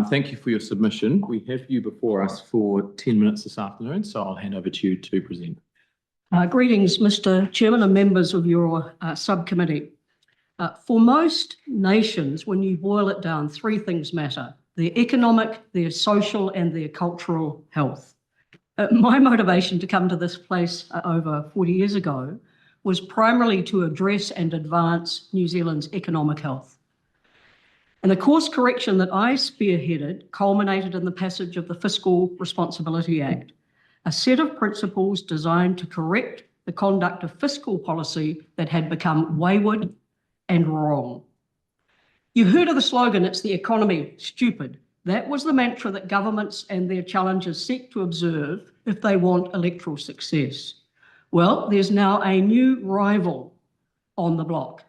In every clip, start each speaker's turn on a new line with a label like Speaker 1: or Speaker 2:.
Speaker 1: Thank you for your submission. We have you before us for 10 minutes this afternoon, so I'll hand over to you to present.
Speaker 2: Greetings, Mr. Chairman and members of your subcommittee. For most nations, when you boil it down, three things matter: their economic, their social, and their cultural health. My motivation to come to this place over 40 years ago was primarily to address and advance New Zealand's economic health. And the course correction that I spearheaded culminated in the passage of the Fiscal Responsibility Act, a set of principles designed to correct the conduct of fiscal policy that had become wayward and wrong. You heard of the slogan, "It's the economy, stupid." That was the mantra that governments and their challengers seek to observe if they want electoral success. Well, there's now a new rival on the block.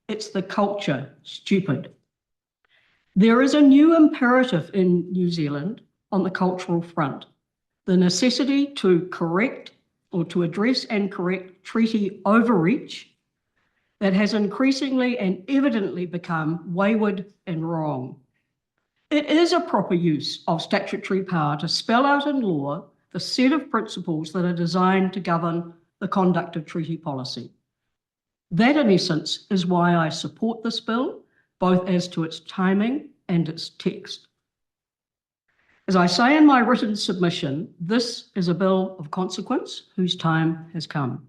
Speaker 2: It's the culture, stupid. There is a new imperative in New Zealand on the cultural front: the necessity to correct or to address and correct treaty overreach that has increasingly and evidently become wayward and wrong. It is a proper use of statutory power to spell out in law the set of principles that are designed to govern the conduct of treaty policy. That, in essence, is why I support this bill, both as to its timing and its text. As I say in my written submission, this is a bill of consequence whose time has come.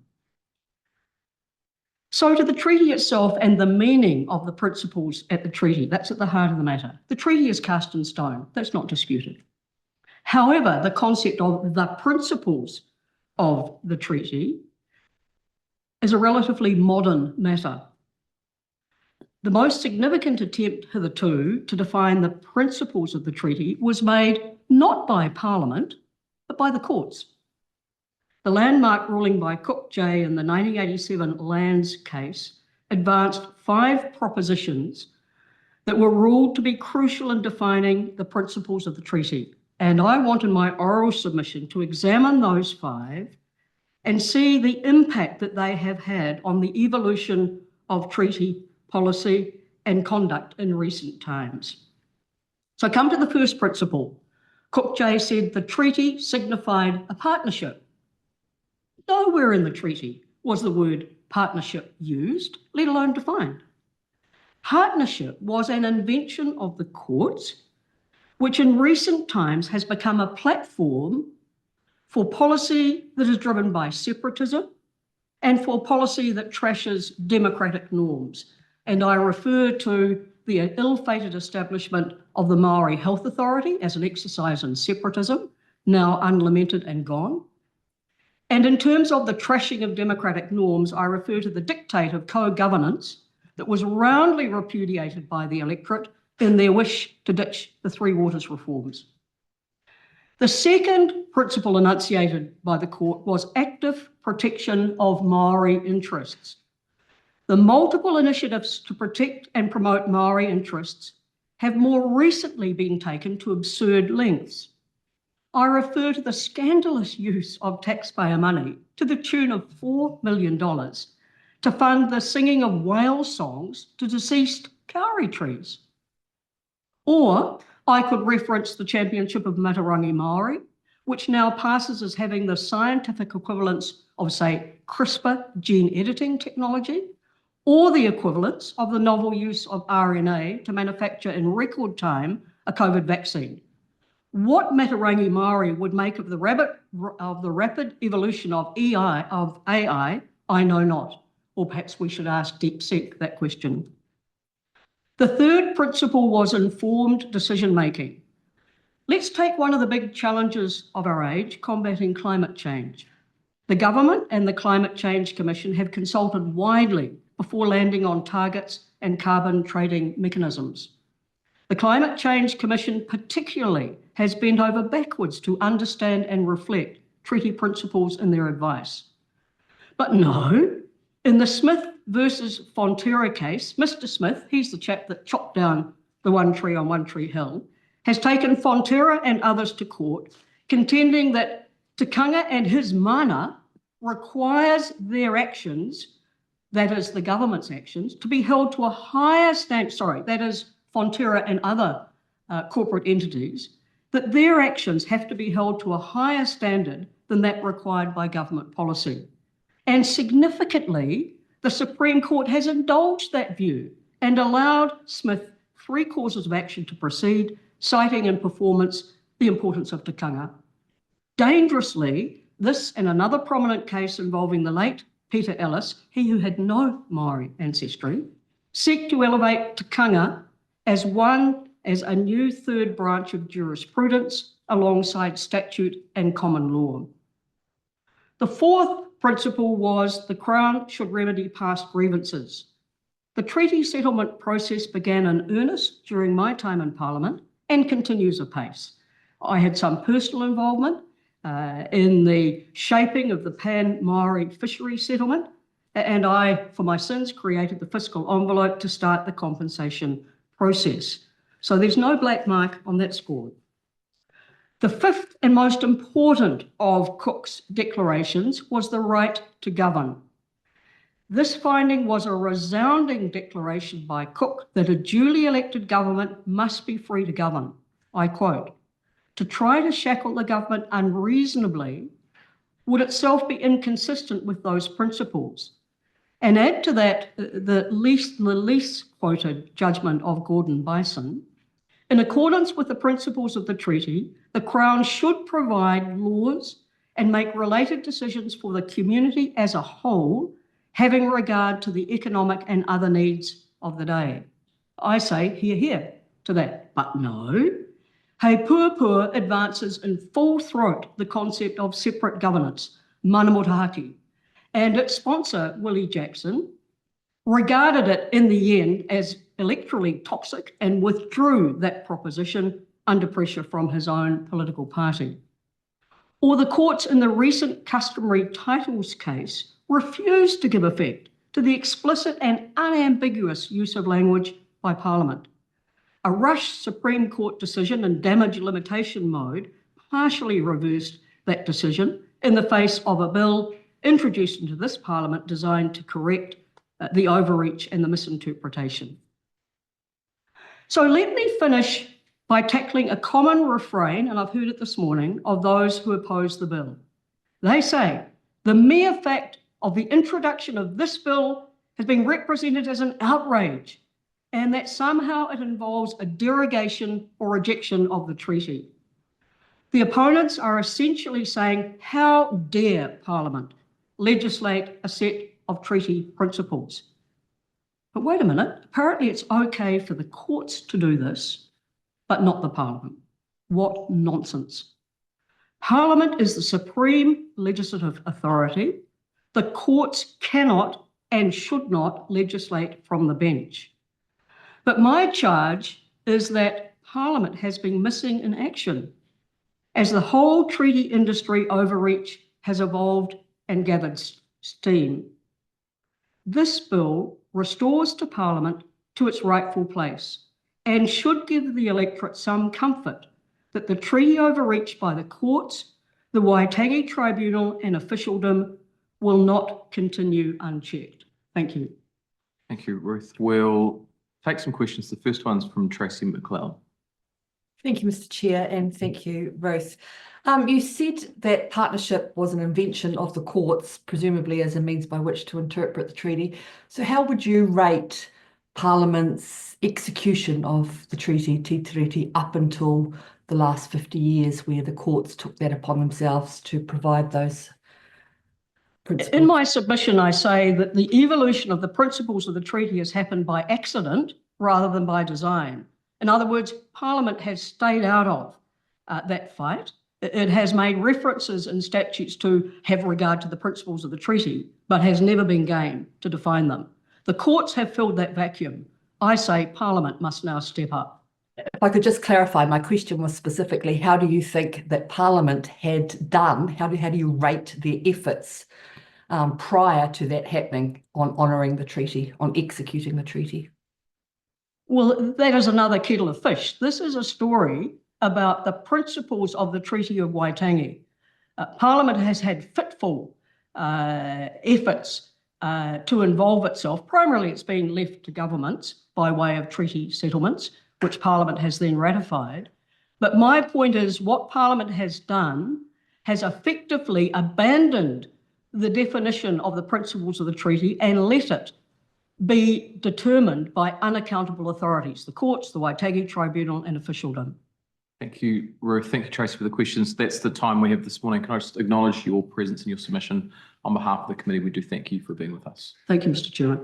Speaker 2: So to the treaty itself and the meaning of the principles at the treaty, that's at the heart of the matter. The treaty is cast in stone, that's not disputed. However, the concept of the principles of the treaty is a relatively modern matter. The most significant attempt hitherto to define the principles of the treaty was made not by Parliament, but by the courts. The landmark ruling by Cook J in the 1987 Lands case advanced 5 propositions that were ruled to be crucial in defining the principles of the treaty. And I want in my oral submission to examine those 5 and see the impact that they have had on the evolution of treaty policy and conduct in recent times. So come to the first principle. Cook J said the treaty signified a partnership. Nowhere in the treaty was the word partnership used, let alone defined. Partnership was an invention of the courts, which in recent times has become a platform for policy that is driven by separatism and for policy that trashes democratic norms. And I refer to the ill-fated establishment of the Maori Health Authority as an exercise in separatism, now unlamented and gone. And in terms of the trashing of democratic norms, I refer to the dictate of co-governance that was roundly repudiated by the electorate in their wish to ditch the Three Waters reforms. The second principle enunciated by the court was active protection of Maori interests. The multiple initiatives to protect and promote Maori interests have more recently been taken to absurd lengths. I refer to the scandalous use of taxpayer money to the tune of $4 million to fund the singing of whale songs to deceased kauri trees. Or I could reference the Championship of Matarangi Māori, which now passes as having the scientific equivalence of, say, CRISPR gene editing technology, or the equivalence of the novel use of RNA to manufacture in record time a COVID vaccine. What Matarangi Māori would make of the rapid evolution of AI, I know not. Or perhaps we should ask DeepSeek that question. The third principle was informed decision-making. Let's take one of the big challenges of our age, combating climate change. The government and the Climate Change Commission have consulted widely before landing on targets and carbon trading mechanisms. The Climate Change Commission particularly has bent over backwards to understand and reflect treaty principles in their advice. But no, in the Smith versus Fonterra case, Mr. Smith, he's the chap that chopped down the one tree on One Tree Hill, has taken Fonterra and others to court, contending that Tikanga and his mana requires their actions, that is the government's actions, to be held to a higher standard, that is Fonterra and other corporate entities, that their actions have to be held to a higher standard than that required by government policy. And significantly, the Supreme Court has indulged that view and allowed Smith 3 causes of action to proceed, citing in performance the importance of tikanga. Dangerously, this and another prominent case involving the late Peter Ellis, he who had no Maori ancestry, seek to elevate tikanga as a new third branch of jurisprudence alongside statute and common law. The 4th principle was the Crown should remedy past grievances. The treaty settlement process began in earnest during my time in Parliament and continues apace. I had some personal involvement in the shaping of the Pan-Maori fishery settlement, and I, for my sins, created the fiscal envelope to start the compensation process. So there's no black mark on that score. The 5th and most important of Cook's declarations was the right to govern. This finding was a resounding declaration by Cook that a duly elected government must be free to govern. I quote, "To try to shackle the government unreasonably would itself be inconsistent with those principles." And add to that the least quoted judgment of Gordon Bison. In accordance with the principles of the treaty, the Crown should provide laws and make related decisions for the community as a whole, having regard to the economic and other needs of the day. I say hear, hear to that, but no. He Puapua advances in full throat the concept of separate governance, mana motahaki, and its sponsor, Willie Jackson, regarded it in the end as electorally toxic and withdrew that proposition under pressure from his own political party. Or the courts in the recent customary titles case refused to give effect to the explicit and unambiguous use of language by Parliament. A rushed Supreme Court decision in damage limitation mode partially reversed that decision in the face of a bill introduced into this Parliament designed to correct the overreach and the misinterpretation. So let me finish by tackling a common refrain, and I've heard it this morning, of those who oppose the bill. They say, the mere fact of the introduction of this bill has been represented as an outrage, and that somehow it involves a derogation or rejection of the treaty. The opponents are essentially saying, how dare Parliament legislate a set of treaty principles? But wait a minute, apparently it's okay for the courts to do this, but not the Parliament. What nonsense. Parliament is the supreme legislative authority. The courts cannot and should not legislate from the bench. But my charge is that Parliament has been missing in action as the whole treaty industry overreach has evolved and gathered steam. This bill restores to Parliament to its rightful place and should give the electorate some comfort that the treaty overreach by the courts, the Waitangi Tribunal and officialdom will not continue unchecked. Thank you.
Speaker 1: Thank you, Ruth. We'll take some questions. The first one's from Tracy McLeod.
Speaker 3: Thank you, Mr. Chair, and thank you, Ruth. You said that partnership was an invention of the courts, presumably as a means by which to interpret the treaty. So how would you rate Parliament's execution of the treaty, Te Tiriti, up until the last 50 years, where the courts took that upon themselves to provide those principles?
Speaker 2: In my submission, I say that the evolution of the principles of the treaty has happened by accident rather than by design. In other words, Parliament has stayed out of that fight. It has made references in statutes to have regard to the principles of the treaty, but has never been game to define them. The courts have filled that vacuum. I say Parliament must now step up.
Speaker 3: If I could just clarify, my question was specifically, how do you think that Parliament had done, how do you rate their efforts prior to that happening on honouring the treaty, on executing the treaty?
Speaker 2: Well, that is another kettle of fish. This is a story about the principles of the Treaty of Waitangi. Parliament has had fitful efforts to involve itself. Primarily, it's been left to governments by way of treaty settlements, which Parliament has then ratified. But my point is what Parliament has done has effectively abandoned the definition of the principles of the treaty and let it be determined by unaccountable authorities, the courts, the Waitangi Tribunal and officialdom.
Speaker 1: Thank you, Ruth. Thank you, Tracy, for the questions. That's the time we have this morning. Can I just acknowledge your presence and your submission on behalf of the committee? We do thank you for being with us.
Speaker 2: Thank you, Mr. Chairman.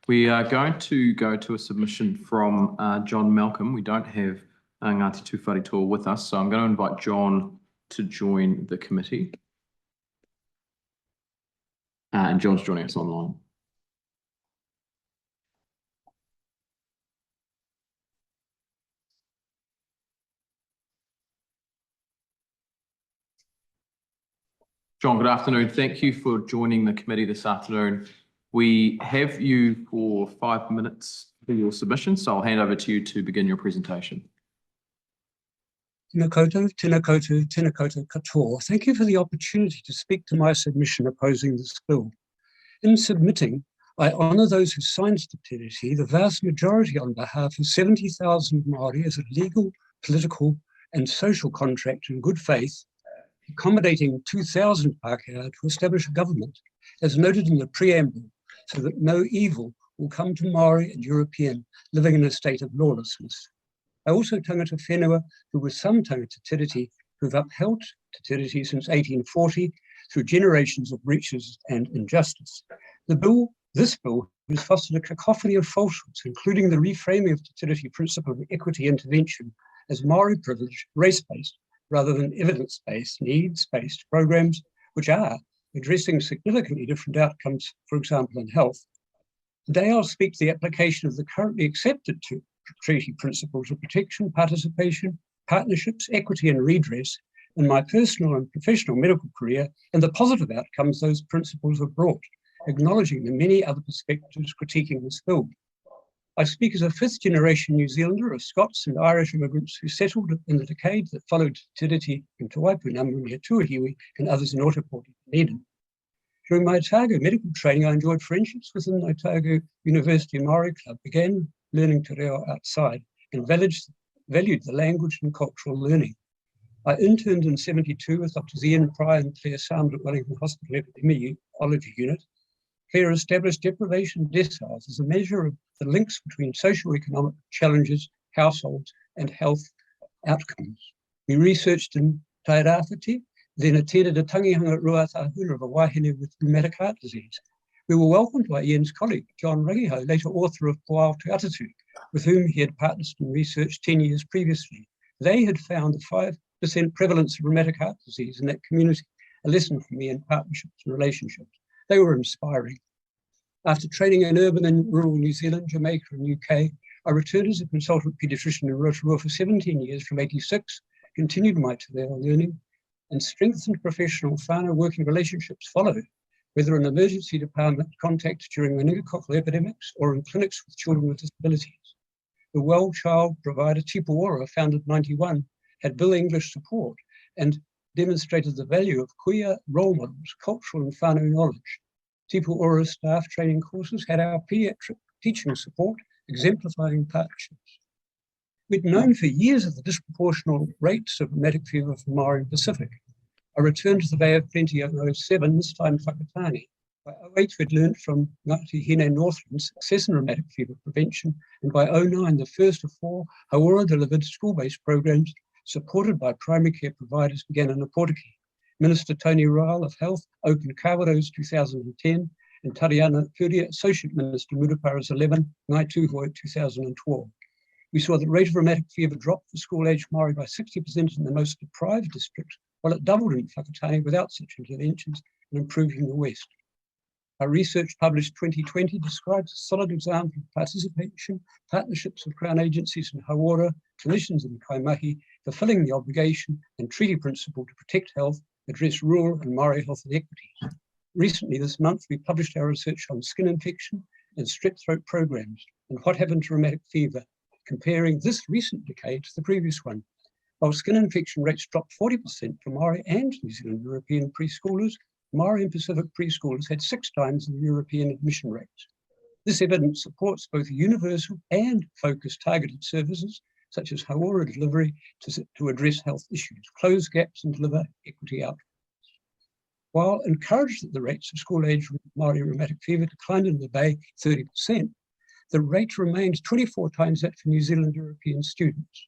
Speaker 1: We are going to go to a submission from John Malcolm. We don't have Ngāti Tūwharetoa with us, so I'm going to invite John to join the committee. And John's joining us online. John, good afternoon. Thank you for joining the committee this afternoon. We have you for 5 minutes for your submission, so I'll hand over to you to begin your presentation.
Speaker 4: Tēnā koutou, tēnā koutou, tēnā koutou katoa. Thank you for the opportunity to speak to my submission opposing this bill. In submitting, I honour those who signed the treaty, the vast majority on behalf of 70,000 Māori as a legal, political and social contract in good faith, accommodating 2,000 Pākehā to establish a government, as noted in the preamble, so that no evil will come to Māori and European living in a state of lawlessness. I also tangata whenua who with some tangata tiriti who've upheld te tiriti since 1840 through generations of breaches and injustice. This bill has fostered a cacophony of falsehoods, including the reframing of te tiriti principle of equity intervention as Māori privilege, race-based, rather than evidence-based, needs-based programs, which are addressing significantly different outcomes, for example, in health. Today, I'll speak to the application of the currently accepted treaty principles of protection, participation, partnerships, equity and redress in my personal and professional medical career and the positive outcomes those principles have brought, acknowledging the many other perspectives critiquing this bill. I speak as a fifth-generation New Zealander of Scots and Irish immigrants who settled in the decade that followed Te Tiriti in Te Waipunanga near Tuahiwi and others in Ōtepoti, Dunedin. During my Otago medical training, I enjoyed friendships within the Otago University Māori Club, began learning te reo outside, and valued the language and cultural learning. I interned in '72 with Drs. Ian Pryor and Claire Salmond at Wellington Hospital Epidemiology Unit. Claire established deprivation deciles as a measure of the links between socio-economic challenges, households, and health outcomes. We researched in Tairāwhiti, then attended a tangihanga ruatahuna of a wahine with rheumatic heart disease. We were welcomed by Ian's colleague, John Rangiho, later author of Poau Te Atatu, with whom he had partnered in research 10 years previously. They had found the 5% prevalence of rheumatic heart disease in that community, a lesson for me in partnerships and relationships. They were inspiring. After training in urban and rural New Zealand, Jamaica and UK, I returned as a consultant paediatrician in Rotorua for 17 years from '86, continued my te reo learning, and strengthened professional whānau working relationships followed, whether in emergency department contact during meningococcal epidemics or in clinics with children with disabilities. The Well Child provider Tipu Ora, founded '91, had Bill English support and demonstrated the value of queer role models, cultural and whānau knowledge. Tipu Ora's staff training courses had our paediatric teaching support, exemplifying partnerships. We'd known for years of the disproportional rates of rheumatic fever for Māori and Pacific. I returned to the Bay of Plenty in '07, this time whakatāngi. By '08, we'd learned from Ngāti Hine Northland success in rheumatic fever prevention, and by '09, the first of 4 Hauora-delivered school-based programs supported by primary care providers began in Ōpōtiki. Minister Tony Ryle of Health opened Kawaro's 2010, and Tariana Puri, Associate Minister Murupara's 11, Ngai Tūhoe 2012. We saw the rate of rheumatic fever drop for school-aged Māori by 60% in the most deprived districts, while it doubled in Whakatane without such interventions and improved in the West. Our research published 2020 describes a solid example of participation, partnerships with Crown agencies in Hauora, clinicians in Kaimahi, fulfilling the obligation and treaty principle to protect health, address rural and Māori health inequities. Recently this month, we published our research on skin infection and strep throat programs and what happened to rheumatic fever, comparing this recent decade to the previous one. While skin infection rates dropped 40% for Māori and New Zealand European preschoolers, Māori and Pacific preschoolers had 6 times the European admission rates. This evidence supports both universal and focused targeted services, such as hauora delivery to address health issues, close gaps and deliver equity outcomes. While encouraged that the rates of school-age Māori rheumatic fever declined in the Bay 30%, the rate remains 24 times that for New Zealand European students.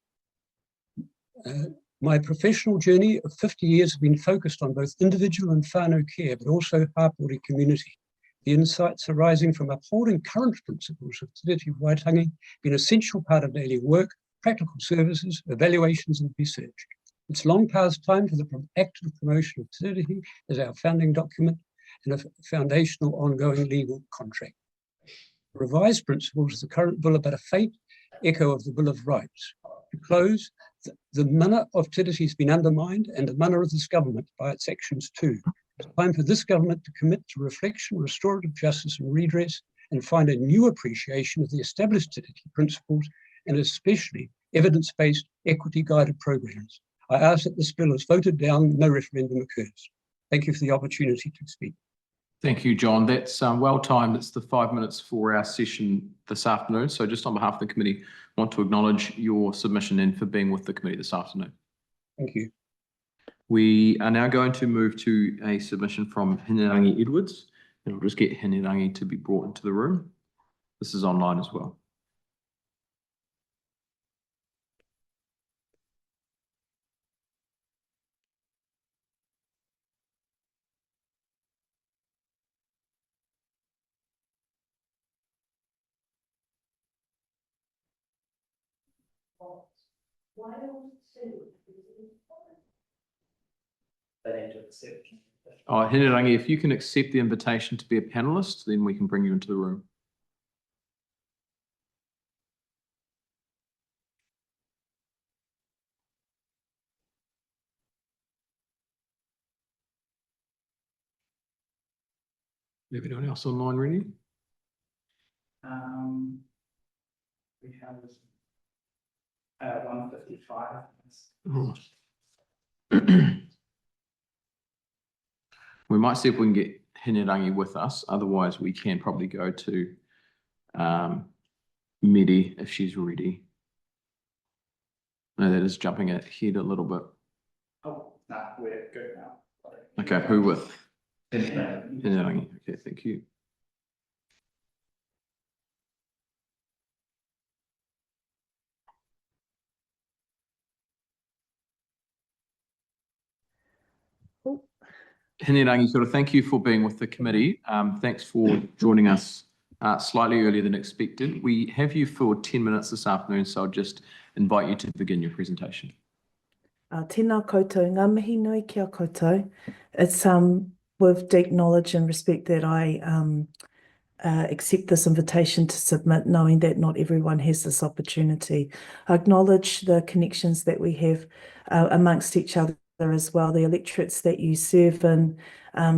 Speaker 4: My professional journey of 50 years has been focused on both individual and whānau care, but also hapori community. The insights arising from upholding current principles of Te Reti Waitangi been an essential part of daily work, practical services, evaluations and research. It's long past time for the active promotion of Te Reti as our founding document and a foundational ongoing legal contract. Revised principles of the current bill are but a faint echo of the Bill of Rights. To close, the mana of Te Reti has been undermined and the mana of this government by its actions too. It's time for this government to commit to reflection, restorative justice and redress and find a new appreciation of the established Te Reti principles and especially evidence-based equity-guided programs. I ask that this bill is voted down, no referendum occurs. Thank you for the opportunity to speak.
Speaker 1: Thank you, John. That's well timed. It's the 5 minutes for our session this afternoon. So just on behalf of the committee, I want to acknowledge your submission and for being with the committee this afternoon.
Speaker 4: Thank you.
Speaker 1: We are now going to move to a submission from Hinerangi Edwards. And we'll just get Hinerangi to be brought into the room. This is online as well. Oh, Hinerangi, if you can accept the invitation to be a panelist, then we can bring you into the room. Anyone else online ready?
Speaker 5: We have 155.
Speaker 1: Oh. We might see if we can get Hinerangi with us. Otherwise, we can probably go to Medi if she's ready. No, that is jumping ahead a little bit.
Speaker 5: Oh, no, we're good now.
Speaker 1: Okay, who with?
Speaker 5: Hinerangi.
Speaker 1: Hinerangi. Okay, thank you. Hinerangi, sort of thank you for being with the committee. Thanks for joining us slightly earlier than expected. We have you for 10 minutes this afternoon, so I'll just invite you to begin your presentation.
Speaker 6: Tēnā koutou, ngā mihi nui kia koutou. It's with deep knowledge and respect that I accept this invitation to submit, knowing that not everyone has this opportunity. I acknowledge the connections that we have amongst each other as well, the electorates that you serve in,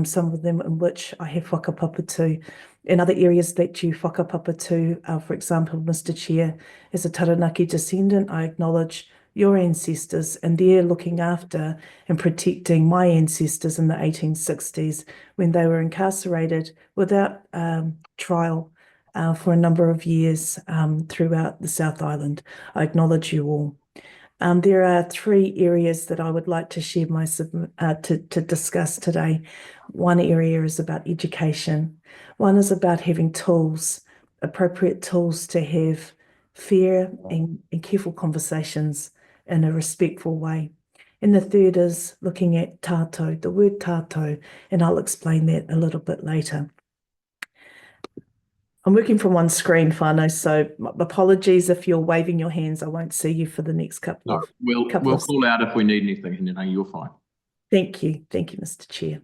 Speaker 6: some of them in which I have whakapapa to, in other areas that you whakapapa to. For example, Mr. Chair, as a Taranaki descendant, I acknowledge your ancestors and they're looking after and protecting my ancestors in the 1860s when they were incarcerated without trial for a number of years throughout the South Island. I acknowledge you all. There are three areas that I would like to share to discuss today. One area is about education. One is about having tools, appropriate tools to have fair and careful conversations in a respectful way. And the third is looking at tātou, the word tātou, and I'll explain that a little bit later. I'm working from one screen, whānau, so apologies if you're waving your hands. I won't see you for the next couple
Speaker 1: No,
Speaker 6: of...
Speaker 1: we'll call out if we need anything, Hinerangi, you're fine. Thank you,
Speaker 6: Mr. Chair.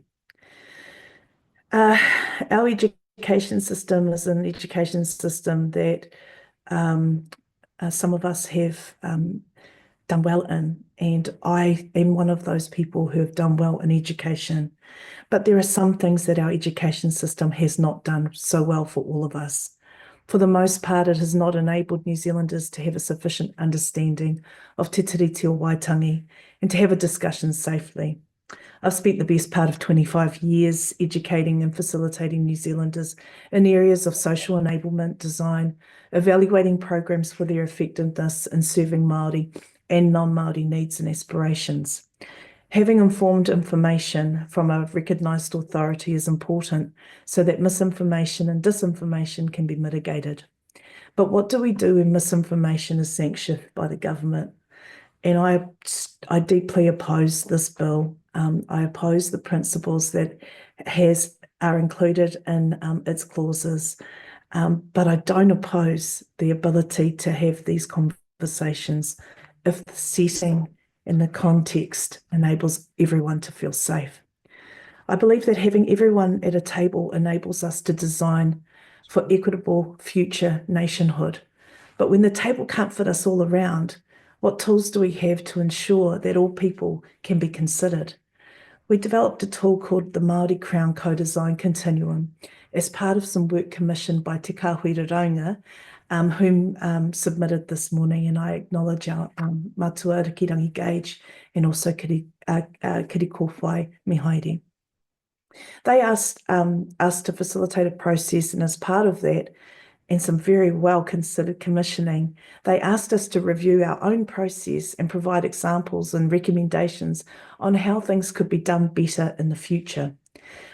Speaker 6: Our education system is an education system that some of us have done well in, and I am one of those people who have done well in education. But there are some things that our education system has not done so well for all of us. For the most part, it has not enabled New Zealanders to have a sufficient understanding of Te Tiriti o Waitangi and to have a discussion safely. I've spent the best part of 25 years educating and facilitating New Zealanders in areas of social enablement, design, evaluating programs for their effectiveness in serving Māori and non-Māori needs and aspirations. Having informed information from a recognised authority is important so that misinformation and disinformation can be mitigated. But what do we do when misinformation is sanctioned by the government? And I deeply oppose this bill. I oppose the principles that are included in its clauses, but I don't oppose the ability to have these conversations if the setting and the context enables everyone to feel safe. I believe that having everyone at a table enables us to design for equitable future nationhood. But when the table can't fit us all around, what tools do we have to ensure that all people can be considered? We developed a tool called the Māori Crown Co-Design Continuum as part of some work commissioned by Te Rūnanga, whom submitted this morning, and I acknowledge our Matua Rikirangi Gage and also Kiri Kowhai Mihaere. They asked us to facilitate a process, and as part of that, and some very well-considered commissioning, they asked us to review our own process and provide examples and recommendations on how things could be done better in the future.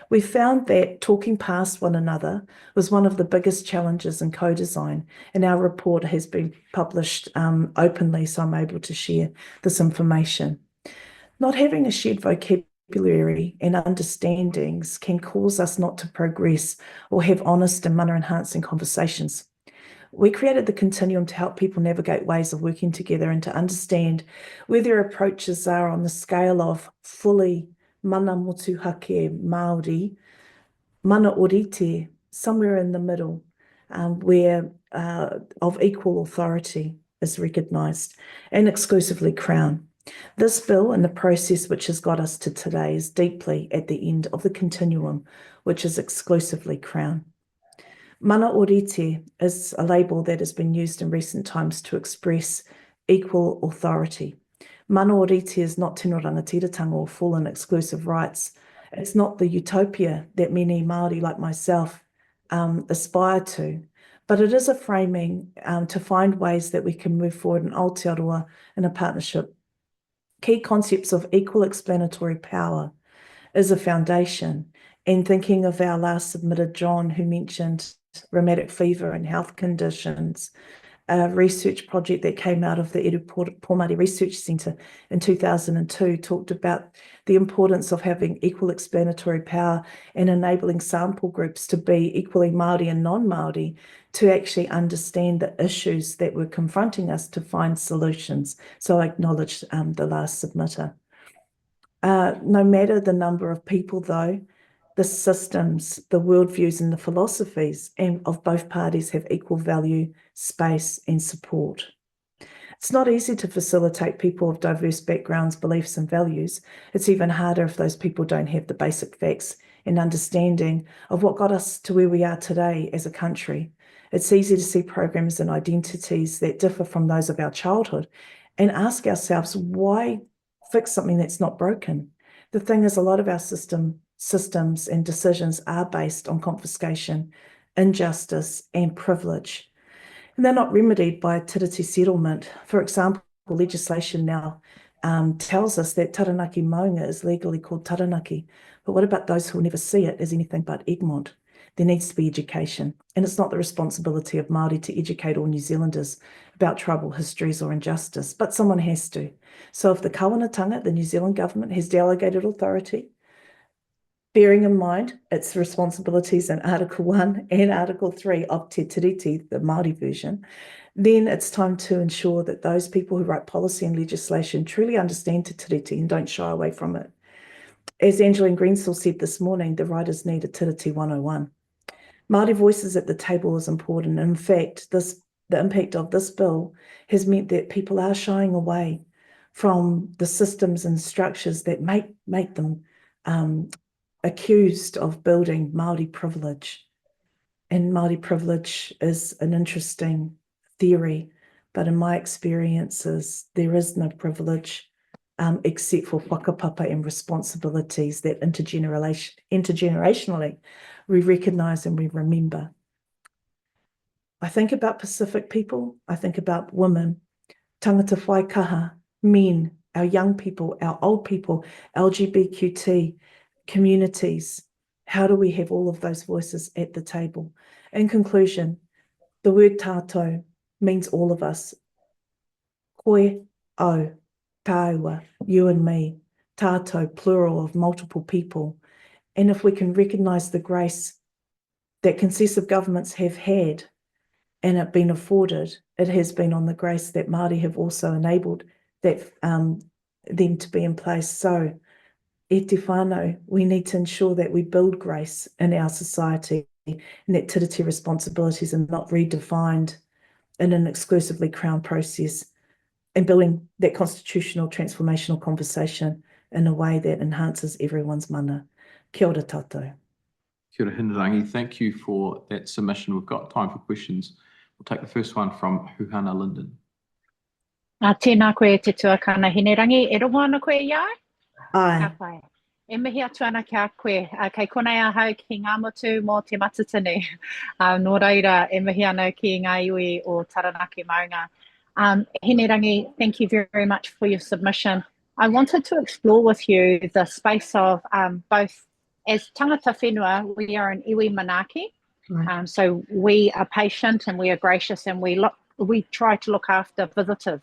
Speaker 6: We found that talking past one another was one of the biggest challenges in co-design, and our report has been published openly, so I'm able to share this information. Not having a shared vocabulary and understandings can cause us not to progress or have honest and manner-enhancing conversations. We created the continuum to help people navigate ways of working together and to understand where their approaches are on the scale of fully mana motuhake Māori, mana orite, somewhere in the middle, where of equal authority is recognised, and exclusively Crown. This bill and the process which has got us to today is deeply at the end of the continuum, which is exclusively Crown. Mana orite is a label that has been used in recent times to express equal authority. Mana orite is not tino rangatiratanga or full and exclusive rights. It's not the utopia that many Māori like myself aspire to, but it is a framing to find ways that we can move forward in Aotearoa in a partnership. Key concepts of equal explanatory power is a foundation. And thinking of our last submitted John, who mentioned rheumatic fever and health conditions, a research project that came out of the Pormari Research Centre in 2002 talked about the importance of having equal explanatory power and enabling sample groups to be equally Māori and non-Māori to actually understand the issues that were confronting us to find solutions. So I acknowledge the last submitter. No matter the number of people, though, the systems, the worldviews and the philosophies of both parties have equal value, space and support. It's not easy to facilitate people of diverse backgrounds, beliefs and values. It's even harder if those people don't have the basic facts and understanding of what got us to where we are today as a country. It's easy to see programs and identities that differ from those of our childhood and ask ourselves, why fix something that's not broken? The thing is, a lot of our systems and decisions are based on confiscation, injustice and privilege. And they're not remedied by a tiriti settlement. For example, legislation now tells us that taranaki maunga is legally called taranaki. But what about those who will never see it as anything but Egmont? There needs to be education. And it's not the responsibility of Māori to educate all New Zealanders about tribal histories or injustice, but someone has to. So if the Kawanatanga, the New Zealand government, has delegated authority, bearing in mind its responsibilities in Article 1 and Article 3 of Te Tiriti, the Māori version, then it's time to ensure that those people who write policy and legislation truly understand Te Tiriti and don't shy away from it. As Angeline Greensell said this morning, the writers need a Tiriti 101. Māori voices at the table is important. In fact, the impact of this bill has meant that people are shying away from the systems and structures that make them accused of building Māori privilege. And Māori privilege is an interesting theory, but in my experiences, there is no privilege. except for whakapapa and responsibilities that intergenerationally we recognise and we remember. I think about Pacific people, I think about women, tangata whaikaha, men, our young people, our old people, LGBTQT communities. How do we have all of those voices at the table? In conclusion, the word tātou means all of us. Koe, au, tāua, you and me, tātou, plural of multiple people. And if we can recognise the grace that concessive governments have had and it been afforded, it has been on the grace that Māori have also enabled that them to be in place. So, e te whānau, we need to ensure that we build grace in our society and that tiriti responsibilities are not redefined in an exclusively Crown process, and building that constitutional transformational conversation in a way that enhances everyone's mana. Kia ora tātou.
Speaker 1: Kia ora Hinerangi, thank you for that submission. We've got time for questions. We'll take the first one from Huhana Linden.
Speaker 7: Tēnā koe te tuakana Hinerangi, e rongo ana koe ia?
Speaker 6: Ai.
Speaker 7: Ka pai. E mihi atu ana kia koe, kei konei ahau ki ngā motu mō te matatini. Nō reira, e mihi ana ki ngā iwi o Taranaki Maahanga. Hinerangi, thank you very much for your submission. I wanted to explore with you the space of both, as tangata whenua, we are an iwi manaki.
Speaker 6: Right.
Speaker 7: So we are patient and we are gracious and we try to look after visitors.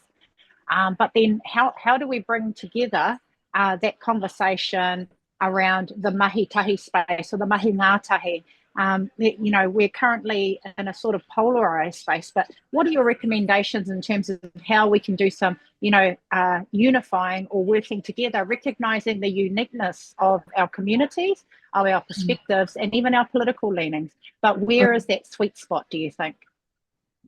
Speaker 7: But then how do we bring together that conversation around the mahi tahi space or the mahi ngātahi? You know, we're currently in a sort of polarized space, but what are your recommendations in terms of how we can do some, you know, unifying or working together, recognizing the uniqueness of our communities, of our perspectives, and even our political leanings? But where is that sweet spot, do you think?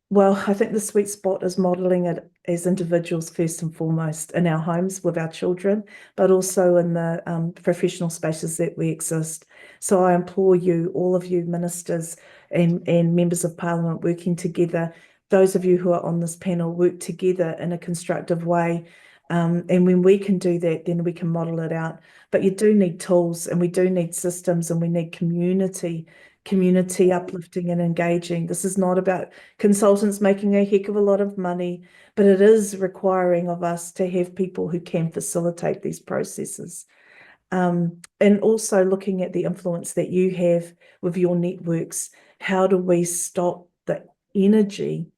Speaker 6: Well, I think the sweet spot is modelling it as individuals first and foremost in our homes with our children, but also in the professional spaces that we exist. So I implore you, all of you ministers and members of Parliament working together, those of you who are on this panel, work together in a constructive way. And when we can do that, then we can model it out. But you do need tools and we do need systems and we need community uplifting and engaging. This is not about consultants making a heck of a lot of money, but it is requiring of us to have people who can facilitate these processes. And also looking at the influence that you have with your networks. How do we stop the energy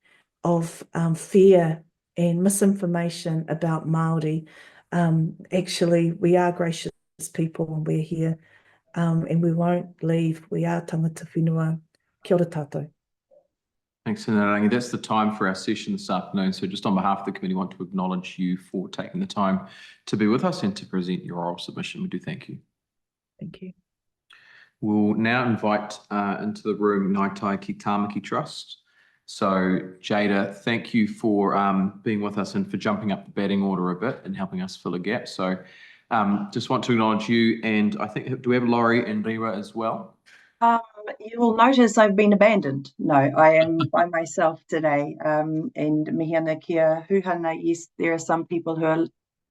Speaker 6: of fear and misinformation about Māori? Actually, we are gracious people and we're here. And we won't leave. We are tangata whenua. Kia ora tātou.
Speaker 1: Thanks, Hinerangi. That's the time for our session this afternoon. So just on behalf of the committee, I want to acknowledge you for taking the time to be with us and to present your oral submission. We do thank you.
Speaker 6: Thank you.
Speaker 1: We'll now invite into the room Ngāi ki Tamaki Trust. So Jada, thank you for being with us and for jumping up the batting order a bit and helping us fill a gap. So just want to acknowledge you, and I think, do we have Laurie and Rīve as well?
Speaker 8: You will notice I've been abandoned. No, I am by myself today. And mihi ana kia huhana, yes, there are some people who are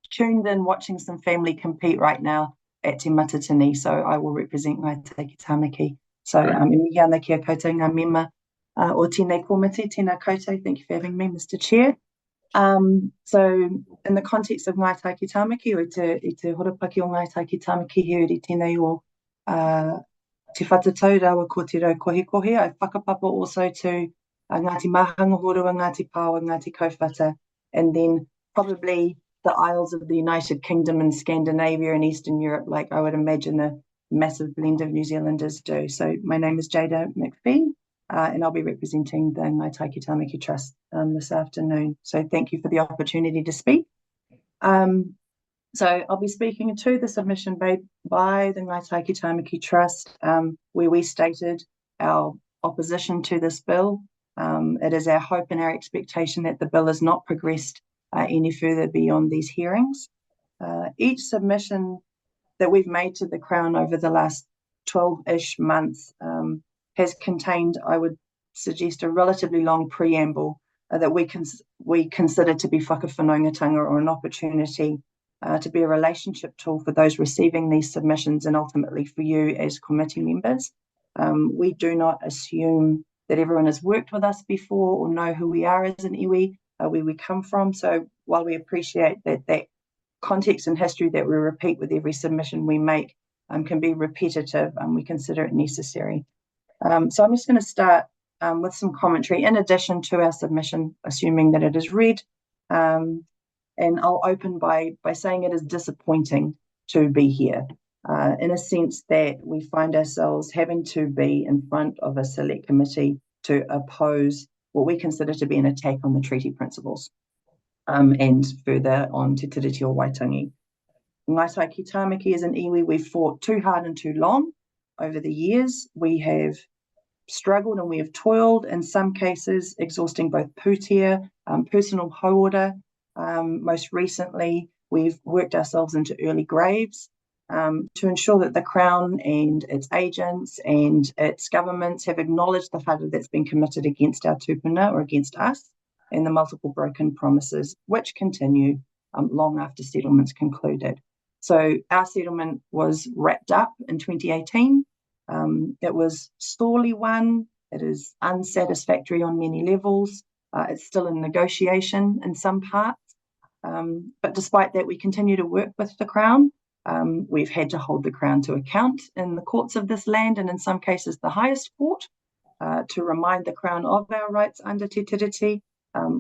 Speaker 8: tuned in watching some family compete right now at Te Matatini, so I will represent Ngāi ki Tamaki. So mihi ana kia koutou ngā mema o tēnei komite, tēnā koutou. Thank you for having me, Mr. Chair. So in the context of Ngāi ki Tamaki, o te horapaki o Ngāi ki Tamaki, here i tēnei o te whatatau rawa ko te rau kohe. I whakapapa also to Ngāti Maahanga Horua, Ngāti Pāwa, Ngāti Kauwhata, and then probably the Isles of the United Kingdom and Scandinavia and Eastern Europe, like I would imagine a massive blend of New Zealanders do. So my name is Jada McPhee, and I'll be representing the Ngāi ki Tamaki Trust this afternoon. So thank you for the opportunity to speak. So I'll be speaking to the submission made by the Ngāi ki Tamaki Trust, where we stated our opposition to this bill. It is our hope and our expectation that the bill is not progressed any further beyond these hearings. Each submission that we've made to the Crown over the last 12-ish months has contained, I would suggest, a relatively long preamble that we consider to be whakawhanaungatanga, or an opportunity to be a relationship tool for those receiving these submissions and ultimately for you as committee members. We do not assume that everyone has worked with us before or know who we are as an iwi, where we come from. So while we appreciate that context and history that we repeat with every submission we make can be repetitive, we consider it necessary. So I'm just going to start with some commentary in addition to our submission, assuming that it is read. And I'll open by saying it is disappointing to be here, in a sense that we find ourselves having to be in front of a select committee to oppose what we consider to be an attack on the treaty principles, and further on Te Tiriti o Waitangi. Ngāti ki Tamaki as an iwi, we've fought too hard and too long over the years. We have struggled and we have toiled, in some cases exhausting both pūtea, personal hauora. Most recently, we've worked ourselves into early graves to ensure that the Crown and its agents and its governments have acknowledged the whara that's been committed against our tupuna or against us, and the multiple broken promises which continue long after settlement's concluded. So our settlement was wrapped up in 2018. It was sorely won. It is unsatisfactory on many levels. It's still in negotiation in some parts. But despite that, we continue to work with the Crown. We've had to hold the Crown to account in the courts of this land, and in some cases the highest court, to remind the Crown of our rights under Te Tiriti,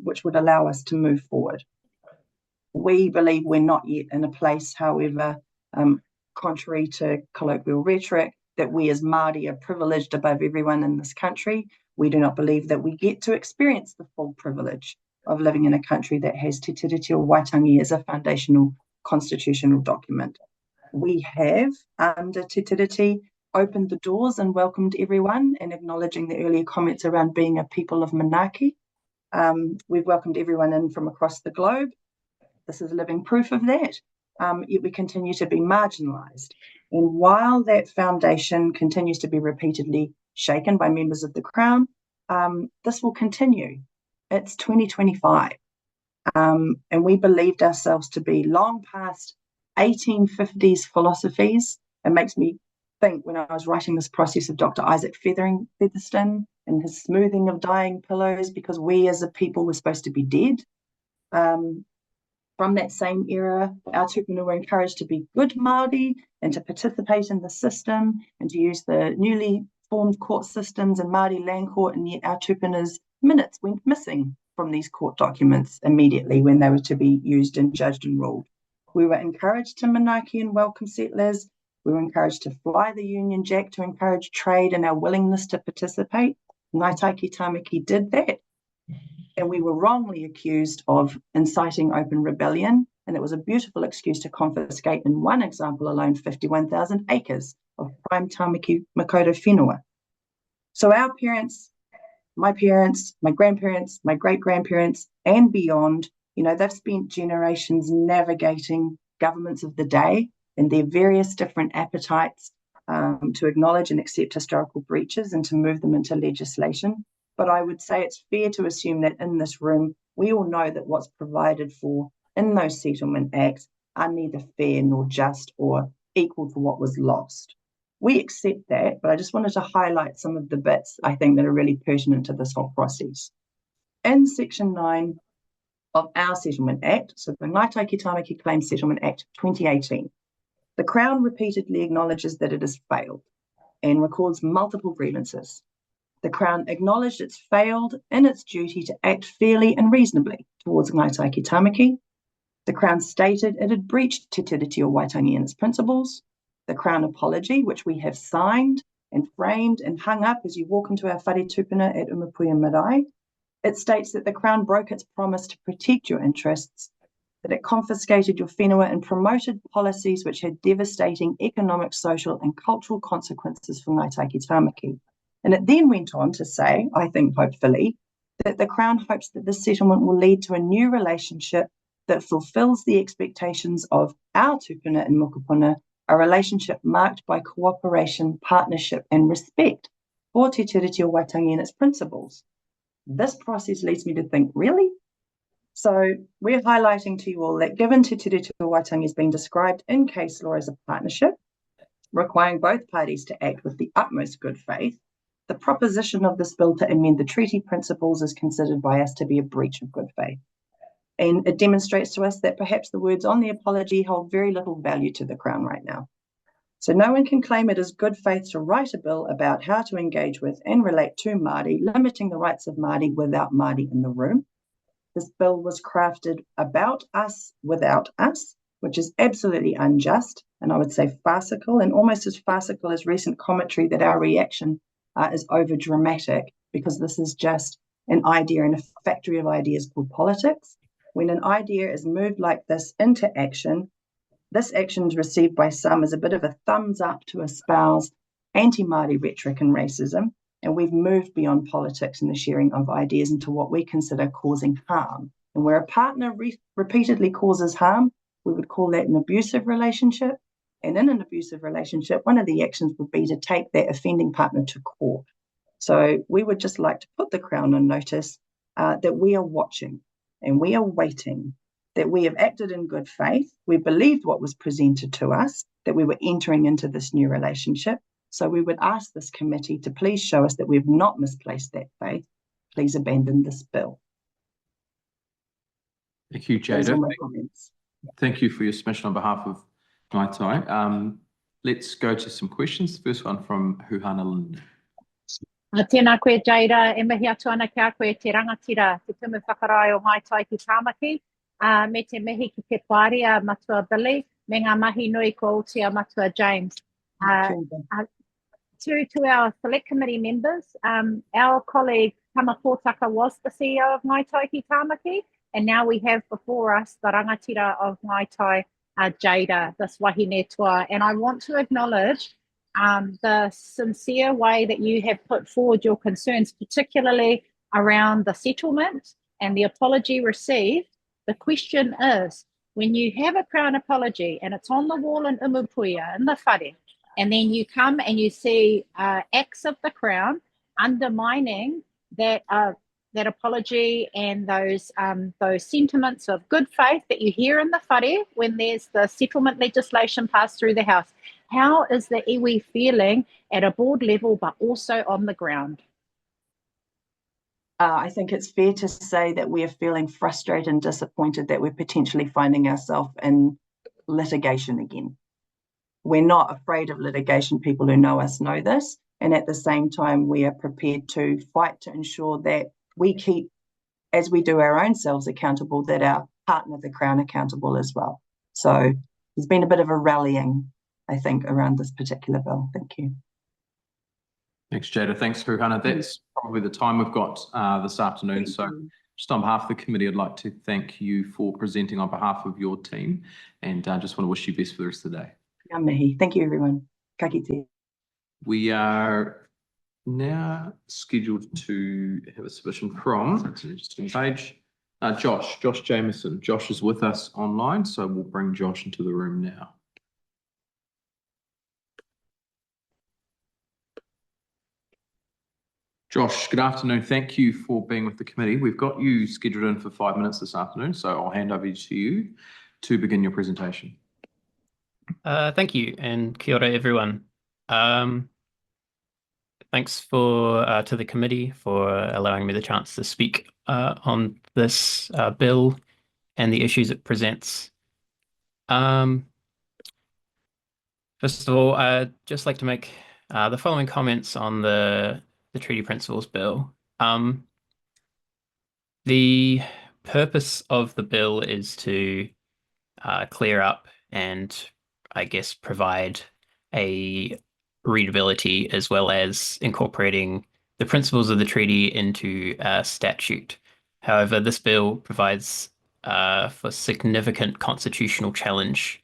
Speaker 8: which would allow us to move forward. We believe we're not yet in a place, however, contrary to colloquial rhetoric, that we as Māori are privileged above everyone in this country. We do not believe that we get to experience the full privilege of living in a country that has Te Tiriti o Waitangi as a foundational constitutional document. We have, under Te Tiriti, opened the doors and welcomed everyone, and acknowledging the earlier comments around being a people of Manaaki. We've welcomed everyone in from across the globe. This is living proof of that, yet we continue to be marginalised. And while that foundation continues to be repeatedly shaken by members of the Crown, this will continue. It's 2025, and we believed ourselves to be long past 1850s philosophies. It makes me think, when I was writing this process, of Dr. Isaac Featherston and his smoothing of dying pillows, because we as a people were supposed to be dead. From that same era, our tupuna were encouraged to be good Māori and to participate in the system and to use the newly formed court systems and Māori land court, and yet our tupuna's minutes went missing from these court documents immediately when they were to be used and judged and ruled. We were encouraged to manaaki and welcome settlers. We were encouraged to fly the Union Jack to encourage trade and our willingness to participate. Ngāti ki Tamaki did that. And we were wrongly accused of inciting open rebellion. And it was a beautiful excuse to confiscate, in one example alone, 51,000 acres of prime Tamaki Makaurau whenua. So our parents, my grandparents, my great-grandparents, and beyond, they've spent generations navigating governments of the day and their various different appetites to acknowledge and accept historical breaches and to move them into legislation. But I would say it's fair to assume that in this room, we all know that what's provided for in those settlement acts are neither fair nor just or equal to what was lost. We accept that, but I just wanted to highlight some of the bits I think that are really pertinent to this whole process. In Section 9 of our Settlement Act, so the Ngāti ki Tamaki Claims Settlement Act 2018, the Crown repeatedly acknowledges that it has failed and records multiple grievances. The Crown acknowledged it's failed in its duty to act fairly and reasonably towards Ngāti ki Tamaki. The Crown stated it had breached Te Tiriti o Waitangi and its principles. The Crown apology, which we have signed and framed and hung up as you walk into our whare tupuna at Umapuia Marae, it states that the Crown broke its promise to protect your interests, that it confiscated your whenua and promoted policies which had devastating economic, social and cultural consequences for Ngāti ki Tamaki. And it then went on to say, I think hopefully, that the Crown hopes that this settlement will lead to a new relationship that fulfills the expectations of our tupuna and mokopuna, a relationship marked by cooperation, partnership and respect for Te Tiriti o Waitangi and its principles. This process leads me to think, really? So we're highlighting to you all that given Te Tiriti Waitangi has been described in case law as a partnership, requiring both parties to act with the utmost good faith, the proposition of this bill to amend the treaty principles is considered by us to be a breach of good faith. And it demonstrates to us that perhaps the words on the apology hold very little value to the Crown right now. So no one can claim it is good faith to write a bill about how to engage with and relate to Māori, limiting the rights of Māori without Māori in the room. This bill was crafted about us without us, which is absolutely unjust, and I would say farcical, and almost as farcical as recent commentary that our reaction is over dramatic, because this is just an idea in a factory of ideas called politics. When an idea is moved like this into action, this action is received by some as a bit of a thumbs up to espouse anti-Māori rhetoric and racism, and we've moved beyond politics and the sharing of ideas into what we consider causing harm. And where a partner repeatedly causes harm, we would call that an abusive relationship. And in an abusive relationship, one of the actions would be to take that offending partner to court. So we would just like to put the Crown on notice that we are watching and we are waiting, that we have acted in good faith. We believed what was presented to us, that we were entering into this new relationship. So we would ask this committee to please show us that we've not misplaced that faith. Please abandon this bill.
Speaker 1: Thank you,
Speaker 8: Those are
Speaker 1: Jada.
Speaker 8: my comments.
Speaker 1: Thank you for your submission on behalf of Ngāi. Let's go to some questions. The first one from Huhana Linda.
Speaker 7: Tēnā koe, Jada, e mihi atu ana kia koe te rangatira, te tumu whakarai o Ngāi ki Tamaki, me te mihi ki te pāria matua Billy, me ngā mahi nui ko Aotearoa matua James. To our select committee members, our colleague Tamakotaka was the CEO of Ngāi ki Tamaki, and now we have before us the rangatira of Ngāi Jada, this wahine toa. And I want to acknowledge the sincere way that you have put forward your concerns, particularly around the settlement and the apology received. The question is, when you have a Crown apology and it's on the wall in Umupuia, in the whare, and then you come and you see acts of the Crown undermining that apology and those sentiments of good faith that you hear in the whare when there's the settlement legislation passed through the House. How is the iwi feeling at a board level, but also on the ground?
Speaker 8: I think it's fair to say that we are feeling frustrated and disappointed that we're potentially finding ourselves in litigation again. We're not afraid of litigation. People who know us know this. And at the same time, we are prepared to fight to ensure that we keep, as we do our own selves accountable, that our partner, the Crown, accountable as well. So there's been a bit of a rallying, I think, around this particular bill. Thank you.
Speaker 1: Thanks, Jada. Thanks, Huhana. That's probably the time we've got this afternoon. So just on behalf of the committee, I'd like to thank you for presenting on behalf of your team, and I just want to wish you best for the rest of the day.
Speaker 8: Ngā mihi. Thank you, everyone. Ka kite.
Speaker 1: We are now scheduled to have a submission from, it's an interesting page, Josh Jamieson. Josh is with us online, so we'll bring Josh into the room now. Josh, good afternoon. Thank you for being with the committee. We've got you scheduled in for 5 minutes this afternoon, so I'll hand over to you to begin your presentation.
Speaker 9: Thank you, and kia ora, everyone. Thanks to the committee for allowing me the chance to speak on this bill and the issues it presents. First of all, I'd just like to make the following comments on the Treaty Principles Bill. The purpose of the bill is to clear up and, I guess, provide a readability as well as incorporating the principles of the treaty into statute. However, this bill provides for significant constitutional challenge,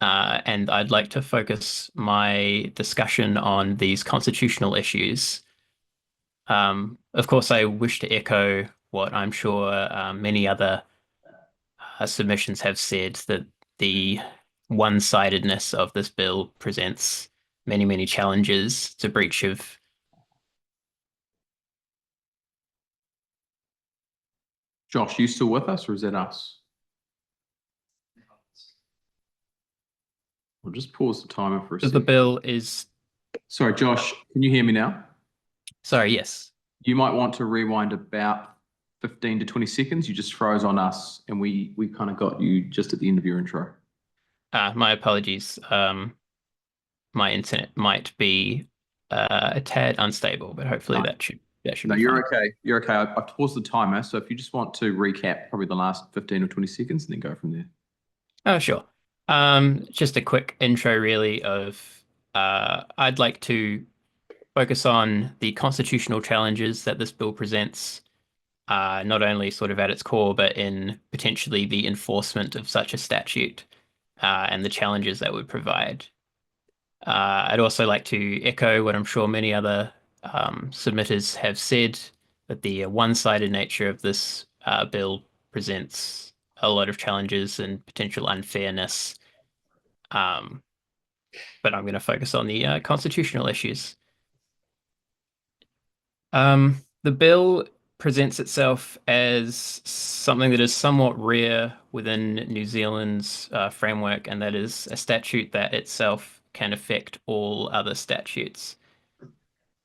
Speaker 9: and I'd like to focus my discussion on these constitutional issues. Of course, I wish to echo what I'm sure many other submissions have said, that the one-sidedness of this bill presents many, many challenges. It's a breach of
Speaker 1: Josh, you still with us or is that us? We'll just pause the timer for a
Speaker 9: The
Speaker 1: second.
Speaker 9: bill is,
Speaker 1: Sorry, Josh, can you hear me now?
Speaker 9: sorry, yes.
Speaker 1: You might want to rewind about 15 to 20 seconds. You just froze on us and we kind of got you just at the end of your intro.
Speaker 9: My apologies. My internet might be a tad unstable, but hopefully
Speaker 1: No.
Speaker 9: that should
Speaker 1: No,
Speaker 9: be
Speaker 1: you're
Speaker 9: fine.
Speaker 1: okay. You're okay. I've paused the timer. So if you just want to recap probably the last 15 or 20 seconds and then go from there.
Speaker 9: Oh, sure. Just a quick intro really of I'd like to focus on the constitutional challenges that this bill presents, not only sort of at its core, but in potentially the enforcement of such a statute, and the challenges that would provide. I'd also like to echo what I'm sure many other submitters have said, that the one-sided nature of this bill presents a lot of challenges and potential unfairness. But I'm going to focus on the constitutional issues. The bill presents itself as something that is somewhat rare within New Zealand's framework, and that is a statute that itself can affect all other statutes.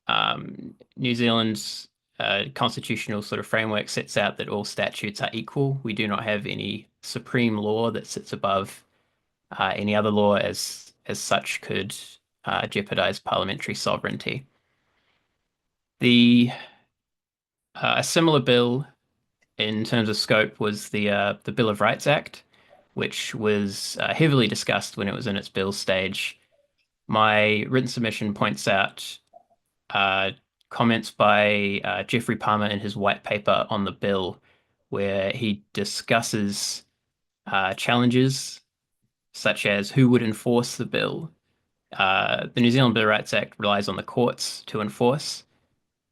Speaker 9: New Zealand's constitutional sort of framework sets out that all statutes are equal. We do not have any supreme law that sits above any other law as such could jeopardize parliamentary sovereignty. A similar bill in terms of scope was the Bill of Rights Act, which was heavily discussed when it was in its bill stage. My written submission points out comments by Geoffrey Palmer in his white paper on the bill, where he discusses challenges such as who would enforce the bill. The New Zealand Bill of Rights Act relies on the courts to enforce.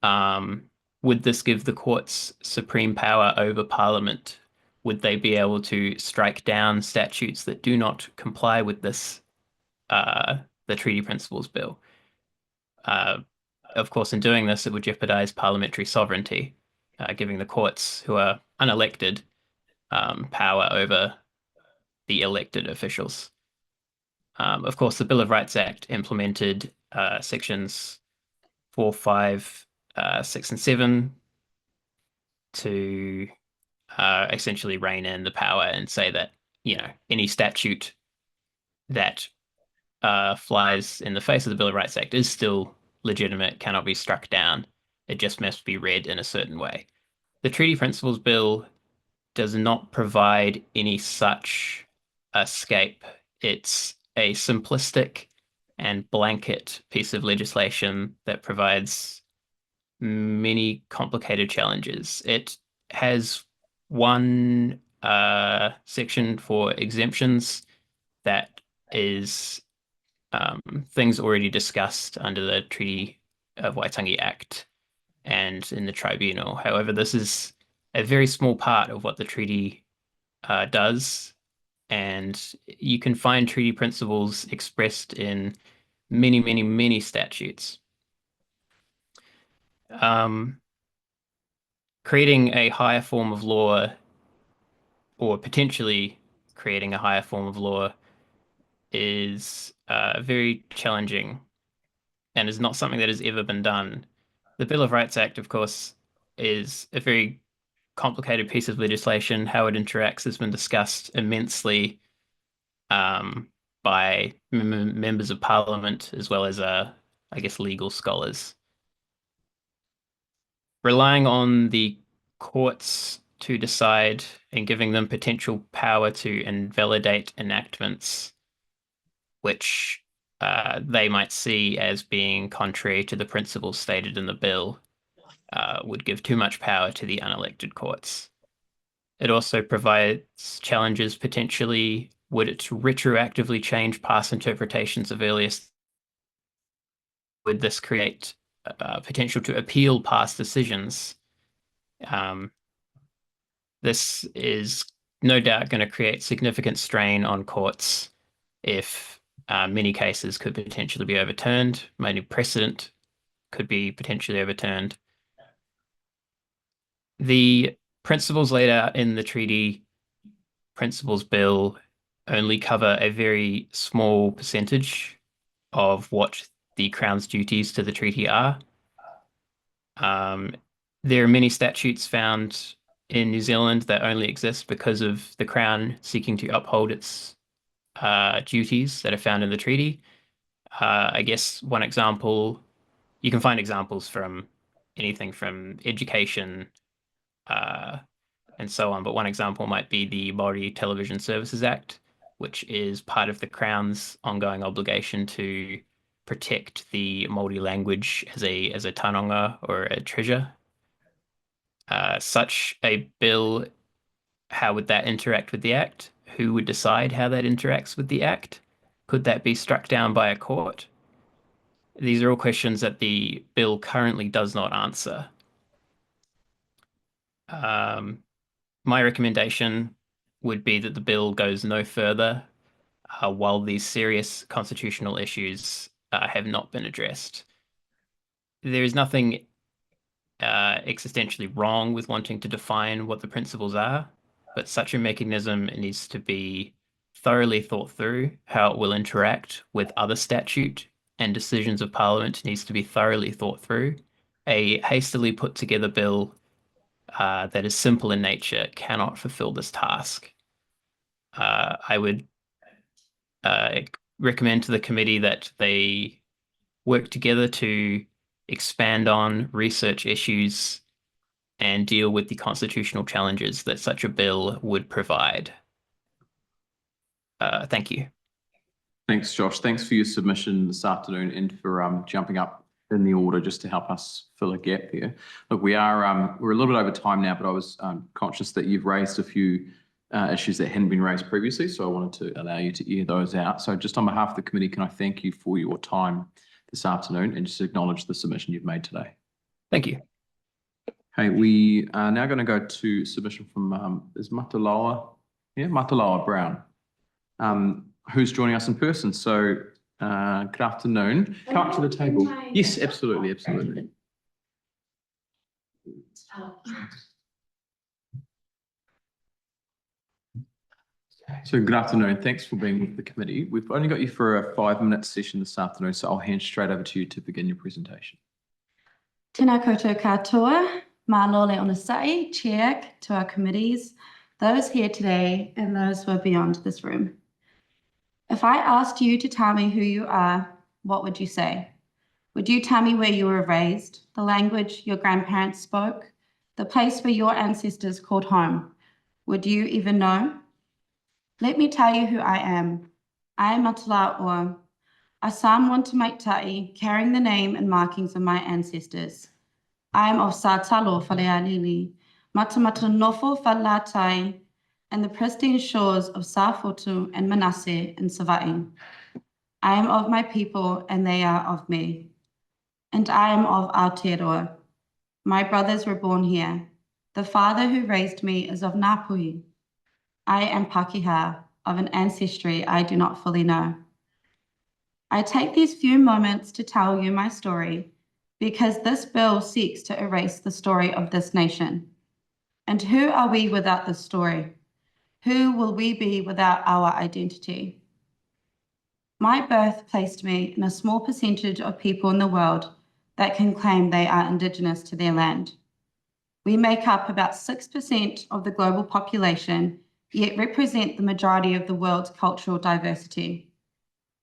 Speaker 9: Would this give the courts supreme power over Parliament? Would they be able to strike down statutes that do not comply with this, the Treaty Principles Bill? Of course, in doing this, it would jeopardize parliamentary sovereignty, giving the courts, who are unelected, power over the elected officials. Of course, the Bill of Rights Act implemented sections 4, 5, 6, and 7 to essentially rein in the power and say that, you know, any statute that flies in the face of the Bill of Rights Act is still legitimate, cannot be struck down. It just must be read in a certain way. The Treaty Principles Bill does not provide any such escape. It's a simplistic and blanket piece of legislation that provides many complicated challenges. It has one section for exemptions that is things already discussed under the Treaty of Waitangi Act and in the tribunal. However, this is a very small part of what the treaty does, and you can find treaty principles expressed in many, many, many statutes. Creating a higher form of law, or potentially creating a higher form of law, is very challenging and is not something that has ever been done. The Bill of Rights Act, of course, is a very complicated piece of legislation. How it interacts has been discussed immensely by members of Parliament, as well as, I guess, legal scholars. Relying on the courts to decide and giving them potential power to invalidate enactments, which they might see as being contrary to the principles stated in the bill, would give too much power to the unelected courts. It also provides challenges potentially. Would it retroactively change past interpretations of earliest? Would this create potential to appeal past decisions? This is no doubt going to create significant strain on courts if many cases could potentially be overturned. Many precedent could be potentially overturned. The principles laid out in the treaty principles bill only cover a very small percentage of what the Crown's duties to the treaty are. There are many statutes found in New Zealand that only exist because of the Crown seeking to uphold its duties that are found in the treaty. I guess one example, you can find examples from anything from education and so on, but one example might be the Māori Television Services Act, which is part of the Crown's ongoing obligation to protect the Māori language as a taonga or a treasure. Such a bill, how would that interact with the Act? Who would decide how that interacts with the Act? Could that be struck down by a court? These are all questions that the bill currently does not answer. My recommendation would be that the bill goes no further while these serious constitutional issues have not been addressed. There is nothing existentially wrong with wanting to define what the principles are, but such a mechanism needs to be thoroughly thought through. How it will interact with other statute and decisions of Parliament needs to be thoroughly thought through. A hastily put together bill that is simple in nature cannot fulfill this task. I would recommend to the committee that they work together to expand on research issues and deal with the constitutional challenges that such a bill would provide. Thank you.
Speaker 1: Thanks, Josh. Thanks for your submission this afternoon and for jumping up in the order just to help us fill a gap there. Look, we're a little bit over time now, but I was conscious that you've raised a few issues that hadn't been raised previously, so I wanted to allow you to air those out. So just on behalf of the committee, can I thank you for your time this afternoon and just acknowledge the submission you've made today.
Speaker 9: Thank you.
Speaker 1: Okay, we are now going to go to submission from is Matalaoa, Matalaoa Brown, who's joining us in person. So good afternoon. Come up to the table. Yes, absolutely, absolutely. So good afternoon. Thanks for being with the committee. We've only got you for a 5-minute session this afternoon, so I'll hand straight over to you to begin your presentation.
Speaker 10: Tēnā koutou katoa, mālole ona sai, chair to our committees, those here today and those who are beyond this room. If I asked you to tell me who you are, what would you say? Would you tell me where you were raised, the language your grandparents spoke, the place where your ancestors called home? Would you even know? Let me tell you who I am. I am Matalaoa, a Samoan Tamaki carrying the name and markings of my ancestors. I am of Sātalo Whalealili, Matamata Nofo Whalatai, and the pristine shores of Sāwhotu and Manasseh in Sava'i. I am of my people and they are of me. And I am of Aotearoa. My brothers were born here. The father who raised me is of Ngāpuhi. I am Pakeha, of an ancestry I do not fully know. I take these few moments to tell you my story because this bill seeks to erase the story of this nation. And who are we without this story? Who will we be without our identity? My birth placed me in a small percentage of people in the world that can claim they are Indigenous to their land. We make up about 6% of the global population, yet represent the majority of the world's cultural diversity.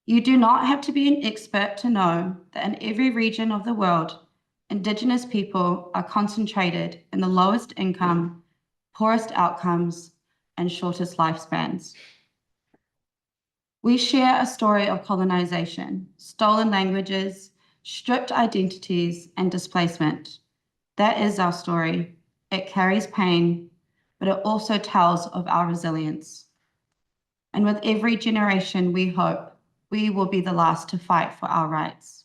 Speaker 10: You do not have to be an expert to know that in every region of the world, Indigenous people are concentrated in the lowest income, poorest outcomes, and shortest lifespans. We share a story of colonization, stolen languages, stripped identities, and displacement. That is our story. It carries pain, but it also tells of our resilience. And with every generation, we hope we will be the last to fight for our rights.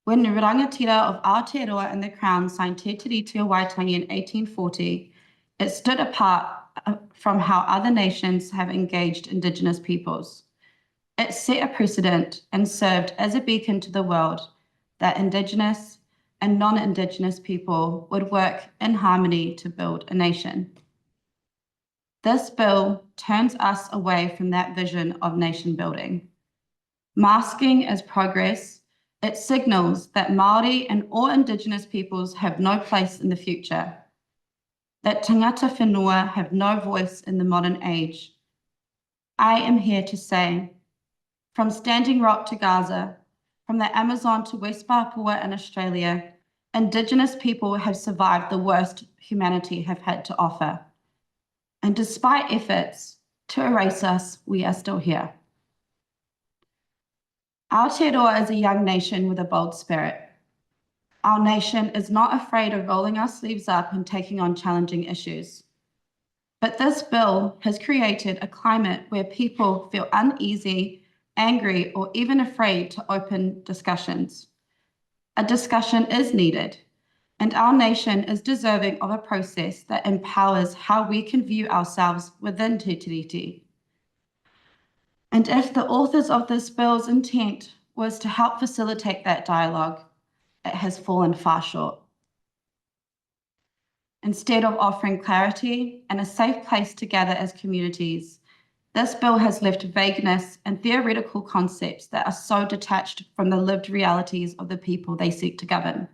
Speaker 10: When the rangatira of Aotearoa and the Crown signed Te Tiriti o Waitangi in 1840, it stood apart from how other nations have engaged Indigenous peoples. It set a precedent and served as a beacon to the world that Indigenous, and non-Indigenous people would work in harmony to build a nation. This bill turns us away from that vision of nation building. Masking as progress, it signals that Māori and all Indigenous peoples have no place in the future, that tangata whenua have no voice in the modern age. I am here to say, from Standing Rock to Gaza, from the Amazon to West Papua in Australia, Indigenous people have survived the worst humanity have had to offer. And despite efforts to erase us, we are still here. Aotearoa is a young nation with a bold spirit. Our nation is not afraid of rolling our sleeves up and taking on challenging issues. But this bill has created a climate where people feel uneasy, angry, or even afraid to open discussions. A discussion is needed, and our nation is deserving of a process that empowers how we can view ourselves within Te Tiriti. And if the authors of this bill's intent was to help facilitate that dialogue, it has fallen far short. Instead of offering clarity and a safe place to gather as communities, this bill has left vagueness and theoretical concepts that are so detached from the lived realities of the people they seek to govern.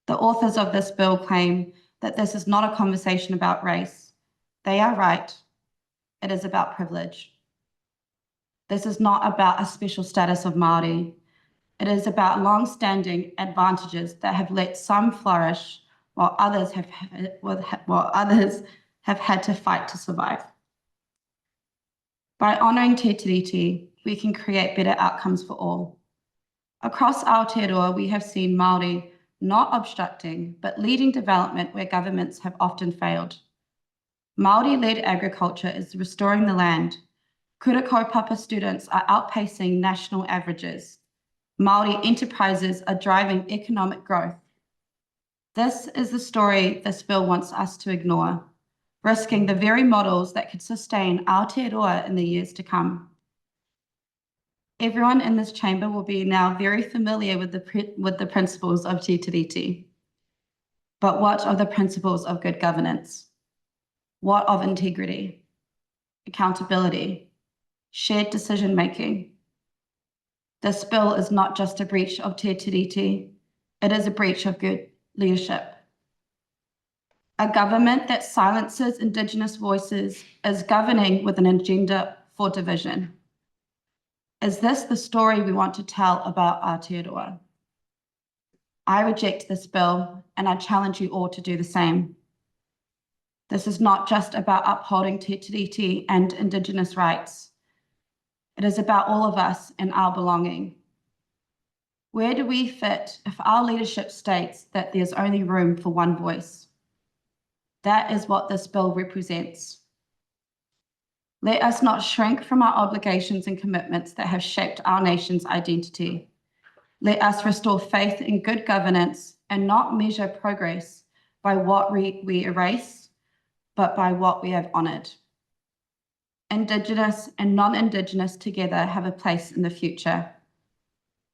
Speaker 10: The authors of this bill claim that this is not a conversation about race. They are right. It is about privilege. This is not about a special status of Māori. It is about long-standing advantages that have let some flourish while others have had to fight to survive. By honouring Te Tiriti, we can create better outcomes for all. Across Aotearoa, we have seen Māori not obstructing, but leading development where governments have often failed. Māori-led agriculture is restoring the land. Kura kaupapa students are outpacing national averages. Māori enterprises are driving economic growth. This is the story this bill wants us to ignore, risking the very models that could sustain Aotearoa in the years to come. Everyone in this chamber will be now very familiar with the principles of Te Tiriti. But what are the principles of good governance? What of integrity, accountability, shared decision-making? This bill is not just a breach of Te Tiriti, it is a breach of good leadership. A government that silences Indigenous voices is governing with an agenda for division. Is this the story we want to tell about Aotearoa? I reject this bill, and I challenge you all to do the same. This is not just about upholding Te Tiriti and Indigenous rights. It is about all of us and our belonging. Where do we fit if our leadership states that there's only room for one voice? That is what this bill represents. Let us not shrink from our obligations and commitments that have shaped our nation's identity. Let us restore faith in good governance and not measure progress by what we erase, but by what we have honoured. Indigenous and non-Indigenous together have a place in the future.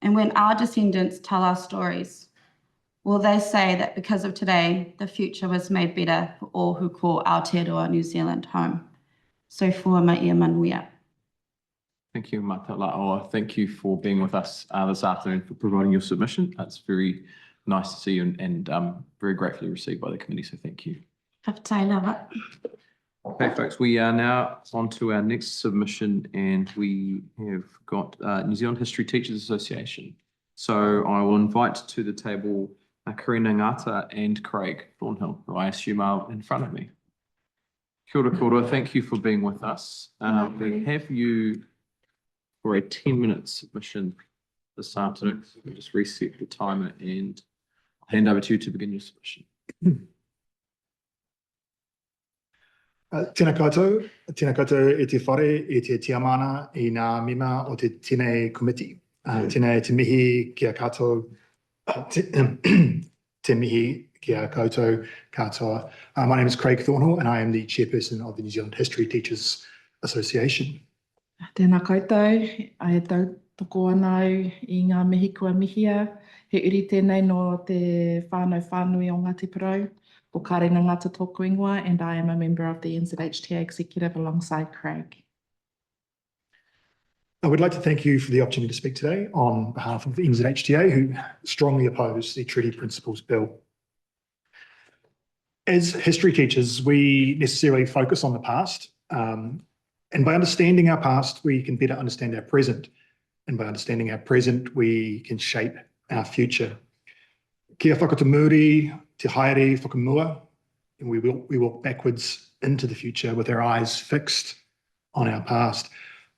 Speaker 10: And when our descendants tell our stories, will they say that because of today, the future was made better for all who call Aotearoa New Zealand home? So for my ia manuia.
Speaker 1: Thank you, Matalaoa. Thank you for being with us this afternoon, for providing your submission. It's very nice to see you and very gratefully received by the committee, so thank you. Okay, folks, we are now on to our next submission, and we have got New Zealand History Teachers Association. So I will invite to the table Karina Ngata and Craig Thornhill, who I assume are in front of me. Kia ora, kia ora. Thank you for being with us. We have you for a 10-minute submission this afternoon. So we'll just reset the timer and I'll hand over to you to begin your submission.
Speaker 5: Tēnā koutou e te whare, e te tiamana, I ngā mema o te tēnei committee. Tēnei te mihi kia koutou, te mihi kia koutou katoa. My name is Craig Thornhill and I am the chairperson of the New Zealand History Teachers Association.
Speaker 11: Tēnā koutou, toko ana au I ngā mihi kua mihia. He uri tēnei no te whānau whānui o Ngāti Porou, ko Kārenga Ngāta Tōku Ingoa, and I am a member of the NZHTA Executive alongside Craig.
Speaker 5: I would like to thank you for the opportunity to speak today on behalf of the NZHTA, who strongly oppose the Treaty Principles Bill. As history teachers, we necessarily focus on the past, and by understanding our past, we can better understand our present. And by understanding our present, we can shape our future. Kia whakatamuri, te haere whakamua, and we walk backwards into the future with our eyes fixed on our past.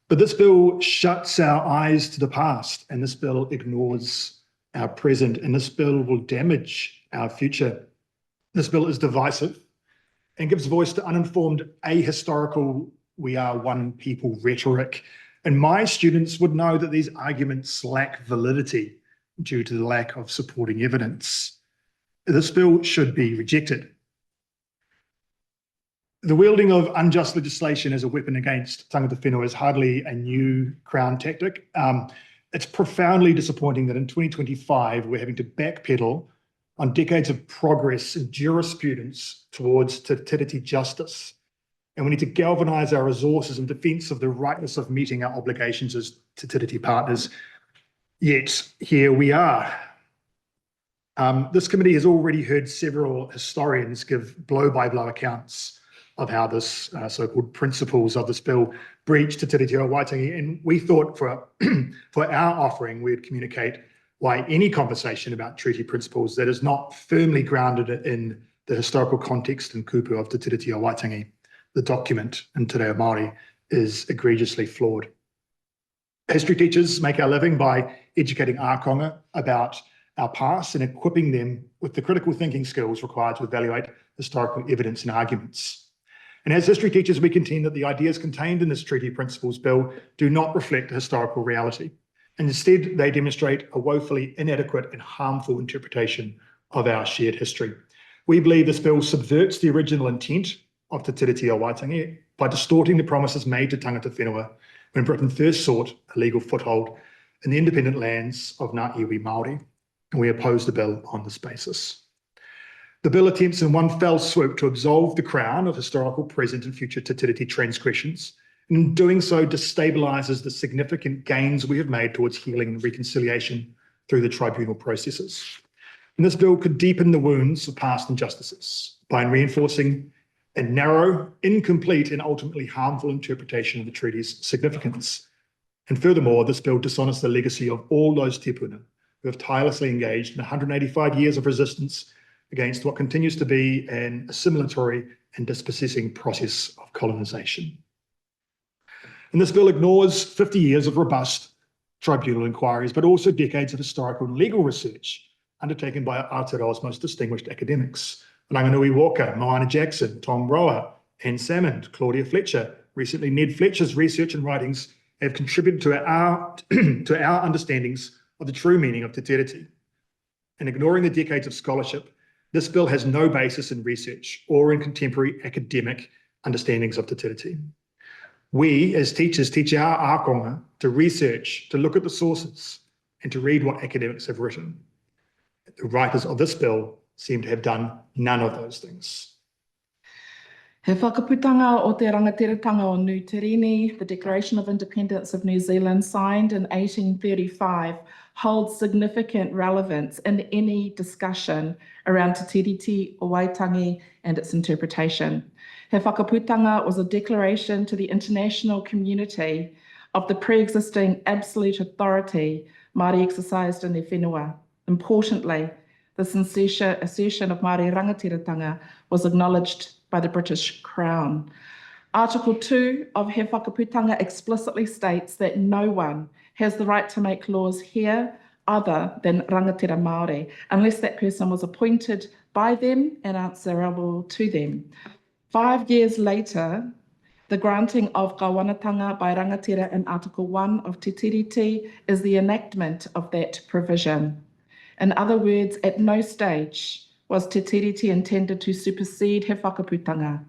Speaker 5: But this bill shuts our eyes to the past, and this bill ignores our present, and this bill will damage our future. This bill is divisive and gives voice to uninformed, ahistorical, we are one people rhetoric. And my students would know that these arguments lack validity due to the lack of supporting evidence. This bill should be rejected. The wielding of unjust legislation as a weapon against tangata whenua is hardly a new Crown tactic. It's profoundly disappointing that in 2025, we're having to backpedal on decades of progress in jurisprudence towards te tiriti justice. And we need to galvanise our resources in defence of the rightness of meeting our obligations as te tiriti partners. Yet, here we are. This committee has already heard several historians give blow-by-blow accounts of how this so-called principles of this bill breach te tiriti o Waitangi, and we thought for our offering we'd communicate why any conversation about treaty principles that is not firmly grounded in the historical context and kupu of te tiriti o Waitangi, the document in Te Reo Māori, is egregiously flawed. History teachers make our living by educating ākonga about our past and equipping them with the critical thinking skills required to evaluate historical evidence and arguments. And as history teachers, we contend that the ideas contained in this Treaty Principles Bill do not reflect historical reality. And instead, they demonstrate a woefully inadequate and harmful interpretation of our shared history. We believe this bill subverts the original intent of te tiriti o Waitangi by distorting the promises made to tangata whenua when Britain first sought a legal foothold in the independent lands of Ngā iwi Māori, and we oppose the bill on this basis. The bill attempts in one fell swoop to absolve the Crown of historical, present and future te tiriti transgressions, and in doing so destabilises the significant gains we have made towards healing and reconciliation through the tribunal processes. And this bill could deepen the wounds of past injustices by reinforcing a narrow, incomplete and ultimately harmful interpretation of the treaty's significance. And furthermore, this bill dishonours the legacy of all those te puna who have tirelessly engaged in 185 years of resistance against what continues to be an assimilatory and dispossessing process of colonisation. And this bill ignores 50 years of robust tribunal inquiries, but also decades of historical and legal research undertaken by Aotearoa's most distinguished academics. Ranganui Walker, Moana Jackson, Tom Roa, Anne Salmond, Claudia Fletcher. Recently, Ned Fletcher's research and writings have contributed to our understandings of the true meaning of te tiriti. And ignoring the decades of scholarship, this bill has no basis in research or in contemporary academic understandings of te tiriti. We, as teachers, teach our ākonga to research, to look at the sources, and to read what academics have written. The writers of this bill seem to have done none of those things.
Speaker 11: He whakaputanga o te rangatiratanga o Nuterini, the Declaration of Independence of New Zealand, signed in 1835, holds significant relevance in any discussion around te tiriti o Waitangi and its interpretation. He whakaputanga was a declaration to the international community of the pre-existing absolute authority Māori exercised in their whenua. Importantly, this assertion of Māori rangatiratanga was acknowledged by the British Crown. Article 2 of He Whakaputanga explicitly states that no one has the right to make laws here other than rangatira Māori, unless that person was appointed by them and answerable to them. 5 years later, the granting of kawanatanga by rangatira in Article 1 of Te Tiriti is the enactment of that provision. In other words, at no stage was Te Tiriti intended to supersede He Whakaputanga.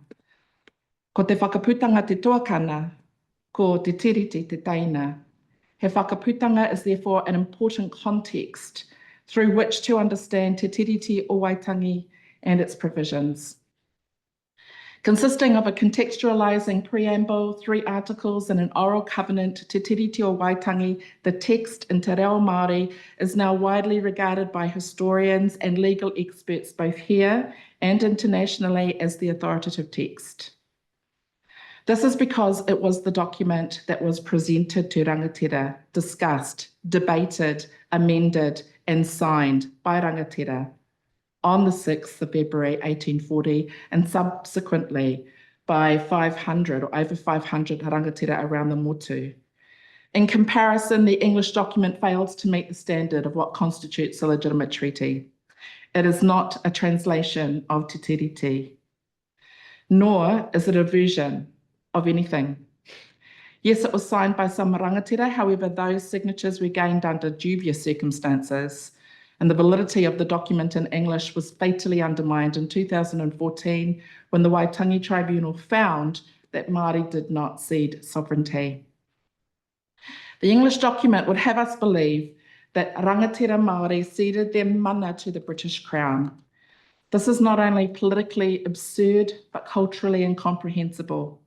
Speaker 11: Ko te whakaputanga te tuakana, ko Te Tiriti te taina. He whakaputanga is therefore an important context through which to understand Te Tiriti o Waitangi and its provisions. Consisting of a contextualizing preamble, 3 articles and an oral covenant, Te Tiriti o Waitangi, the text in Te Reo Māori, is now widely regarded by historians and legal experts both here and internationally as the authoritative text. This is because it was the document that was presented to rangatira, discussed, debated, amended and signed by rangatira on the 6th of February 1840 and subsequently by 500 or over 500 rangatira around the motu. In comparison, the English document fails to meet the standard of what constitutes a legitimate treaty. It is not a translation of Te Tiriti, nor is it a version of anything. Yes, it was signed by some rangatira, however, those signatures were gained under dubious circumstances, and the validity of the document in English was fatally undermined in 2014 when the Waitangi Tribunal found that Māori did not cede sovereignty. The English document would have us believe that rangatira Māori ceded their mana to the British Crown. This is not only politically absurd, but culturally incomprehensible.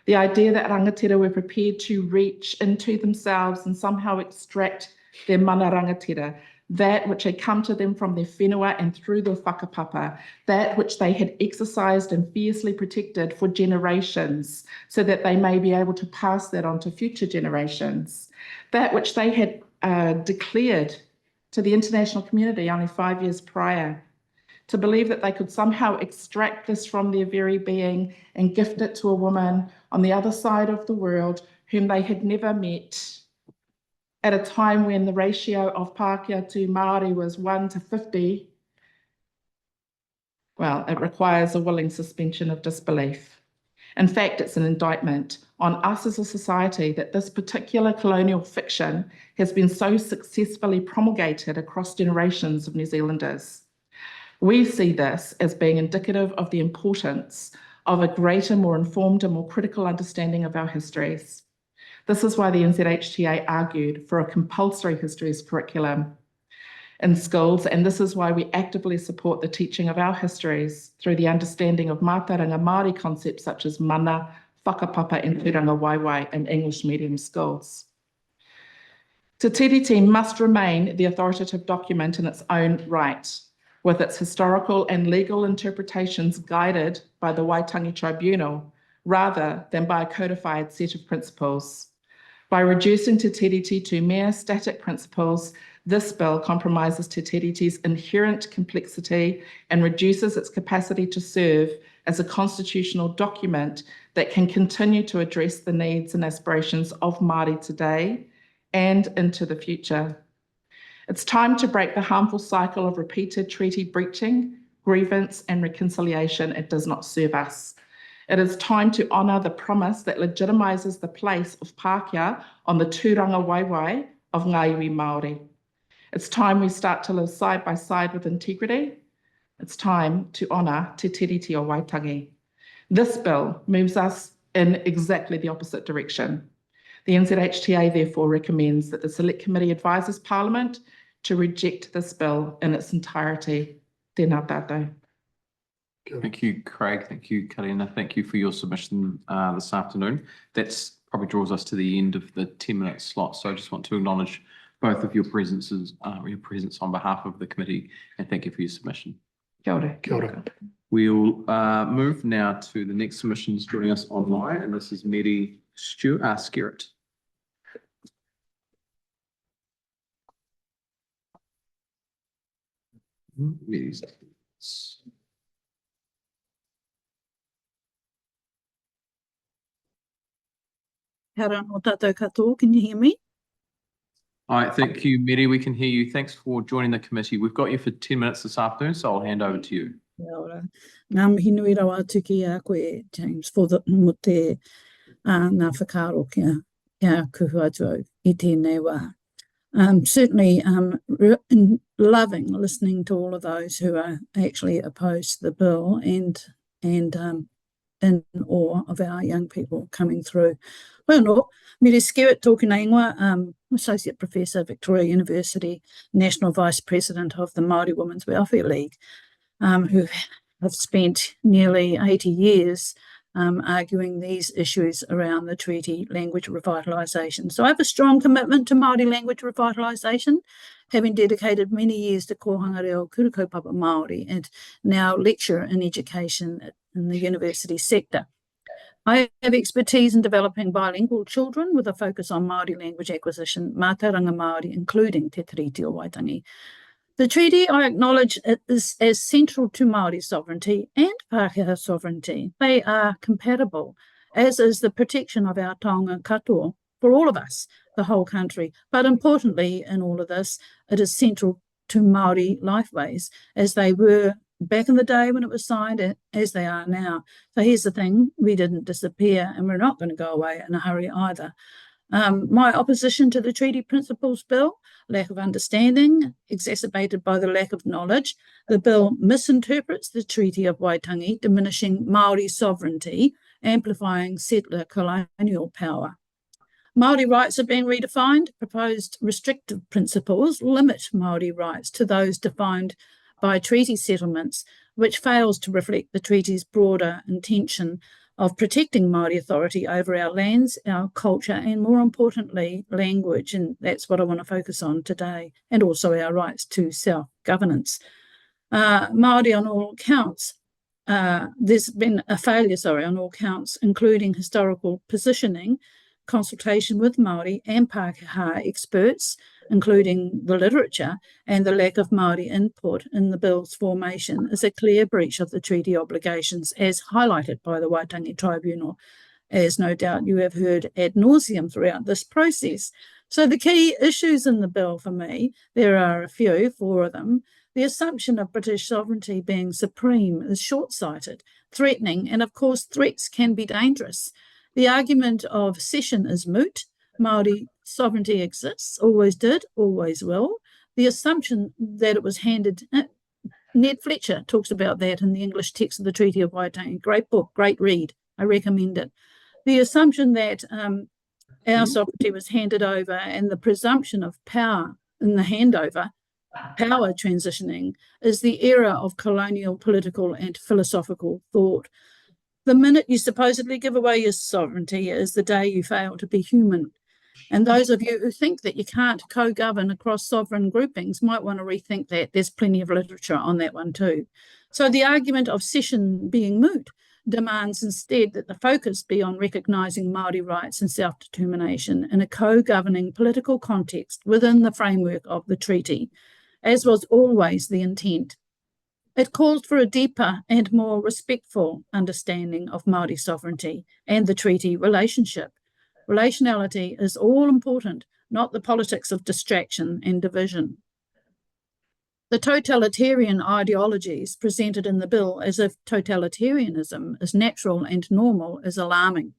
Speaker 11: The idea that rangatira were prepared to reach into themselves and somehow extract their mana rangatira, that which had come to them from their whenua and through their whakapapa, that which they had exercised and fiercely protected for generations so that they may be able to pass that on to future generations, that which they had declared to the international community only 5 years prior, to believe that they could somehow extract this from their very being and gift it to a woman on the other side of the world whom they had never met, at a time when the ratio of Pākehā to Māori was 1 to 50, well, it requires a willing suspension of disbelief. In fact, it's an indictment on us as a society that this particular colonial fiction has been so successfully promulgated across generations of New Zealanders. We see this as being indicative of the importance of a greater, more informed and more critical understanding of our histories. This is why the NZHTA argued for a compulsory histories curriculum in schools, and this is why we actively support the teaching of our histories through the understanding of mātauranga Māori concepts such as mana, whakapapa and tūranga waiwai in English medium schools. Te Tiriti must remain the authoritative document in its own right, with its historical and legal interpretations guided by the Waitangi Tribunal rather than by a codified set of principles. By reducing Te Tiriti to mere static principles, this bill compromises Te Tiriti's inherent complexity and reduces its capacity to serve as a constitutional document that can continue to address the needs and aspirations of Māori today and into the future. It's time to break the harmful cycle of repeated treaty breaching, grievance and reconciliation. It does not serve us. It is time to honour the promise that legitimises the place of Pākehā on the tūranga waiwai of ngā iwi Māori. It's time we start to live side by side with integrity. It's time to honour Te Tiriti o Waitangi. This bill moves us in exactly the opposite direction. The NZHTA therefore recommends that the Select Committee advises Parliament to reject this bill in its entirety. Tēnā tātou.
Speaker 1: Thank you, Craig. Thank you, Karina. Thank you for your submission this afternoon. That's probably draws us to the end of the 10-minute slot. So I just want to acknowledge both of your presences, your presence on behalf of the committee, and thank you for your submission.
Speaker 11: Kia ora.
Speaker 5: Kia ora.
Speaker 1: We'll move now to the next submissions joining us online, and this is Mary Skerrett.
Speaker 12: Can you hear me?
Speaker 1: All right, thank you, Mary. We can hear you. Thanks for joining the committee. We've got you for 10 minutes this afternoon, so I'll hand over to you.
Speaker 12: Kia ora. Ngā mihi nui rawa atu ki a koe, James, mo te ngā whakaro kia kuhu atu I tēnei wā. Certainly loving listening to all of those who are actually opposed to the bill and in awe of our young people coming through. Well, no, me re Skerrett Toki ingoa, Associate Professor, Victoria University, National Vice President of the Māori Women's Welfare League, who have spent nearly 80 years arguing these issues around the treaty language revitalisation. So I have a strong commitment to Māori language revitalisation, having dedicated many years to kohanga reo kura kaupapa Māori and now lecture in education in the university sector. I have expertise in developing bilingual children with a focus on Māori language acquisition, mātauranga Māori, including Te Tiriti o Waitangi. The treaty, I acknowledge, is as central to Māori sovereignty and Pākehā sovereignty. They are compatible, as is the protection of our taonga katoa for all of us, the whole country. But importantly, in all of this, it is central to Māori lifeways, as they were back in the day when it was signed, as they are now. So here's the thing, we didn't disappear, and we're not going to go away in a hurry either. My opposition to the Treaty Principles Bill, lack of understanding, exacerbated by the lack of knowledge. The bill misinterprets the Treaty of Waitangi, diminishing Māori sovereignty, amplifying settler colonial power. Māori rights are being redefined. Proposed restrictive principles limit Māori rights to those defined by treaty settlements, which fails to reflect the treaty's broader intention of protecting Māori authority over our lands, our culture, and more importantly, language. And that's what I want to focus on today, and also our rights to self-governance. Māori on all counts. There's been a failure, on all counts, including historical positioning, consultation with Māori and Pākehā experts, including the literature, and the lack of Māori input in the bill's formation is a clear breach of the treaty obligations as highlighted by the Waitangi Tribunal, as no doubt you have heard ad nauseum throughout this process. So the key issues in the bill for me, there are a few, 4 of them. The assumption of British sovereignty being supreme is short-sighted, threatening, and of course threats can be dangerous. The argument of cession is moot. Māori sovereignty exists, always did, always will. The assumption that it was handed, Ned Fletcher talks about that in the English text of the Treaty of Waitangi. Great book, great read. I recommend it. The assumption that our sovereignty was handed over and the presumption of power in the handover, power transitioning, is the era of colonial political and philosophical thought. The minute you supposedly give away your sovereignty is the day you fail to be human. And those of you who think that you can't co-govern across sovereign groupings might want to rethink that. There's plenty of literature on that one too. So the argument of cession being moot demands instead that the focus be on recognising Māori rights and self-determination in a co-governing political context within the framework of the treaty, as was always the intent. It calls for a deeper and more respectful understanding of Māori sovereignty and the treaty relationship. Relationality is all important, not the politics of distraction and division. The totalitarian ideologies presented in the bill as if totalitarianism is natural and normal is alarming.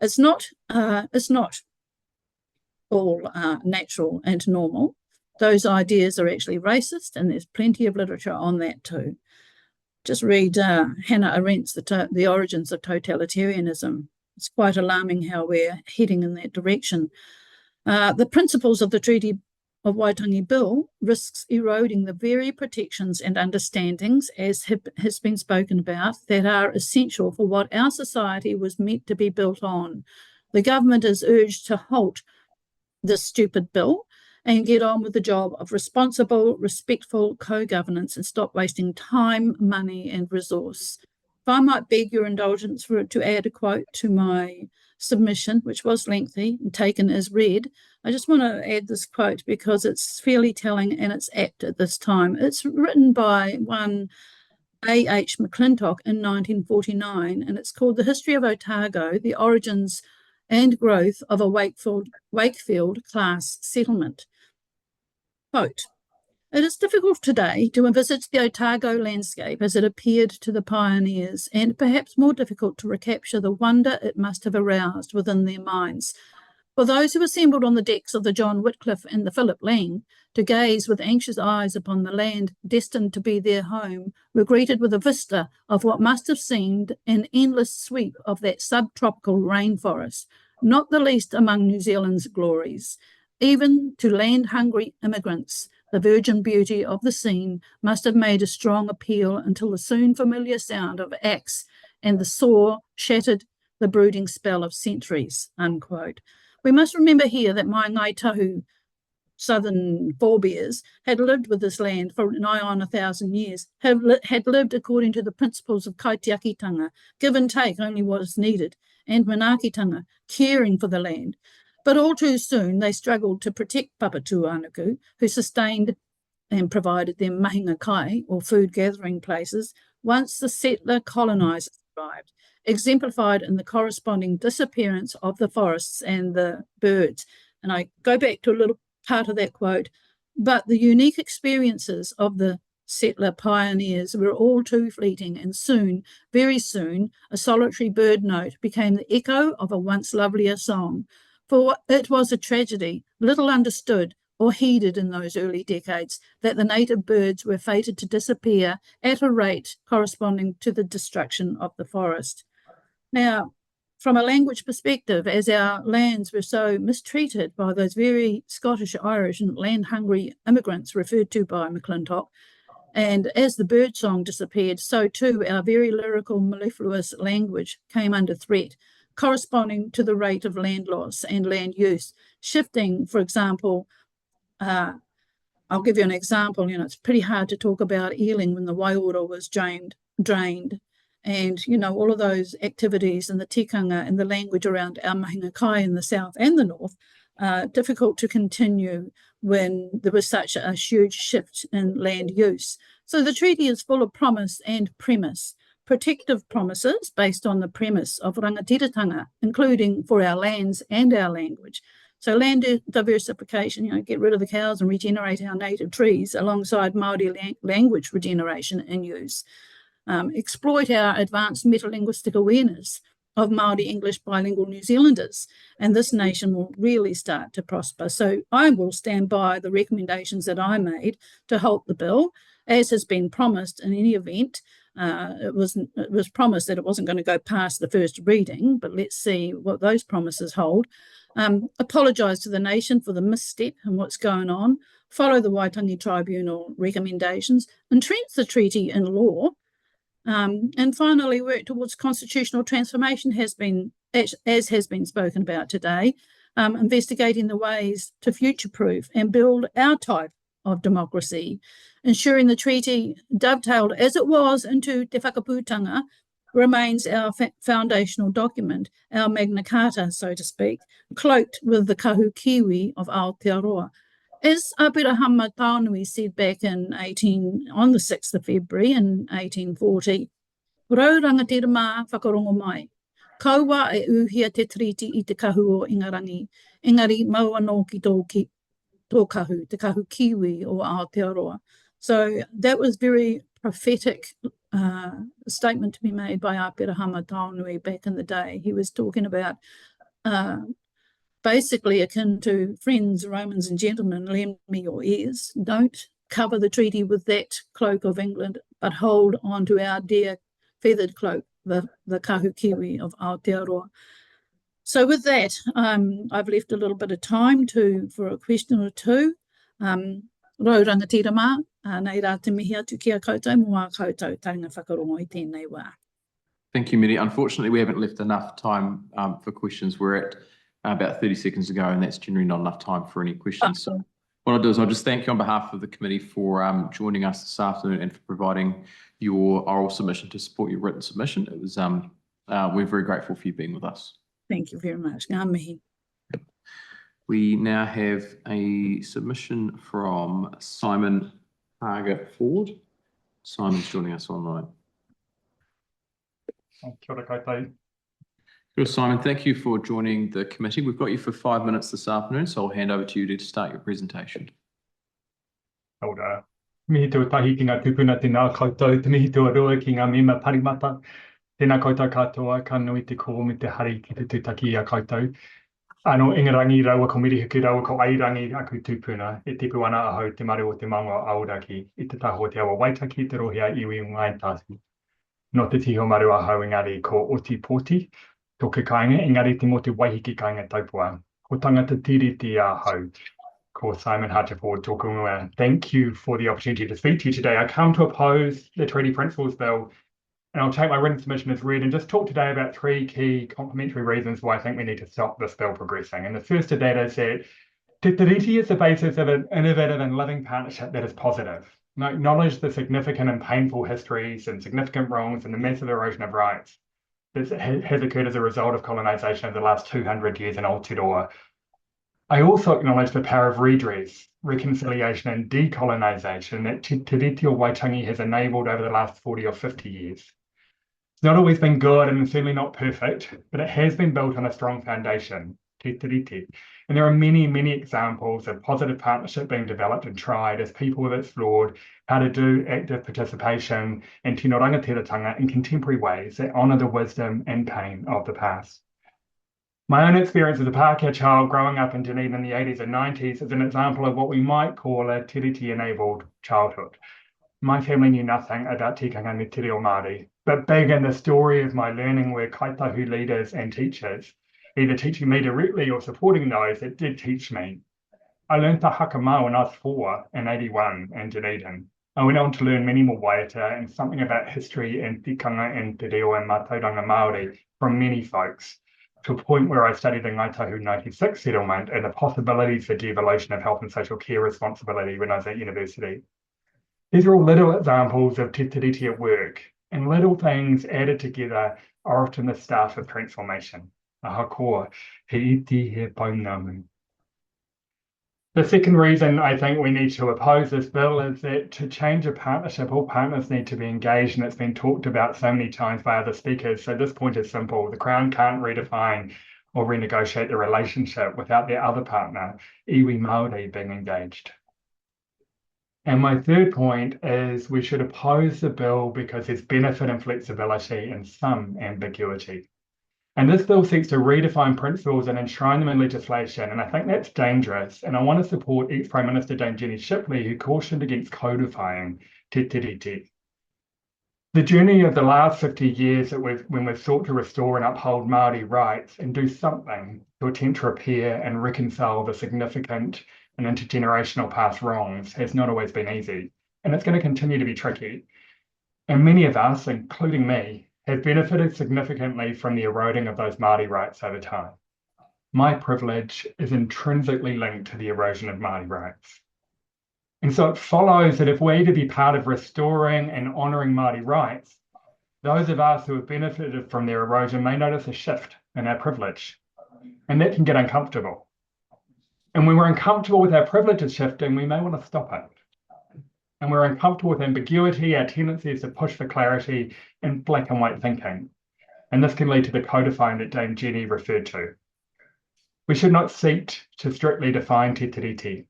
Speaker 12: It's not all natural and normal. Those ideas are actually racist, and there's plenty of literature on that too. Just read Hannah Arendt's The Origins of Totalitarianism. It's quite alarming how we're heading in that direction. The principles of the Treaty of Waitangi Bill risks eroding the very protections and understandings, as has been spoken about, that are essential for what our society was meant to be built on. The government is urged to halt this stupid bill and get on with the job of responsible, respectful co-governance and stop wasting time, money and resource. If I might beg your indulgence to add a quote to my submission, which was lengthy and taken as read, I just want to add this quote because it's fairly telling and it's apt at this time. It's written by one A.H. McClintock in 1949, and it's called The History of Otago, the Origins and Growth of a Wakefield Class Settlement. Quote, "It is difficult today to envisage the Otago landscape as it appeared to the pioneers, and perhaps more difficult to recapture the wonder it must have aroused within their minds. For those who assembled on the decks of the John Whitcliffe and the Philip Lang to gaze with anxious eyes upon the land destined to be their home were greeted with a vista of what must have seemed an endless sweep of that subtropical rainforest, not the least among New Zealand's glories. Even to land-hungry immigrants, the virgin beauty of the scene must have made a strong appeal until the soon familiar sound of axe and the saw shattered the brooding spell of centuries, unquote. We must remember here that my Ngai Tahu southern forebears had lived with this land for nigh on 1,000 years, had lived according to the principles of kaitiakitanga, give and take only what is needed, and manakitanga, caring for the land. But all too soon they struggled to protect Papatūānuku, who sustained and provided them mahinga kai, or food gathering places, once the settler colonisers arrived, exemplified in the corresponding disappearance of the forests and the birds. And I go back to a little part of that quote, but the unique experiences of the settler pioneers were all too fleeting, and soon, very soon, a solitary bird note became the echo of a once lovelier song. For it was a tragedy, little understood or heeded in those early decades, that the native birds were fated to disappear at a rate corresponding to the destruction of the forest. Now, from a language perspective, as our lands were so mistreated by those very Scottish, Irish and land-hungry immigrants referred to by McClintock, and as the bird song disappeared, so too our very lyrical mellifluous language came under threat, corresponding to the rate of land loss and land use, shifting, for example, I'll give you an example. It's pretty hard to talk about Ealing when the Waiora was drained, and, all of those activities and the tikanga and the language around our mahinga kai in the south and the north, difficult to continue when there was such a huge shift in land use. So the treaty is full of promise and premise, protective promises based on the premise of rangatiratanga, including for our lands and our language. So land diversification, get rid of the cows and regenerate our native trees alongside Māori language regeneration and use. Exploit our advanced metalinguistic awareness of Māori English bilingual New Zealanders, and this nation will really start to prosper. So I will stand by the recommendations that I made to halt the bill, as has been promised in any event. It was promised that it wasn't going to go past the first reading, but let's see what those promises hold. Apologise to the nation for the misstep and what's going on, follow the Waitangi Tribunal recommendations, entrench the treaty in law, and finally work towards constitutional transformation as has been spoken about today, investigating the ways to future-proof and build our type of democracy, ensuring the treaty, dovetailed as it was into Te Whakaputanga, remains our foundational document, our Magna Carta, so to speak, cloaked with the kahu kiwi of Aotearoa. As Aotearoa Taonui said back on the 6th of February in 1840, Rūnanga te rama whakarongo mai, kaua e uhia te treaty I te kahu o Hinerangi, engari maua no ki tō kahu, te kahu kiwi o Aotearoa. So that was very prophetic statement to be made by Aotearoa Taonui back in the day. He was talking about basically akin to friends, Romans and gentlemen, lend me your ears. Don't cover the treaty with that cloak of England, but hold on to our dear feathered cloak, the kahu kiwi of Aotearoa. So with that, I've left a little bit of time for a question or two. Rōranga te rama, nei rā te mihi atu ki a koutou, mua koutou taringa whakarongo I tēnei wā.
Speaker 1: Thank you, Mary. Unfortunately, we haven't left enough time for questions. We're at about 30 seconds ago, and that's generally not enough time for any questions. So what I'll do is I'll just thank you on behalf of the committee for joining us this afternoon and for providing your oral submission to support your written submission. It was we're very grateful for you being with us.
Speaker 12: Thank you very much. Ngā mihi.
Speaker 1: We now have a submission from Simon Harger-Forde. Simon's joining us online.
Speaker 13: Kia ora koutou.
Speaker 1: Good, Simon, thank you for joining the committee. We've got you for 5 minutes this afternoon, so I'll hand over to you to start your presentation.
Speaker 13: Kia ora. Mihi tua tahi ki ngā tupuna tēnā koutou, te mihi tua rua ki ngā mema parimata. Tēnā koutou katoa, ka nui te kō me te hari ki te tūtaki a koutou. Ano ingarangi rawa ko mirihiki rawa ko airangi aku tupuna, e tipu ana ahau te mare o te mango auraki, i te taho te awa waitaki te rohia iwi ngai tasi. No te tiho maru ahau engari ko oti poti, toki kainga engari te mo te waihiki kainga taupua. Ko tangata tiriti ahau, ko Simon Harger-Forde tōku ingoa. Thank you for the opportunity to speak to you today. I come to oppose the Treaty Principles Bill, and I'll take my written submission as read and just talk today about three key complementary reasons why I think we need to stop this bill progressing. And the first of that is that Te Tiriti is the basis of an innovative and living partnership that is positive. And I acknowledge the significant and painful histories and significant wrongs and the massive erosion of rights that has occurred as a result of colonisation over the last 200 years in Aotearoa. I also acknowledge the power of redress, reconciliation and decolonisation that Te Tiriti o Waitangi has enabled over the last 40 or 50 years. It's not always been good and certainly not perfect, but it has been built on a strong foundation, Te Tiriti. And there are many, many examples of positive partnership being developed and tried as people have explored how to do active participation and tino rangatiratanga in contemporary ways that honour the wisdom and pain of the past. My own experience as a Pākehā child growing up in Dunedin in the 80s and 90s is an example of what we might call a tiriti-enabled childhood. My family knew nothing about tikanga me tiriti o Māori, but big in the story of my learning were kaitahu leaders and teachers, either teaching me directly or supporting those that did teach me. I learned the hakamau when I was 4 in 81 in Dunedin. I went on to learn many more waiata and something about history and tikanga and te reo and mātauranga Māori from many folks, to a point where I studied the Ngaitahu 96 settlement and the possibilities for devolution of health and social care responsibility when I was at university. These are all little examples of Te Tiriti at work, and little things added together are often the start of transformation. Ahakoa, he iti he paunamu. The second reason I think we need to oppose this bill is that to change a partnership, all partners need to be engaged, and it's been talked about so many times by other speakers. So this point is simple. The Crown can't redefine or renegotiate the relationship without their other partner, iwi Māori, being engaged. And my third point is we should oppose the bill because there's benefit and flexibility and some ambiguity. And this bill seeks to redefine principles and enshrine them in legislation, and I think that's dangerous. And I want to support ex-Prime Minister Dame Jenny Shipley, who cautioned against codifying Te Tiriti. The journey of the last 50 years when we've sought to restore and uphold Māori rights and do something to attempt to repair and reconcile the significant and intergenerational past wrongs has not always been easy, and it's going to continue to be tricky. And many of us, including me, have benefited significantly from the eroding of those Māori rights over time. My privilege is intrinsically linked to the erosion of Māori rights. And so it follows that if we're to be part of restoring and honouring Māori rights, those of us who have benefited from their erosion may notice a shift in our privilege, and that can get uncomfortable. And when we're uncomfortable with our privileges shifting, we may want to stop it. And we're uncomfortable with ambiguity, our tendency is to push for clarity and black and white thinking. And this can lead to the codifying that Dame Jenny referred to. We should not seek to strictly define Te Tiriti.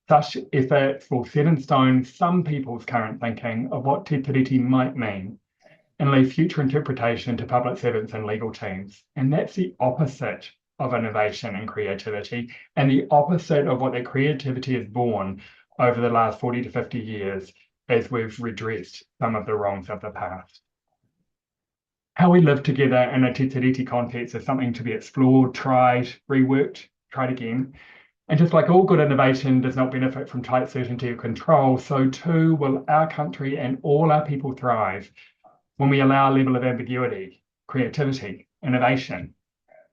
Speaker 13: Such efforts will set in stone some people's current thinking of what Te Tiriti might mean and leave future interpretation to public servants and legal teams. And that's the opposite of innovation and creativity, and the opposite of what that creativity has born over the last 40 to 50 years as we've redressed some of the wrongs of the past. How we live together in a Te Tiriti context is something to be explored, tried, reworked, tried again. And just like all good innovation does not benefit from tight certainty or control, so too will our country and all our people thrive when we allow a level of ambiguity, creativity, innovation,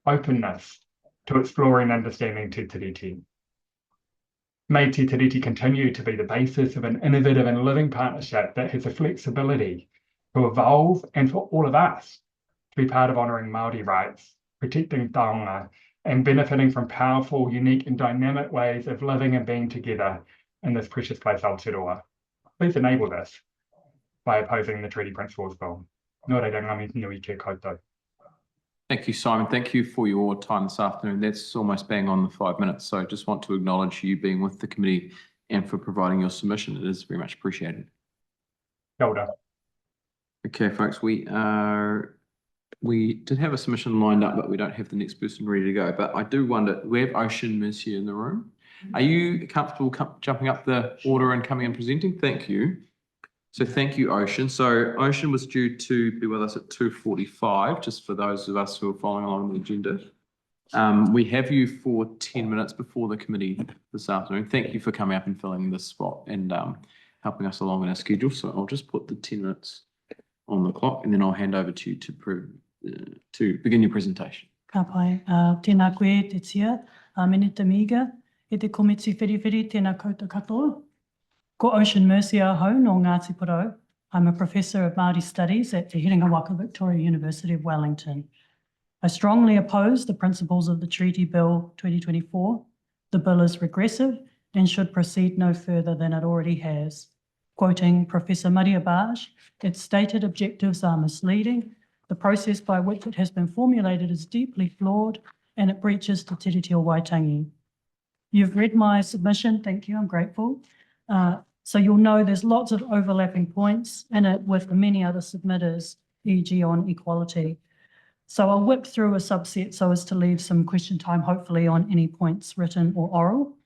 Speaker 13: openness to exploring and understanding Te Tiriti. May Te Tiriti continue to be the basis of an innovative and living partnership that has the flexibility to evolve and for all of us to be part of honouring Māori rights, protecting taonga, and benefiting from powerful, unique and dynamic ways of living and being together in this precious place, Aotearoa. Please enable this by opposing the Treaty Principles Bill. Nō reira, ngā mihi nui kia koutou.
Speaker 1: Thank you, Simon. Thank you for your time this afternoon. That's almost bang on the 5 minutes. So I just want to acknowledge you being with the committee and for providing your submission. It is very much appreciated.
Speaker 13: Kia ora.
Speaker 1: Okay, folks, we are We did have a submission lined up, but we don't have the next person ready to go. But I do wonder, we have Ocean Mercier in the room. Are you comfortable jumping up the order and coming and presenting? Thank you. So thank you, Ocean. So Ocean was due to be with us at 2:45, just for those of us who are following along the agenda. We have you for 10 minutes before the committee this afternoon. Thank you for coming up and filling this spot and helping us along in our schedule. So I'll just put the 10 minutes on the clock and then I'll hand over to you to begin your presentation.
Speaker 14: Ka pai, tēnā koe te tia, mene te miga, e te komitsi whiriwhiri tēnā koutou katoa. Ko Ocean Mercier hau no Ngāti Porou. I'm a professor of Māori Studies at the Hinerangi Victoria University of Wellington. I strongly oppose the principles of the Treaty Bill 2024. The bill is regressive and should proceed no further than it already has. Quoting Professor Maria Barge, its stated objectives are misleading, the process by which it has been formulated is deeply flawed, and it breaches Te Tiriti o Waitangi. You've read my submission, thank you, I'm grateful. So you'll know there's lots of overlapping points in it with the many other submitters, e.g. on equality. So I'll whip through a subset so as to leave some question time, hopefully, on any points written or oral.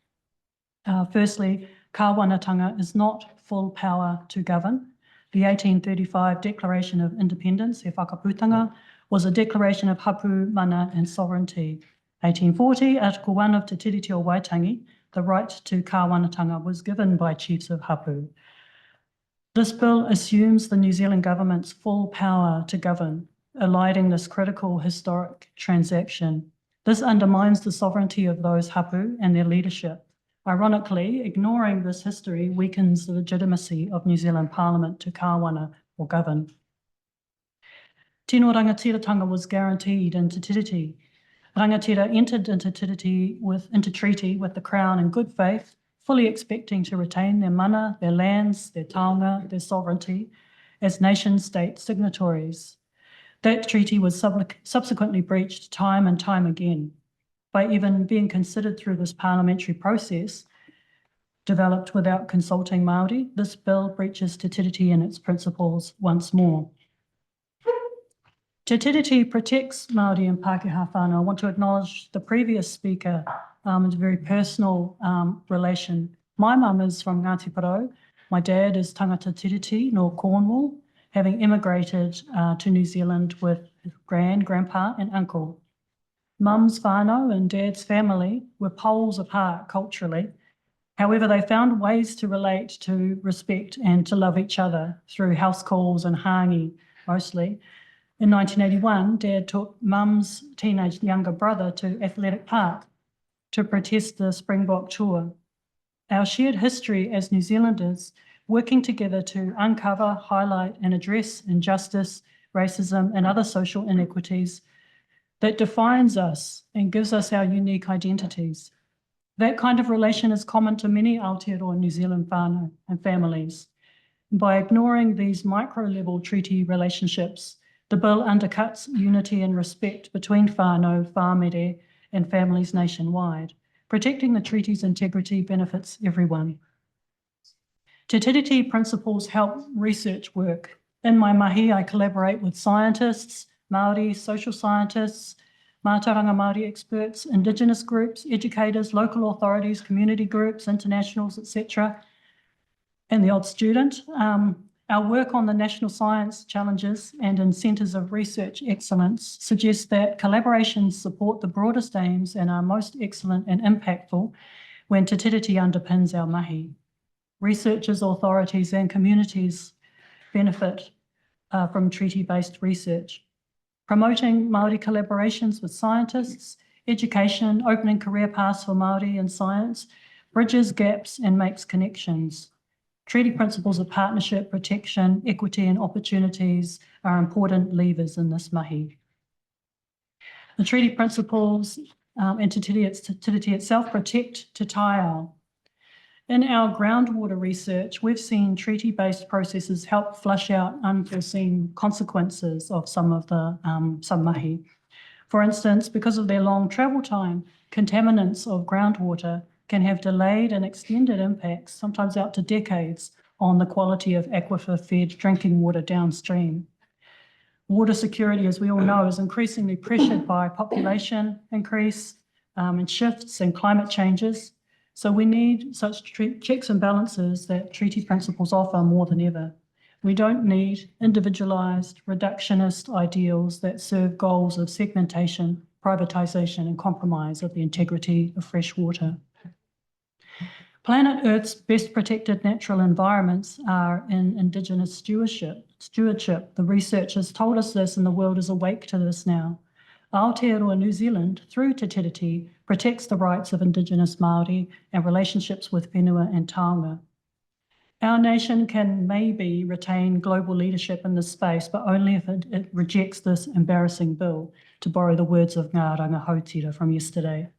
Speaker 14: Firstly, kāwanatanga is not full power to govern. The 1835 Declaration of Independence, e whakaputanga, was a declaration of hapu, mana and sovereignty. 1840, Article 1 of Te Tiriti o Waitangi, the right to kāwanatanga was given by chiefs of hapu. This bill assumes the New Zealand government's full power to govern, eliding this critical historic transaction. This undermines the sovereignty of those hapu and their leadership. Ironically, ignoring this history weakens the legitimacy of New Zealand Parliament to kāwana or govern. Tino rangatiratanga was guaranteed in Te Tiriti. Rangatira entered into treaty with the Crown in good faith, fully expecting to retain their mana, their lands, their taonga, their sovereignty as nation-state signatories. That treaty was subsequently breached time and time again. By even being considered through this parliamentary process, developed without consulting Māori, this bill breaches Te Tiriti and its principles once more. Te Tiriti protects Māori and Pākehā whānau. I want to acknowledge the previous speaker. It's a very personal relation. My mum is from Ngāti Porou. My dad is tangata Tiriti, nor Cornwall, having immigrated to New Zealand with grandpa and uncle. Mum's whānau and dad's family were poles apart culturally. However, they found ways to relate, to respect and to love each other through house calls and hāngi mostly. In 1981, Dad took Mum's teenage younger brother to Athletic Park to protest the Springbok tour. Our shared history as New Zealanders, working together to uncover, highlight and address injustice, racism and other social inequities that defines us and gives us our unique identities. That kind of relation is common to many Aotearoa New Zealand whānau and families. By ignoring these micro-level treaty relationships, the bill undercuts unity and respect between whānau, whāmere and families nationwide. Protecting the treaty's integrity benefits everyone. Te Tiriti principles help research work. In my mahi, I collaborate with scientists, Māori, social scientists, mātauranga Māori experts, Indigenous groups, educators, local authorities, community groups, internationals, etc., and the odd student. Our work on the national science challenges and in centres of research excellence suggests that collaborations support the broadest aims and are most excellent and impactful when Te Tiriti underpins our mahi. Researchers, authorities and communities benefit from treaty-based research. Promoting Māori collaborations with scientists, education, opening career paths for Māori in science, bridges gaps and makes connections. Treaty principles of partnership, protection, equity and opportunities are important levers in this mahi. The treaty principles and Te Tiriti itself protect Te Taiao. In our groundwater research, we've seen treaty-based processes help flush out unforeseen consequences of some of the mahi. For instance, because of their long travel time, contaminants of groundwater can have delayed and extended impacts, sometimes out to decades, on the quality of aquifer-fed drinking water downstream. Water security, as we all know, is increasingly pressured by population increase and shifts and climate changes. So we need such checks and balances that treaty principles offer more than ever. We don't need individualised, reductionist ideals that serve goals of segmentation, privatisation and compromise of the integrity of fresh water. Planet Earth's best protected natural environments are in Indigenous stewardship. The research has told us this and the world is awake to this now. Aotearoa New Zealand, through Te Tiriti, protects the rights of Indigenous Māori and relationships with whenua and taonga. Our nation can maybe retain global leadership in this space, but only if it rejects this embarrassing bill, to borrow the words of Ngā Rangahautira from yesterday.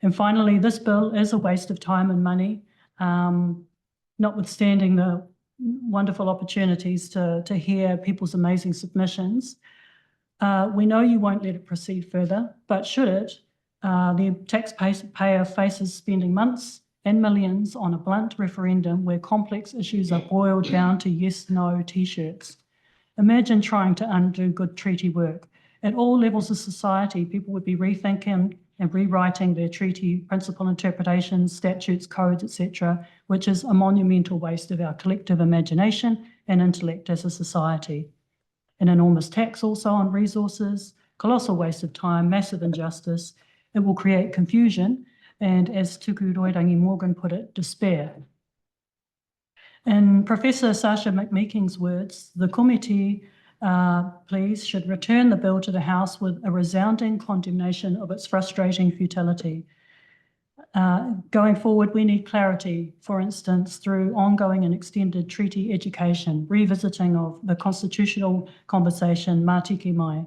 Speaker 14: And finally, this bill is a waste of time and money, notwithstanding the wonderful opportunities to hear people's amazing submissions. We know you won't let it proceed further, but should it, the taxpayer faces spending months and millions on a blunt referendum where complex issues are boiled down to yes-no t-shirts. Imagine trying to undo good treaty work. At all levels of society, people would be rethinking and rewriting their treaty principle interpretations, statutes, codes, etc., which is a monumental waste of our collective imagination and intellect as a society. An enormous tax also on resources, colossal waste of time, massive injustice. It will create confusion and, as Tuku Roirangi Morgan put it, despair. In Professor Sasha McMeeking's words, the committee, please, should return the bill to the House with a resounding condemnation of its frustrating futility. Going forward, we need clarity, for instance, through ongoing and extended treaty education, revisiting of the constitutional conversation, mā tiki mai.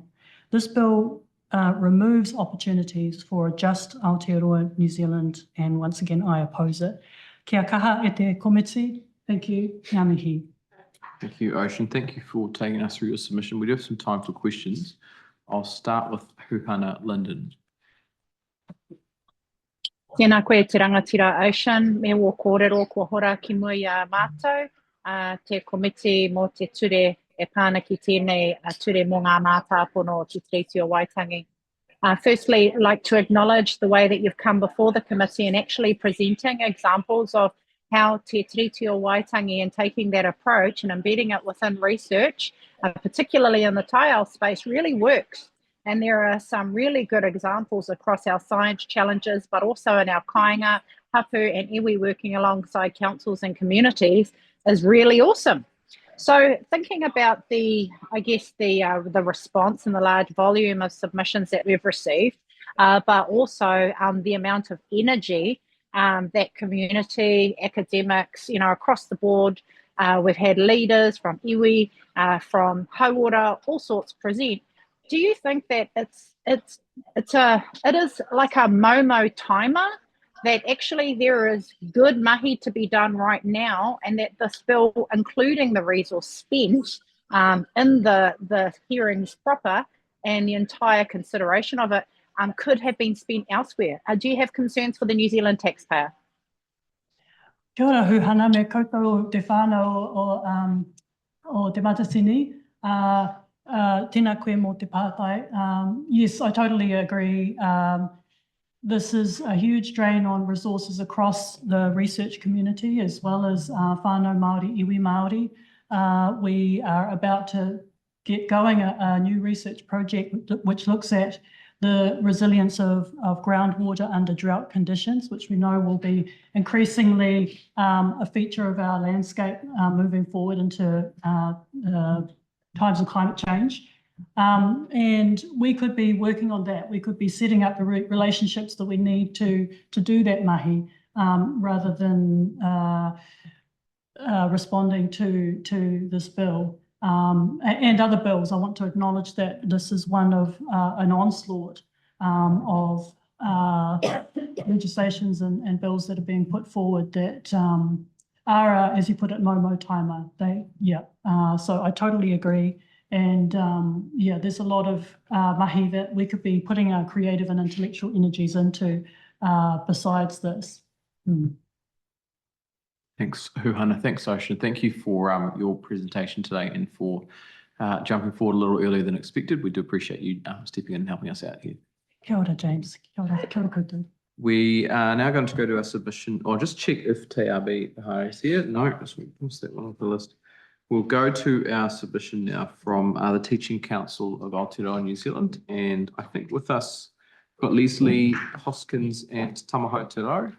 Speaker 14: This bill removes opportunities for a just Aotearoa New Zealand, and once again, I oppose it. Kia kaha e te komiti. Thank you. Ngā mihi.
Speaker 1: Thank you, Ocean. Thank you for taking us through your submission. We do have some time for questions. I'll start with Huhana Linden.
Speaker 7: Tēnā koe te rangatira Ocean, me wo kōrero kua hora ki mui a mātou, te komiti mō te ture e pāna ki tēnei ture mō ngā mātāpono te Tiriti o Waitangi. Firstly, I'd like to acknowledge the way that you've come before the committee and actually presenting examples of how Te Tiriti o Waitangi and taking that approach and embedding it within research, particularly in the taiao space, really works. And there are some really good examples across our science challenges, but also in our kāinga, hapu and iwi working alongside councils and communities is really awesome. So thinking about the response and the large volume of submissions that we've received, but also the amount of energy that community, academics, across the board, we've had leaders from iwi, from hauora, all sorts present. Do you think that it is like a momo timer, that actually there is good mahi to be done right now, and that this bill, including the resource spent in the hearings proper and the entire consideration of it, could have been spent elsewhere? Do you have concerns for the New Zealand taxpayer?
Speaker 14: Kia ora Huhana, me koutou te whānau o te matasini. Tēnā koe mō te pātai. Yes, I totally agree. This is a huge drain on resources across the research community as well as whānau Māori, iwi Māori. We are about to get going a new research project which looks at the resilience of groundwater under drought conditions, which we know will be increasingly a feature of our landscape moving forward into times of climate change. And we could be working on that. We could be setting up the relationships that we need to do that mahi, rather than responding to this bill and other bills. I want to acknowledge that this is one of an onslaught of legislations and bills that are being put forward that are, as you put it, momo timer. So I totally agree. And there's a lot of mahi that we could be putting our creative and intellectual energies into besides this.
Speaker 1: Thanks, Huhana. Thanks, Ocean. Thank you for your presentation today and for jumping forward a little earlier than expected. We do appreciate you stepping in and helping us out here.
Speaker 14: Kia ora, James. Kia ora koutou.
Speaker 1: We are now going to go to our submission, or just check if TRB is here. No, what's that one off the list? We'll go to our submission now from the Teaching Council of Aotearoa, New Zealand. And I think with us, we've got Leslie Hoskins and Tamaho Te Rau.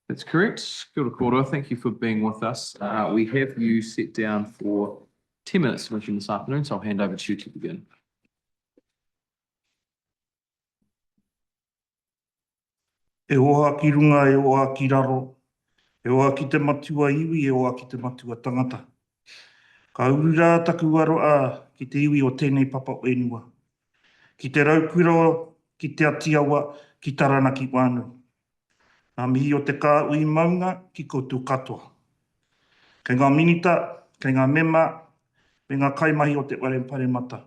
Speaker 1: That's correct. Kia ora koutou. Thank you for being with us. We have you set down for 10 minutes submission this afternoon, so I'll hand over to you to begin.
Speaker 15: E oa ki runga, e oa ki raro, e oa ki te matua iwi, e oa ki te matua tangata. Ka urura taku aroa ki te iwi o tēnei papa whenua. Ki te raukuroa, ki te atiawa, ki taranaki wānui. Nā mihi o te kā ui maunga ki koutou katoa. Kei ngā minita, kei ngā mema, me ngā kaimahi o te warempare mata.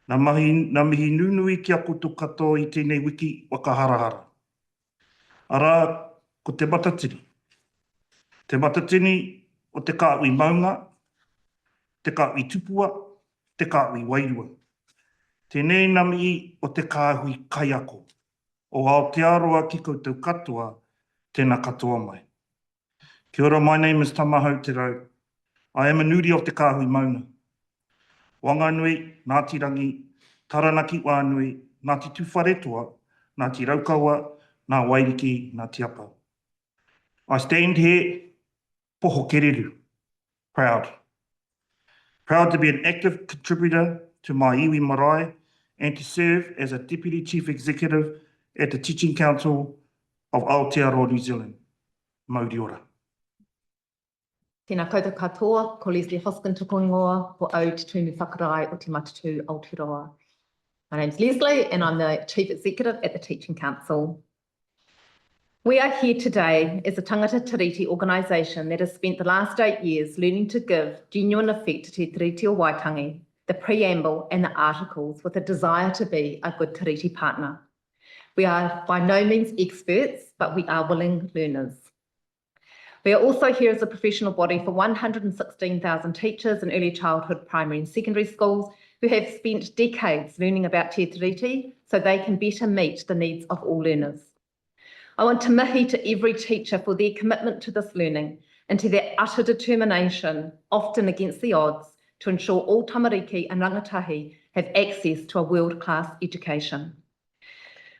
Speaker 15: Nā mihi nunui ki a koutou katoa i tēnei wiki wakaharahara. Ara, ko te matatini. Te matatini o te kāui maunga, te kāui tupua, te kāui wairua. Tēnei nami o te kāhui kaiako. O Aotearoa ki koutou katoa, tēnā katoa mai. Kia ora, my name is Tamaho Te Rau. I am a nuri of te kāhui maunga. Wanganui, Ngāti rangi, taranaki wānui, Ngāti tuwharetoa, Ngāti raukaua, Ngā wairiki, Ngāti apa. I stand here, poho kereru, proud. Proud to be an active contributor to my iwi marae and to serve as a Deputy Chief Executive at the Teaching Council of Aotearoa, New Zealand. Mauri ora.
Speaker 16: Tēnā koutou katoa, ko Leslie Hoskins tuku ingoa, ko au te tūmu whakarai o te matatu Aotearoa. My name's Leslie and I'm the Chief Executive at the Teaching Council. We are here today as a tangata tiriti organisation that has spent the last 8 years learning to give genuine effect to Te Tiriti o Waitangi, the preamble and the articles with a desire to be a good tiriti partner. We are by no means experts, but we are willing learners. We are also here as a professional body for 116,000 teachers in early childhood, primary and secondary schools who have spent decades learning about Te Tiriti so they can better meet the needs of all learners. I want to mihi to every teacher for their commitment to this learning and to their utter determination, often against the odds, to ensure all tamariki and rangatahi have access to a world-class education.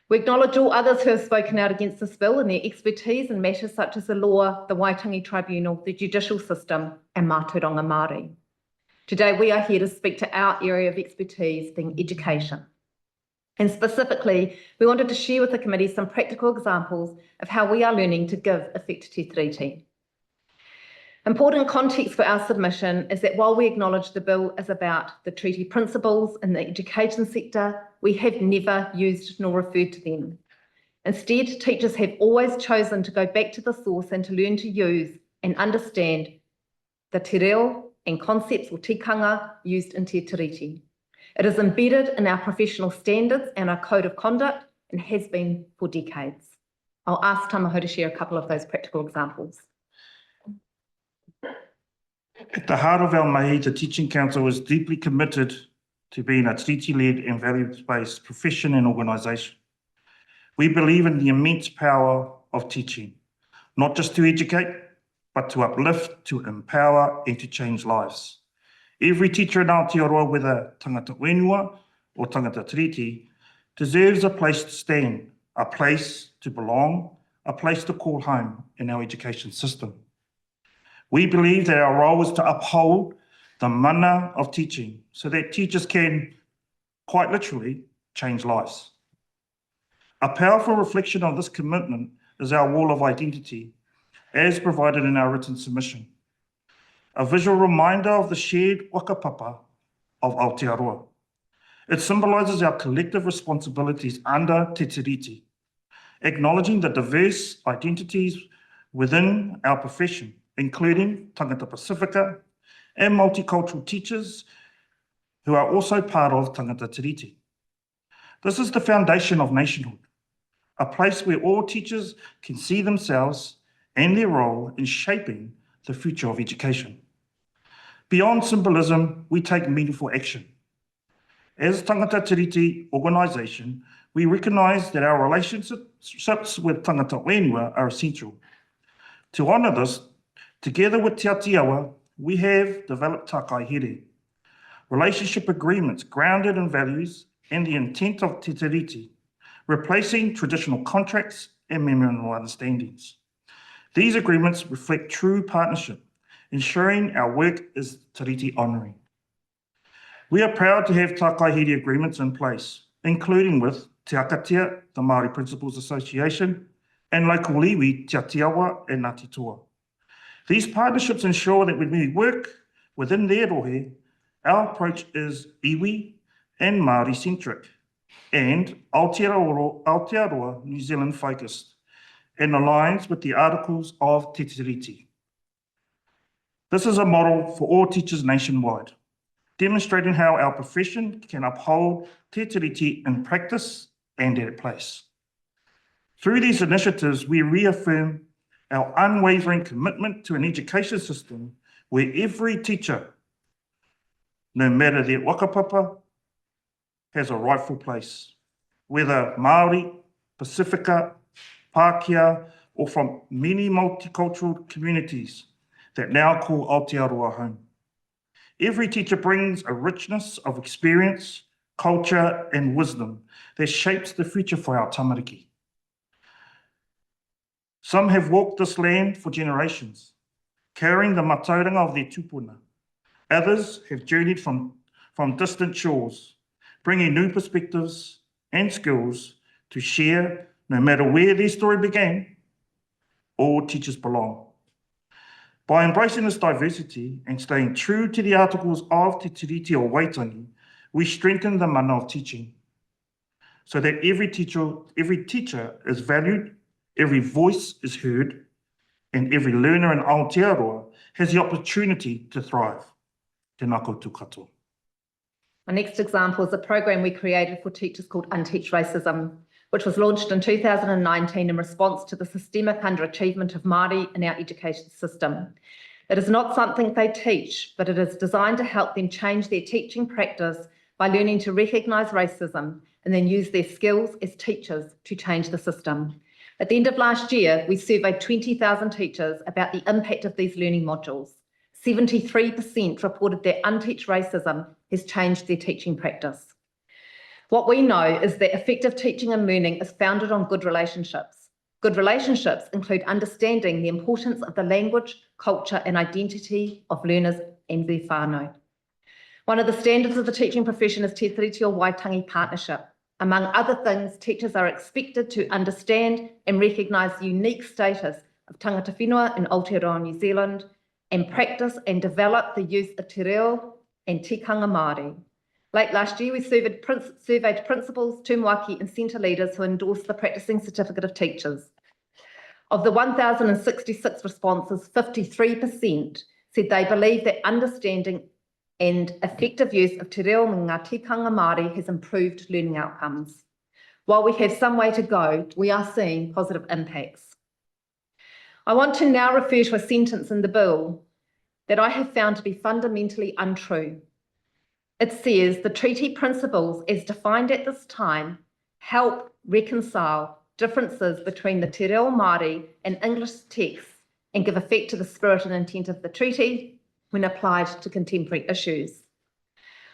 Speaker 16: We acknowledge all others who have spoken out against this bill and their expertise in matters such as the law, the Waitangi Tribunal, the judicial system and mātauranga Māori. Today we are here to speak to our area of expertise, being education. And specifically, we wanted to share with the committee some practical examples of how we are learning to give effect to Te Tiriti. Important context for our submission is that while we acknowledge the bill is about the treaty principles in the education sector, we have never used nor referred to them. Instead, teachers have always chosen to go back to the source and to learn to use and understand the te reo and concepts or tikanga used in Te Tiriti. It is embedded in our professional standards and our code of conduct and has been for decades. I'll ask Tamaho to share a couple of those practical examples.
Speaker 15: At the heart of our mahi, the Teaching Council is deeply committed to being a treaty-led and values-based profession and organisation. We believe in the immense power of teaching, not just to educate, but to uplift, to empower and to change lives. Every teacher in Aotearoa, whether tangata whenua or tangata tiriti, deserves a place to stand, a place to belong, a place to call home in our education system. We believe that our role is to uphold the mana of teaching so that teachers can, quite literally, change lives. A powerful reflection of this commitment is our wall of identity, as provided in our written submission. A visual reminder of the shared whakapapa of Aotearoa. It symbolises our collective responsibilities under Te Tiriti, acknowledging the diverse identities within our profession, including Tangata Pacifica and multicultural teachers who are also part of Tangata Tiriti. This is the foundation of nationhood, a place where all teachers can see themselves and their role in shaping the future of education. Beyond symbolism, we take meaningful action. As Tangata Tiriti organisation, we recognise that our relationships with tangata whenua are essential. To honour this, together with Te Aotearoa, we have developed takai here, relationship agreements grounded in values and the intent of Te Tiriti, replacing traditional contracts and memorandum of understandings. These agreements reflect true partnership, ensuring our work is Tiriti honouring. We are proud to have takai agreements in place, including with Te Akatea, the Māori Principals Association, and local iwi Te Aotearoa and Ngāti Toa. These partnerships ensure that when we work within their rohe, our approach is iwi and Māori centric and Aotearoa New Zealand focused and aligns with the articles of Te Tiriti. This is a model for all teachers nationwide, demonstrating how our profession can uphold Te Tiriti in practice and at place. Through these initiatives, we reaffirm our unwavering commitment to an education system where every teacher, no matter their whakapapa, has a rightful place, whether Māori, Pasifika, Pākehā, or from many multicultural communities that now call Aotearoa home. Every teacher brings a richness of experience, culture, and wisdom that shapes the future for our tamariki. Some have walked this land for generations, carrying the matauranga of their tupuna. Others have journeyed from distant shores, bringing new perspectives and skills to share, no matter where their story began. All teachers belong. By embracing this diversity and staying true to the articles of Te Tiriti o Waitangi, we strengthen the mana of teaching so that every teacher is valued, every voice is heard, and every learner in Aotearoa has the opportunity to thrive. Tēnā koutou katoa.
Speaker 16: Our next example is a program we created for teachers called Unteach Racism, which was launched in 2019 in response to the systemic underachievement of Māori in our education system. It is not something they teach, but it is designed to help them change their teaching practice by learning to recognise racism and then use their skills as teachers to change the system. At the end of last year, we surveyed 20,000 teachers about the impact of these learning modules. 73% reported that Unteach Racism has changed their teaching practice. What we know is that effective teaching and learning is founded on good relationships. Good relationships include understanding the importance of the language, culture, and identity of learners and their whānau. One of the standards of the teaching profession is Te Tiriti o Waitangi partnership. Among other things, teachers are expected to understand and recognise the unique status of tangata whenua in Aotearoa, New Zealand, and practice and develop the use of te reo and tikanga Māori. Late last year, we surveyed principals, tūmwaki and centre leaders who endorsed the Practising Certificate of Teachers. Of the 1,066 responses, 53% said they believe that understanding and effective use of te reo and ngā tikanga Māori has improved learning outcomes. While we have some way to go, we are seeing positive impacts. I want to now refer to a sentence in the bill that I have found to be fundamentally untrue. It says the treaty principles as defined at this time help reconcile differences between the te reo Māori and English texts and give effect to the spirit and intent of the treaty when applied to contemporary issues.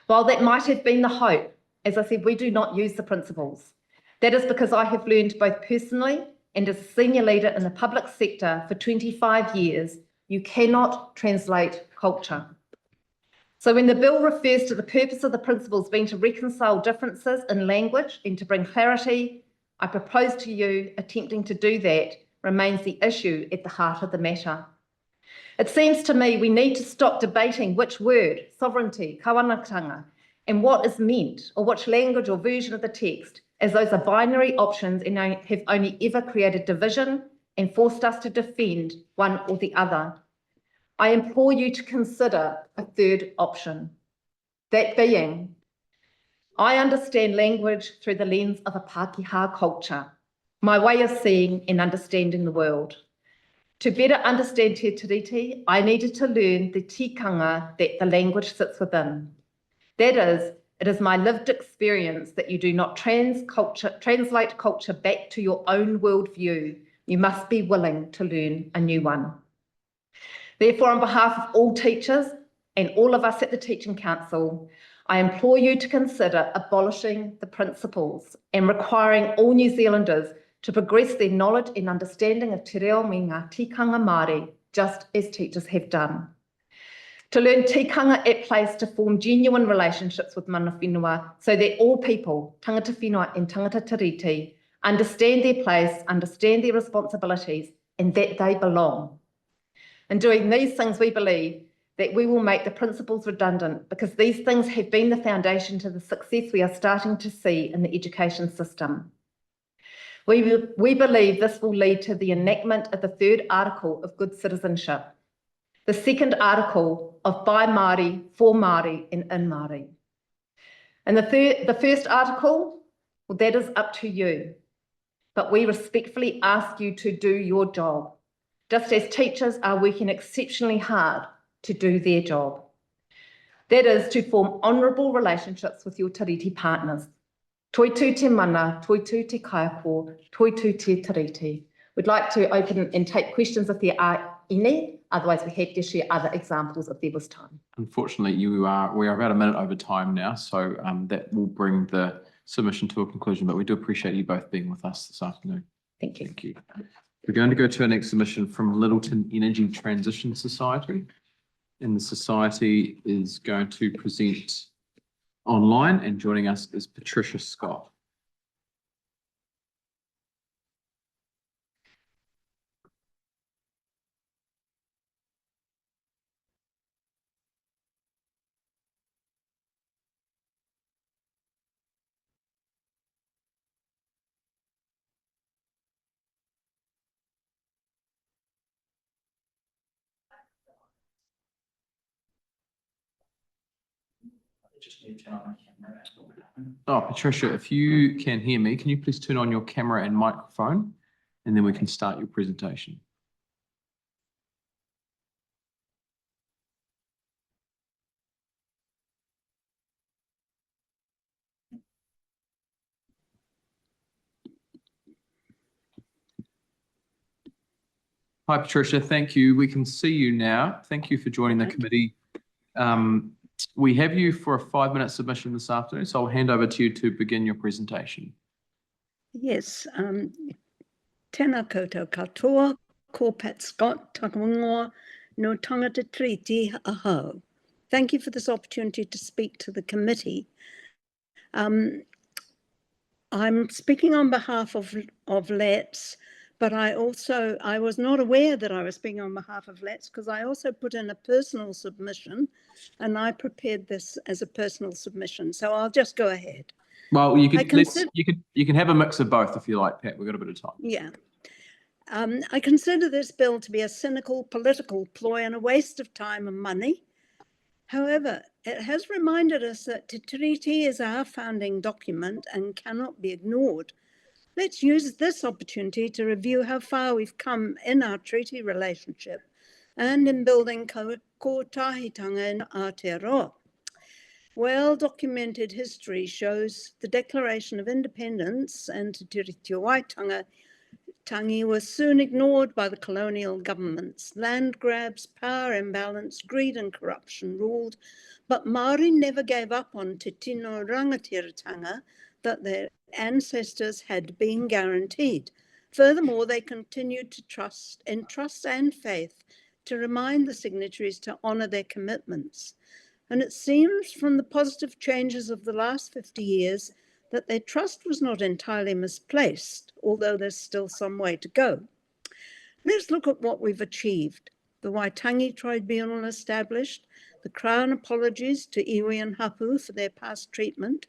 Speaker 16: While that might have been the hope, as I said, we do not use the principles. That is because I have learned both personally and as a senior leader in the public sector for 25 years, you cannot translate culture. So when the bill refers to the purpose of the principles being to reconcile differences in language and to bring clarity, I propose to you attempting to do that remains the issue at the heart of the matter. It seems to me we need to stop debating which word, sovereignty, kawanatanga, and what is meant, or which language or version of the text, as those are binary options and have only ever created division and forced us to defend one or the other. I implore you to consider a third option. That being, I understand language through the lens of a Pākehā culture, my way of seeing and understanding the world. To better understand Te Tiriti, I needed to learn the tikanga that the language sits within. That is, it is my lived experience that you do not translate culture back to your own worldview. You must be willing to learn a new one. Therefore, on behalf of all teachers and all of us at the Teaching Council, I implore you to consider abolishing the principles and requiring all New Zealanders to progress their knowledge and understanding of te reo me ngā tikanga Māori, just as teachers have done. To learn tikanga at place to form genuine relationships with mana whenua so that all people, tangata whenua and tangata tiriti, understand their place, understand their responsibilities, and that they belong. In doing these things, we believe that we will make the principles redundant because these things have been the foundation to the success we are starting to see in the education system. We believe this will lead to the enactment of the third article of good citizenship, the second article of by Māori, for Māori and in Māori. And the first article, well, that is up to you, but we respectfully ask you to do your job, just as teachers are working exceptionally hard to do their job. That is to form honourable relationships with your tiriti partners. Toitu te mana, toitu te kaiako, toitu te tiriti. We'd like to open and take questions if there are any, otherwise we have to share other examples if there was time.
Speaker 1: Unfortunately, we are about a minute over time now, so that will bring the submission to a conclusion, but we do appreciate you both being with us this afternoon.
Speaker 16: Thank you.
Speaker 1: Thank you. We're going to go to our next submission from Lyttelton Energy Transition Society. And the society is going to present online, and joining us is Patricia Scott. Oh, Patricia, if you can hear me, can you please turn on your camera and microphone, and then we can start your presentation. Hi, Patricia. Thank you. We can see you now. Thank you for joining the committee. We have you for a 5-minute submission this afternoon, so I'll hand over to you to begin your presentation.
Speaker 17: Yes, tēnā koutou katoa, ko Pat Scott, takawangoa, no tangata treaty ahau. Thank you for this opportunity to speak to the committee. I'm speaking on behalf of LETS, but I was not aware that I was speaking on behalf of LETS because I also put in a personal submission, and I prepared this as a personal submission. So I'll just go ahead.
Speaker 1: Well, you can have a mix of both if you like, Pat. We've got a bit of time.
Speaker 17: Yeah. I consider this bill to be a cynical political ploy and a waste of time and money. However, it has reminded us that Te Tiriti is our founding document and cannot be ignored. Let's use this opportunity to review how far we've come in our treaty relationship and in building kōtahitanga in Aotearoa. Well-documented history shows the Declaration of Independence and Te Tiriti o Waitangi was soon ignored by the colonial governments. Land grabs, power imbalance, greed and corruption ruled, but Māori never gave up on Te Tino Rangatiratanga that their ancestors had been guaranteed. Furthermore, they continued to trust and faith to remind the signatories to honour their commitments. And it seems from the positive changes of the last 50 years that their trust was not entirely misplaced, although there's still some way to go. Let's look at what we've achieved. The Waitangi Tribunal established, the Crown apologies to iwi and hapu for their past treatment,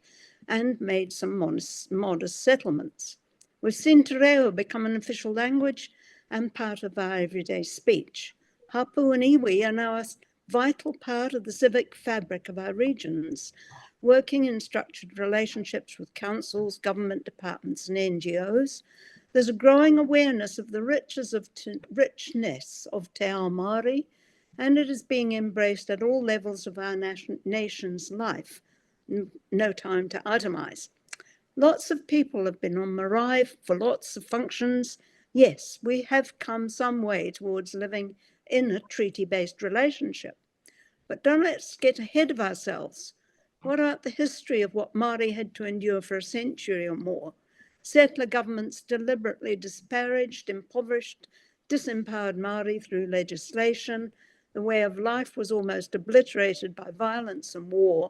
Speaker 17: and made some modest settlements. We've seen te reo become an official language and part of our everyday speech. Hapu and iwi are now a vital part of the civic fabric of our regions, working in structured relationships with councils, government departments and NGOs. There's a growing awareness of the richness of Te Ao Māori, and it is being embraced at all levels of our nation's life. No time to itemize. Lots of people have been on marae for lots of functions. Yes, we have come some way towards living in a treaty-based relationship. But don't let's get ahead of ourselves. What about the history of what Māori had to endure for a century or more? Settler governments deliberately disparaged, impoverished, disempowered Māori through legislation. The way of life was almost obliterated by violence and war,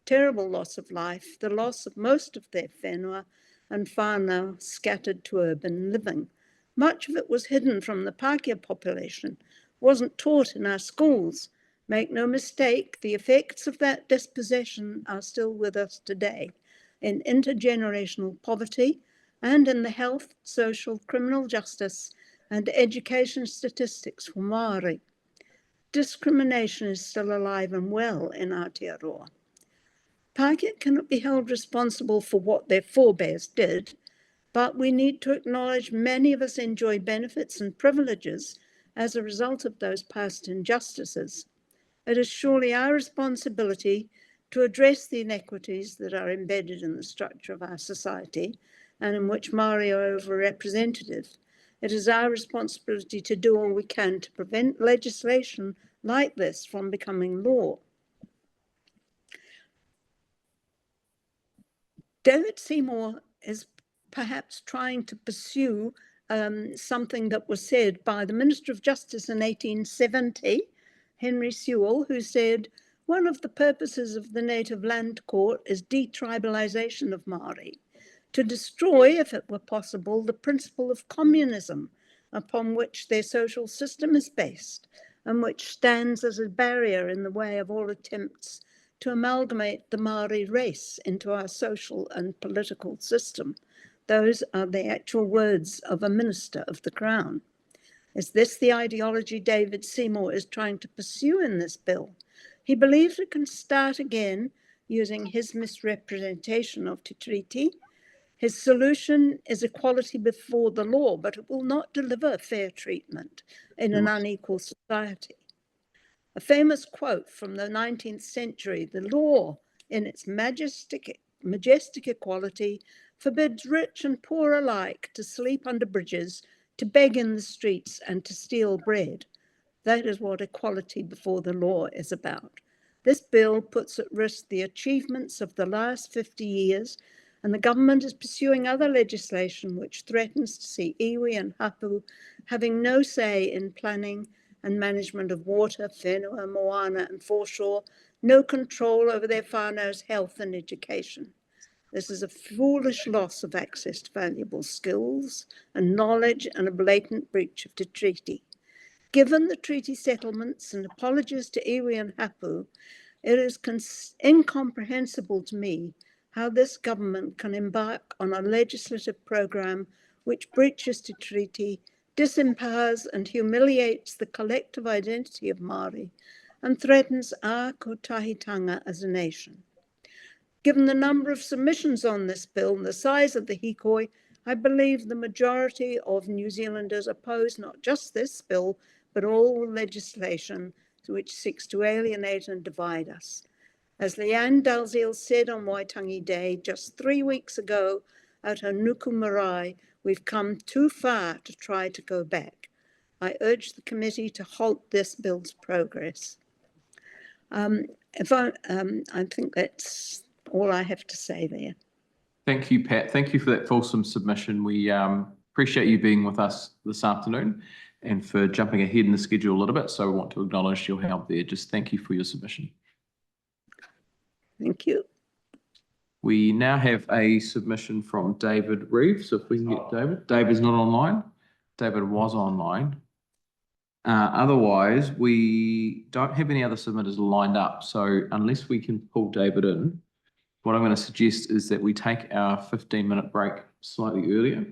Speaker 17: terrible loss of life, the loss of most of their whenua and whānau scattered to urban living. Much of it was hidden from the Pākehā population, wasn't taught in our schools. Make no mistake, the effects of that dispossession are still with us today in intergenerational poverty and in the health, social, criminal justice and education statistics for Māori. Discrimination is still alive and well in Aotearoa. Pākehā cannot be held responsible for what their forebears did, but we need to acknowledge many of us enjoy benefits and privileges as a result of those past injustices. It is surely our responsibility to address the inequities that are embedded in the structure of our society and in which Māori are overrepresented. It is our responsibility to do all we can to prevent legislation like this from becoming law. David Seymour is perhaps trying to pursue something that was said by the Minister of Justice in 1870, Henry Sewell, who said, "One of the purposes of the Native Land Court is detribalisation of Māori, to destroy, if it were possible, the principle of communism upon which their social system is based and which stands as a barrier in the way of all attempts to amalgamate the Māori race into our social and political system." Those are the actual words of a minister of the Crown. Is this the ideology David Seymour is trying to pursue in this bill? He believes it can start again using his misrepresentation of Te Treaty. His solution is equality before the law, but it will not deliver fair treatment in an unequal society. A famous quote from the 19th century, "The law, in its majestic equality, forbids rich and poor alike to sleep under bridges, to beg in the streets, and to steal bread." That is what equality before the law is about. This bill puts at risk the achievements of the last 50 years, and the government is pursuing other legislation which threatens to see iwi and hapu having no say in planning and management of water, whenua, moana, and foreshore, no control over their whānau's health and education. This is a foolish loss of access to valuable skills and knowledge and a blatant breach of the treaty. Given the treaty settlements and apologies to iwi and hapu, it is incomprehensible to me how this government can embark on a legislative program which breaches the treaty, disempowers and humiliates the collective identity of Māori, and threatens our kotahitanga as a nation. Given the number of submissions on this bill and the size of the hikoi, I believe the majority of New Zealanders oppose not just this bill, but all legislation which seeks to alienate and divide us. As Leanne Dalziel said on Waitangi Day just 3 weeks ago at her Nuku Marae, we've come too far to try to go back. I urge the committee to halt this bill's progress. I think that's all I have to say there.
Speaker 1: Thank you, Pat. Thank you for that fulsome submission. We appreciate you being with us this afternoon and for jumping ahead in the schedule a little bit. So we want to acknowledge your help there. Just thank you for your submission.
Speaker 17: Thank you.
Speaker 1: We now have a submission from David Reeve. So if we can get David. David's not online. David was online. Otherwise, we don't have any other submitters lined up. So unless we can pull David in, what I'm going to suggest is that we take our 15-minute break slightly earlier,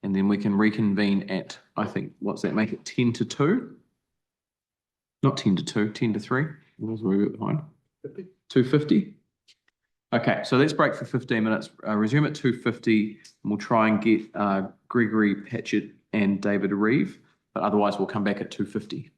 Speaker 1: and then we can reconvene at, I think, what's that, make it 10 to 2? Not 10 to 2, 10 to 3. What was we behind? 2:50? Okay, so let's break for 15 minutes, resume at 2:50, and we'll try and get Gregory Patchett and David Reeve, but otherwise we'll come back at 2:50.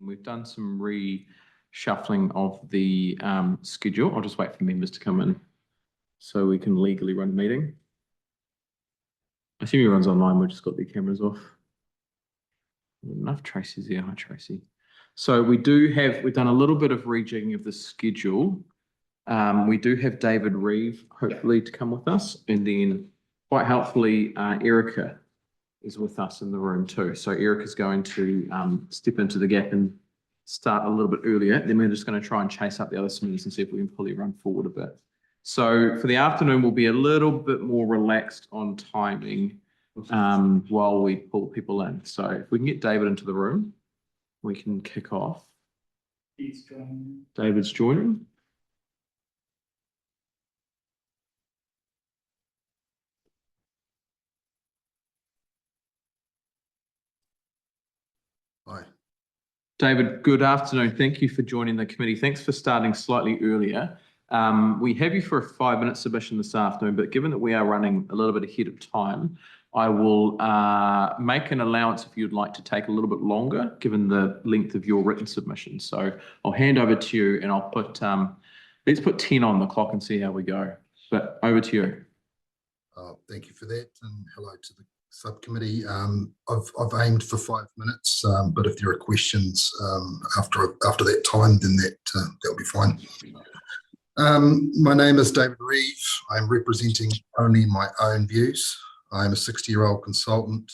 Speaker 1: We've done some reshuffling of the schedule. I'll just wait for members to come in so we can legally run the meeting. I assume everyone's online. We've just got their cameras off. Enough. Tracy's here. Hi, Tracy. So we've done a little bit of rejigging of the schedule. We do have David Reeve, hopefully, to come with us. And then, quite helpfully, Erica is with us in the room too. So Erica's going to step into the gap and start a little bit earlier. Then we're just going to try and chase up the other submittees and see if we can probably run forward a bit. So for the afternoon, we'll be a little bit more relaxed on timing while we pull people in. So if we can get David into the room, we can kick off. David's joining.
Speaker 18: Hi.
Speaker 1: David, good afternoon. Thank you for joining the committee. Thanks for starting slightly earlier. We have you for a 5-minute submission this afternoon, but given that we are running a little bit ahead of time, I will make an allowance if you'd like to take a little bit longer, given the length of your written submission. So I'll hand over to you and I'll put, let's put 10 on the clock and see how we go. But over to you.
Speaker 18: Thank you for that, and hello to the subcommittee. I've aimed for 5 minutes, but if there are questions after that time, then that'll be fine. My name is David Reeve. I'm representing only my own views. I am a 60-year-old consultant.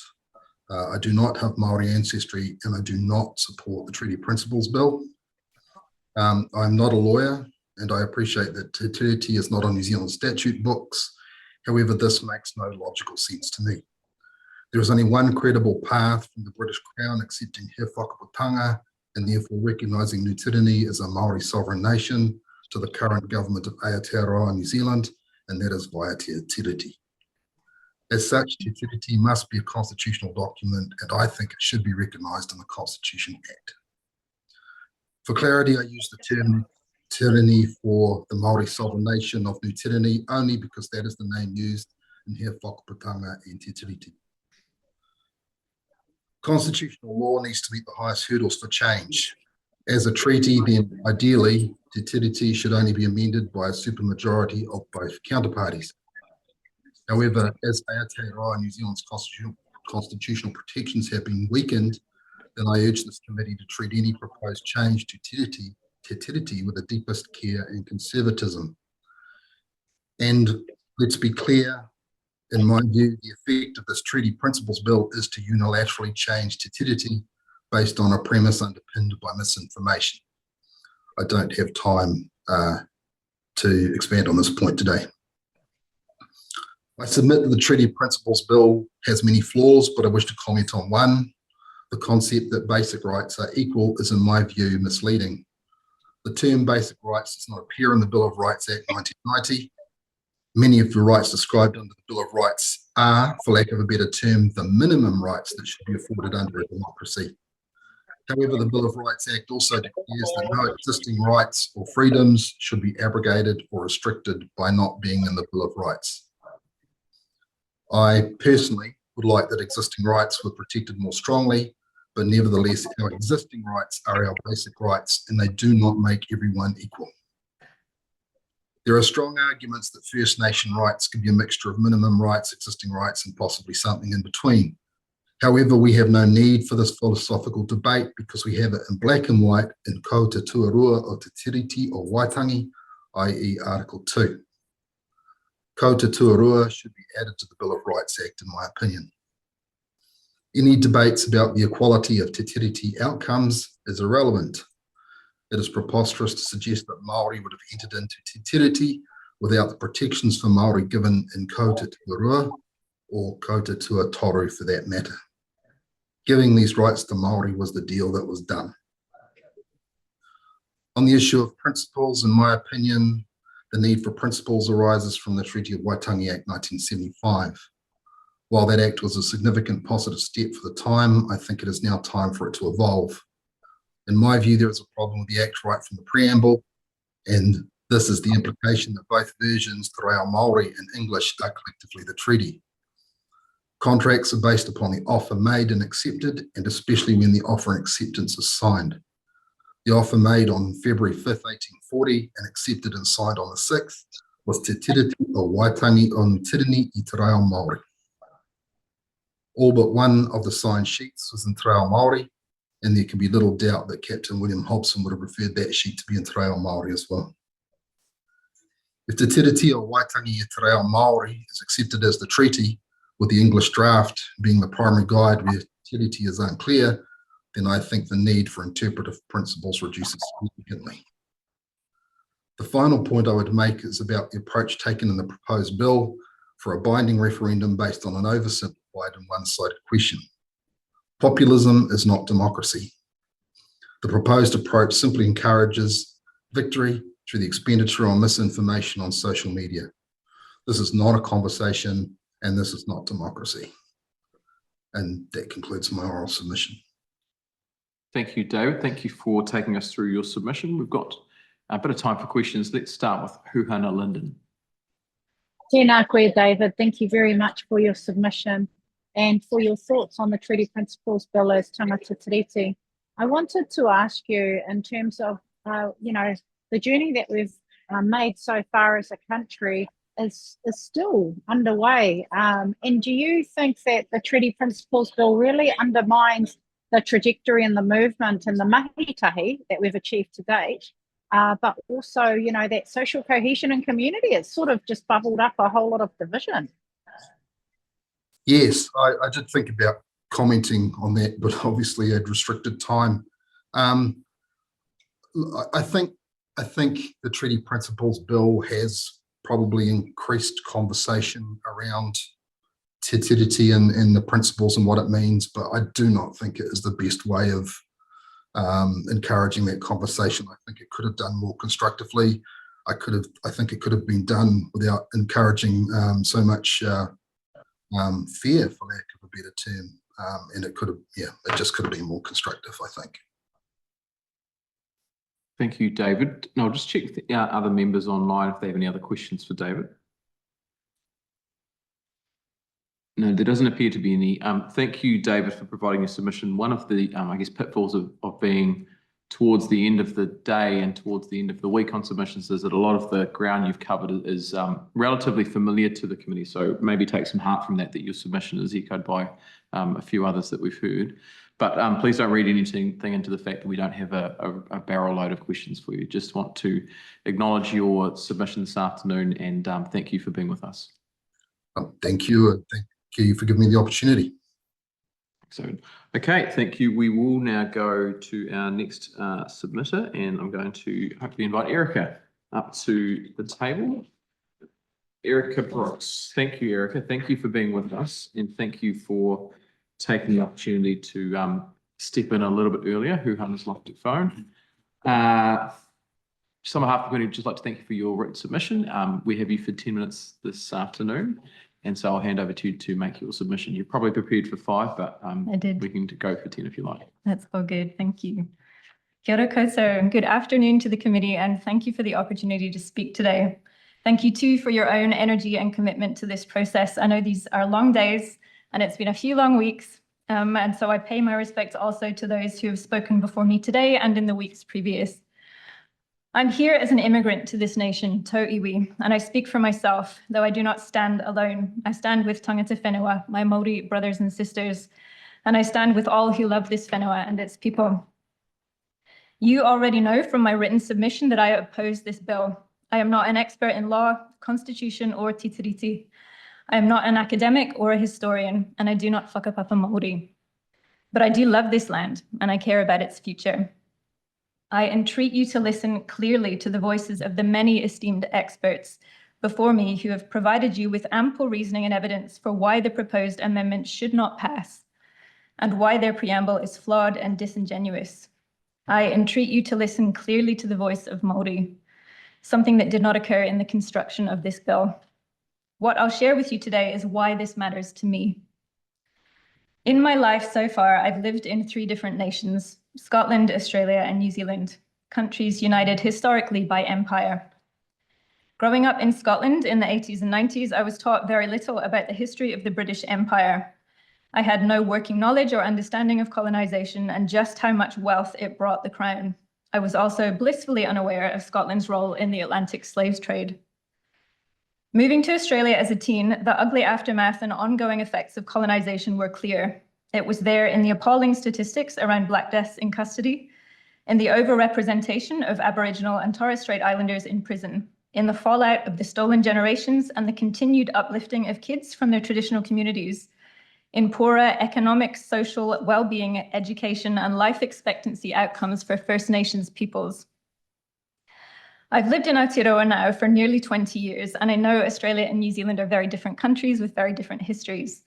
Speaker 18: I do not have Māori ancestry, and I do not support the Treaty Principles Bill. I'm not a lawyer, and I appreciate that Te Tiriti is not on New Zealand statute books. However, this makes no logical sense to me. There is only one credible path from the British Crown accepting He Whakaputanga and therefore recognising New Tiriti as a Māori sovereign nation to the current government of Aotearoa, New Zealand, and that is via Te Tiriti. As such, Te Tiriti must be a constitutional document, and I think it should be recognised in the Constitution Act. For clarity, I use the term Tiriti for the Māori sovereign nation of New Tiriti only because that is the name used in He Whakaputanga and Te Tiriti. Constitutional law needs to meet the highest hurdles for change. As a treaty, then ideally, Te Tiriti should only be amended by a supermajority of both counterparties. However, as Aotearoa New Zealand's constitutional protections have been weakened, then I urge this committee to treat any proposed change to Te Tiriti with the deepest care and conservatism. And let's be clear, in my view, the effect of this Treaty Principles Bill is to unilaterally change Te Tiriti based on a premise underpinned by misinformation. I don't have time to expand on this point today. I submit that the Treaty Principles Bill has many flaws, but I wish to comment on one. The concept that basic rights are equal is, in my view, misleading. The term basic rights does not appear in the Bill of Rights Act 1990. Many of the rights described under the Bill of Rights are, for lack of a better term, the minimum rights that should be afforded under a democracy. However, the Bill of Rights Act also declares that no existing rights or freedoms should be abrogated or restricted by not being in the Bill of Rights. I personally would like that existing rights were protected more strongly, but nevertheless, our existing rights are our basic rights and they do not make everyone equal. There are strong arguments that First Nation rights can be a mixture of minimum rights, existing rights, and possibly something in between. However, we have no need for this philosophical debate because we have it in black and white in Ko Te Tuarua o Te Tiriti o Waitangi, i.e. Article 2. Ko Te Tuarua should be added to the Bill of Rights Act, in my opinion. Any debates about the equality of Te Tiriti outcomes is irrelevant. It is preposterous to suggest that Māori would have entered into Te Tiriti without the protections for Māori given in Ko Te Tuarua or Ko Te Tuatoru for that matter. Giving these rights to Māori was the deal that was done. On the issue of principles, in my opinion, the need for principles arises from the Treaty of Waitangi Act 1975. While that act was a significant positive step for the time, I think it is now time for it to evolve. In my view, there is a problem with the act right from the preamble, and this is the implication that both versions, Te Reo Māori and English, are collectively the treaty. Contracts are based upon the offer made and accepted, and especially when the offer and acceptance is signed. The offer made on February 5th, 1840 and accepted and signed on the 6th was Te Tiriti o Waitangi on Tirini I Te Reo Māori. All but one of the signed sheets was in Te Reo Māori, and there can be little doubt that Captain William Hobson would have preferred that sheet to be in Te Reo Māori as well. If Te Tiriti o Waitangi I Te Reo Māori is accepted as the treaty, with the English draft being the primary guide where tiriti is unclear, then I think the need for interpretive principles reduces significantly. The final point I would make is about the approach taken in the proposed bill for a binding referendum based on an oversimplified and one-sided question. Populism is not democracy. The proposed approach simply encourages victory through the expenditure on misinformation on social media. This is not a conversation, and this is not democracy. And that concludes my oral submission.
Speaker 1: Thank you, David. Thank you for taking us through your submission. We've got a bit of time for questions. Let's start with Huhana Linden.
Speaker 7: Tēnā koe, David. Thank you very much for your submission and for your thoughts on the Treaty Principles Bill as tangata tiriti. I wanted to ask you in terms of, the journey that we've made so far as a country is still underway. And do you think that the Treaty Principles Bill really undermines the trajectory and the movement and the mahitahi that we've achieved to date, but also, that social cohesion and community? It's sort of just bubbled up a whole lot of division.
Speaker 18: Yes, I did think about commenting on that, but obviously had restricted time. I think the Treaty Principles Bill has probably increased conversation around te tiriti and the principles and what it means, but I do not think it is the best way of encouraging that conversation. I think it could have done more constructively. I think it could have been done without encouraging so much fear, for lack of a better term, and it just could have been more constructive, I think.
Speaker 1: Thank you, David. And I'll just check with the other members online if they have any other questions for David. No, there doesn't appear to be any. Thank you, David, for providing your submission. One of the, pitfalls of being towards the end of the day and towards the end of the week on submissions is that a lot of the ground you've covered is relatively familiar to the committee. So maybe take some heart from that your submission is echoed by a few others that we've heard. But please don't read anything into the fact that we don't have a barrel load of questions for you. Just want to acknowledge your submission this afternoon and thank you for being with us.
Speaker 18: Thank you. Thank you for giving me the opportunity.
Speaker 1: So, okay, thank you. We will now go to our next submitter, and I'm going to hopefully invite Erica up to the table. Erica Brooks. Thank you, Erica. Thank you for being with us, and thank you for taking the opportunity to step in a little bit earlier. Huhana's locked her phone. Just on behalf of the committee, I'd just like to thank you for your written submission. We have you for 10 minutes this afternoon. And so I'll hand over to you to make your submission. You're probably prepared for 5, but
Speaker 19: I did.
Speaker 1: We can go for 10 if you like.
Speaker 19: That's all good. Thank you. Kia ora koutou. Good afternoon to the committee, and thank you for the opportunity to speak today. Thank you too for your own energy and commitment to this process. I know these are long days and it's been a few long weeks. And so I pay my respects also to those who have spoken before me today and in the weeks previous. I'm here as an immigrant to this nation, Tō Iwi, and I speak for myself, though I do not stand alone. I stand with tangata whenua, my Māori brothers and sisters, and I stand with all who love this whenua and its people. You already know from my written submission that I oppose this bill. I am not an expert in law, constitution, or te tiriti. I am not an academic or a historian, and I do not whakapapa Māori. But I do love this land, and I care about its future. I entreat you to listen clearly to the voices of the many esteemed experts before me who have provided you with ample reasoning and evidence for why the proposed amendment should not pass and why their preamble is flawed and disingenuous. I entreat you to listen clearly to the voice of Māori, something that did not occur in the construction of this bill. What I'll share with you today is why this matters to me. In my life so far, I've lived in 3 different nations: Scotland, Australia, and New Zealand, countries united historically by empire. Growing up in Scotland in the 80s and 90s, I was taught very little about the history of the British Empire. I had no working knowledge or understanding of colonization and just how much wealth it brought the crown. I was also blissfully unaware of Scotland's role in the Atlantic slaves trade. Moving to Australia as a teen, the ugly aftermath and ongoing effects of colonisation were clear. It was there in the appalling statistics around Black deaths in custody, in the overrepresentation of Aboriginal and Torres Strait Islanders in prison, in the fallout of the stolen generations and the continued uplifting of kids from their traditional communities, in poorer economic, social, well-being, education, and life expectancy outcomes for First Nations peoples. I've lived in Aotearoa now for nearly 20 years, and I know Australia and New Zealand are very different countries with very different histories.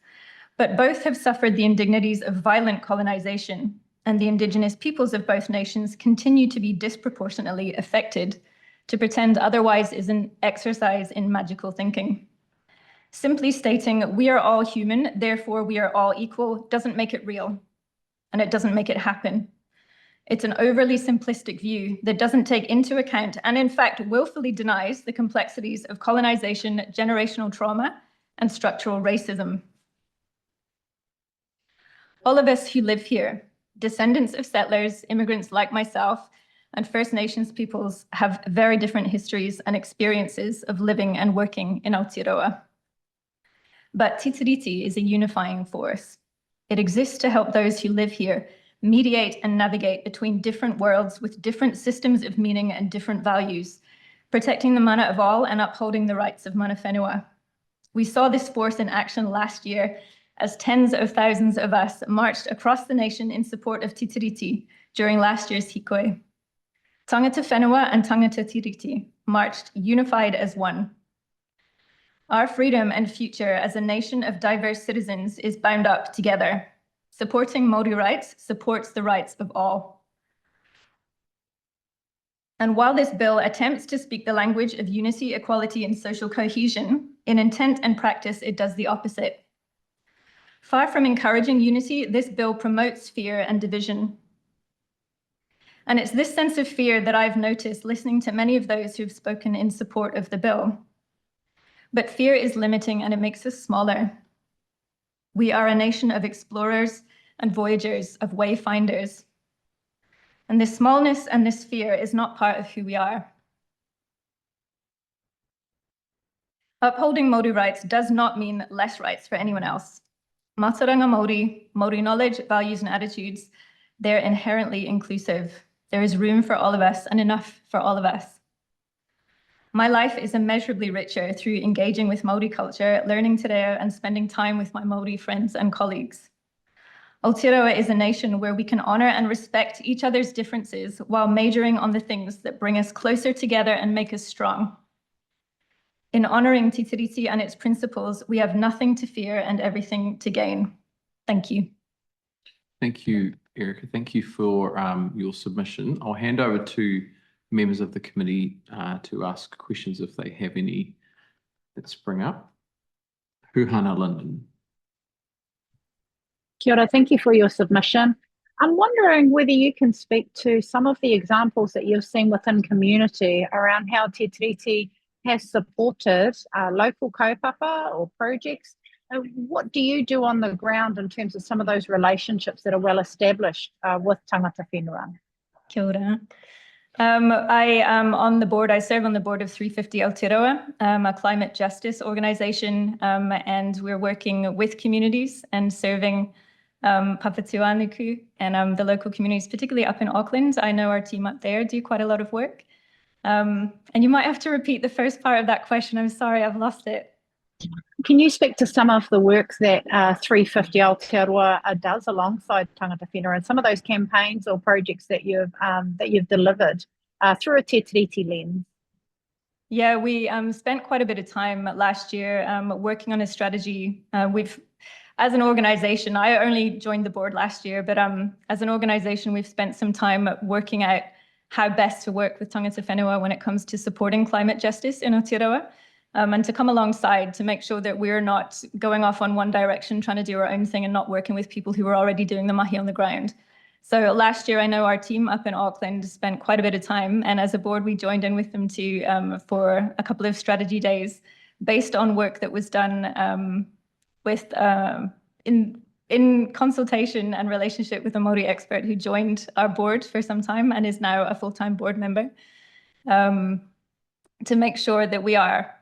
Speaker 19: But both have suffered the indignities of violent colonisation, and the Indigenous peoples of both nations continue to be disproportionately affected. To pretend otherwise is an exercise in magical thinking. Simply stating we are all human, therefore we are all equal, doesn't make it real, and it doesn't make it happen. It's an overly simplistic view that doesn't take into account and in fact willfully denies the complexities of colonisation, generational trauma, and structural racism. All of us who live here, descendants of settlers, immigrants like myself, and First Nations peoples have very different histories and experiences of living and working in Aotearoa. But Titiriti is a unifying force. It exists to help those who live here mediate and navigate between different worlds with different systems of meaning and different values, protecting the mana of all and upholding the rights of mana whenua. We saw this force in action last year as tens of thousands of us marched across the nation in support of Titiriti during last year's hikoi. Tangata whenua and tangata tiriti marched unified as one. Our freedom and future as a nation of diverse citizens is bound up together. Supporting Māori rights supports the rights of all. And while this bill attempts to speak the language of unity, equality, and social cohesion, in intent and practice, it does the opposite. Far from encouraging unity, this bill promotes fear and division. And it's this sense of fear that I've noticed listening to many of those who've spoken in support of the bill. But fear is limiting and it makes us smaller. We are a nation of explorers and voyagers, of wayfinders. And this smallness and this fear is not part of who we are. Upholding Māori rights does not mean less rights for anyone else. Mātauranga Māori, Māori knowledge, values, and attitudes, they're inherently inclusive. There is room for all of us and enough for all of us. My life is immeasurably richer through engaging with Māori culture, learning te reo, and spending time with my Māori friends and colleagues. Aotearoa is a nation where we can honour and respect each other's differences while majoring on the things that bring us closer together and make us strong. In honouring Titiriti and its principles, we have nothing to fear and everything to gain. Thank you.
Speaker 1: Thank you, Erica. Thank you for your submission. I'll hand over to members of the committee to ask questions if they have any that spring up. Huhana Linden.
Speaker 7: Kia ora, thank you for your submission. I'm wondering whether you can speak to some of the examples that you've seen within community around how Te Tiriti has supported local kaupapa or projects. What do you do on the ground in terms of some of those relationships that are well established with tangata whenua?
Speaker 19: Kia ora. I am on the board, I serve on the board of 350 Aotearoa, a climate justice organisation, and we're working with communities and serving Papatūānuku and the local communities, particularly up in Auckland. I know our team up there do quite a lot of work. And you might have to repeat the first part of that question. I'm sorry, I've lost it.
Speaker 7: Can you speak to some of the work that 350 Aotearoa does alongside tangata whenua and some of those campaigns or projects that you've delivered through a Te Tiriti lens?
Speaker 19: Yeah, we spent quite a bit of time last year working on a strategy. As an organisation, I only joined the board last year, but as an organisation, we've spent some time working out how best to work with tangata whenua when it comes to supporting climate justice in Aotearoa. And to come alongside to make sure that we're not going off on one direction, trying to do our own thing and not working with people who are already doing the mahi on the ground. So last year, I know our team up in Auckland spent quite a bit of time, and as a board, we joined in with them too for a couple of strategy days based on work that was done in consultation and relationship with a Māori expert who joined our board for some time and is now a full-time board member, to make sure that we are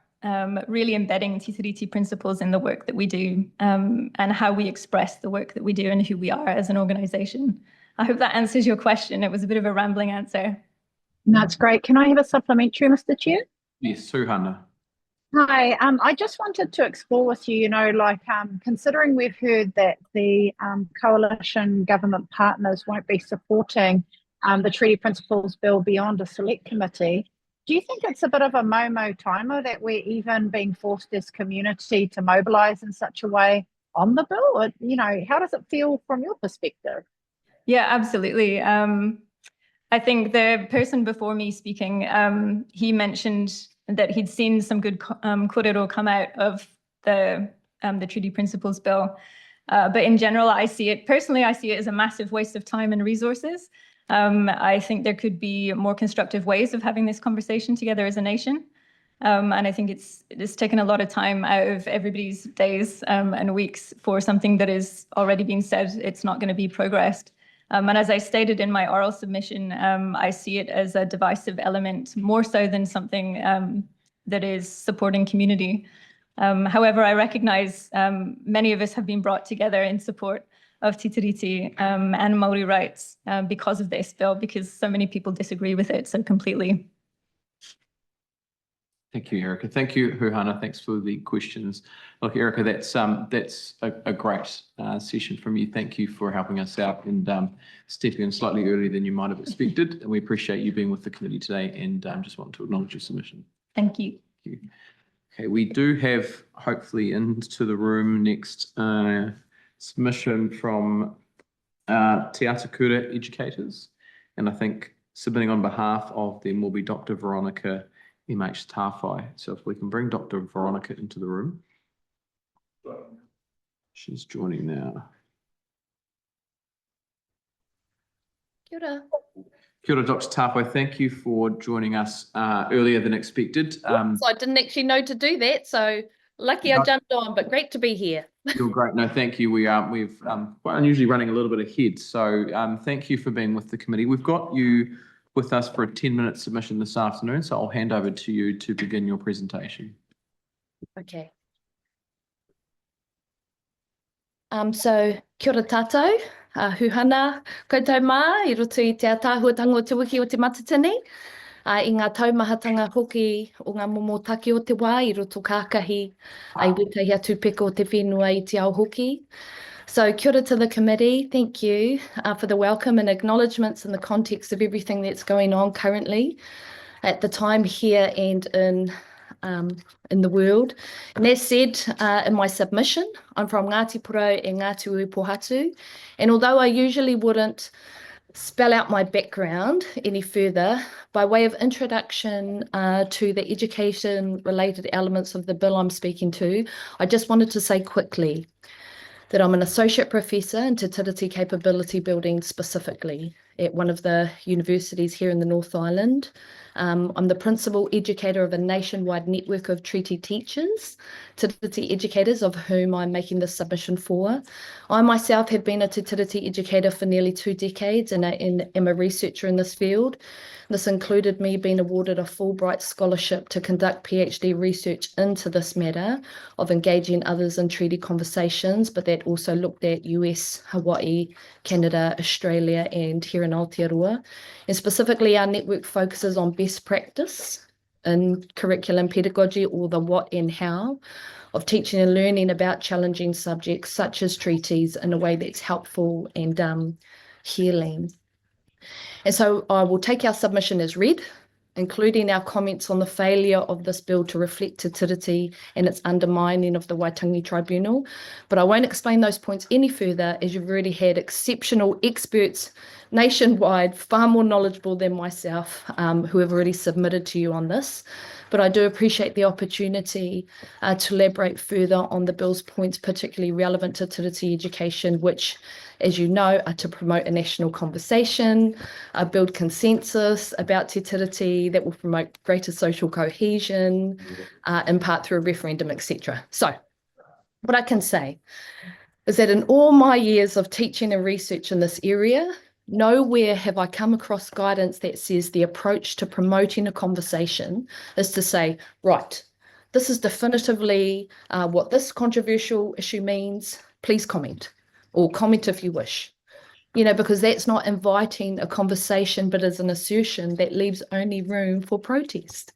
Speaker 19: really embedding Te Tiriti principles in the work that we do, and how we express the work that we do and who we are as an organisation. I hope that answers your question. It was a bit of a rambling answer.
Speaker 7: That's great. Can I have a supplementary, Mr. Chair?
Speaker 1: Yes, Suhana.
Speaker 7: Hi, I just wanted to explore with you, considering we've heard that the coalition government partners won't be supporting the Treaty Principles Bill beyond a select committee, do you think it's a bit of a momo timer that we're even being forced as community to mobilise in such a way on the bill? Or, how does it feel from your perspective?
Speaker 19: Yeah, absolutely. I think the person before me speaking, he mentioned that he'd seen some good kōrero come out of the Treaty Principles Bill. But in general, I see it as a massive waste of time and resources. I think there could be more constructive ways of having this conversation together as a nation. And I think it's taken a lot of time out of everybody's days and weeks for something that is already being said it's not going to be progressed. And as I stated in my oral submission, I see it as a divisive element more so than something that is supporting community. However, I recognise many of us have been brought together in support of Te Tiriti and Māori rights because of this bill, because so many people disagree with it so completely.
Speaker 1: Thank you, Erica. Thank you, Huhana. Thanks for the questions. Look, Erica, that's a great session from you. Thank you for helping us out and stepping in slightly earlier than you might have expected. And we appreciate you being with the committee today, and just want to acknowledge your submission.
Speaker 19: Thank you.
Speaker 1: Thank you. Okay, we do have hopefully into the room next submission from Te Atakura Educators, and I think submitting on behalf of them will be Dr. Veronica MH Tawhai. So if we can bring Dr. Veronica into the room. She's joining now.
Speaker 20: Kia ora.
Speaker 1: Kia ora, Dr. Tawhai. Thank you for joining us earlier than expected.
Speaker 20: So I didn't actually know to do that, so lucky I jumped on, but great to be here.
Speaker 1: You're great. No, thank you. We've quite unusually running a little bit ahead. So thank you for being with the committee. We've got you with us for a 10-minute submission this afternoon, so I'll hand over to you to begin your presentation.
Speaker 20: Okay. So kia ora tātou, huhana, koutou mā, I roto I te ātāhuatanga o te wiki o te matatini, I ngā taumahatanga hoki o ngā momo take o te wā, I roto kākahi, I wetahi atu peko o te whenua I te ao hoki. So kia ora to the committee. Thank you for the welcome and acknowledgements in the context of everything that's going on currently at the time here and in the world. And as said in my submission, I'm from Ngāti Porou and Ngāti Uipohatu. And although I usually wouldn't spell out my background any further, by way of introduction to the education-related elements of the bill I'm speaking to, I just wanted to say quickly that I'm an associate professor in Te Tiriti capability building specifically at one of the universities here in the North Island. I'm the principal educator of a nationwide network of treaty teachers, Te Tiriti educators, of whom I'm making this submission for. I myself have been a Te Tiriti educator for nearly 2 decades and am a researcher in this field. This included me being awarded a Fulbright scholarship to conduct PhD research into this matter of engaging others in treaty conversations, but that also looked at US, Hawaii, Canada, Australia, and here in Aotearoa. And specifically, our network focuses on best practice in curriculum pedagogy, or the what and how of teaching and learning about challenging subjects such as treaties in a way that's helpful and healing. And so I will take our submission as read, including our comments on the failure of this bill to reflect Te Tiriti and its undermining of the Waitangi Tribunal. But I won't explain those points any further, as you've already had exceptional experts nationwide, far more knowledgeable than myself, who have already submitted to you on this. But I do appreciate the opportunity to elaborate further on the bill's points, particularly relevant to Te Tiriti education, which, as you know, are to promote a national conversation, build consensus about Te Tiriti that will promote greater social cohesion, in part through a referendum, etc. So what I can say, is that in all my years of teaching and research in this area, nowhere have I come across guidance that says the approach to promoting a conversation is to say, right, this is definitively what this controversial issue means. Please comment, or comment if you wish. You know, because that's not inviting a conversation, but is an assertion that leaves only room for protest.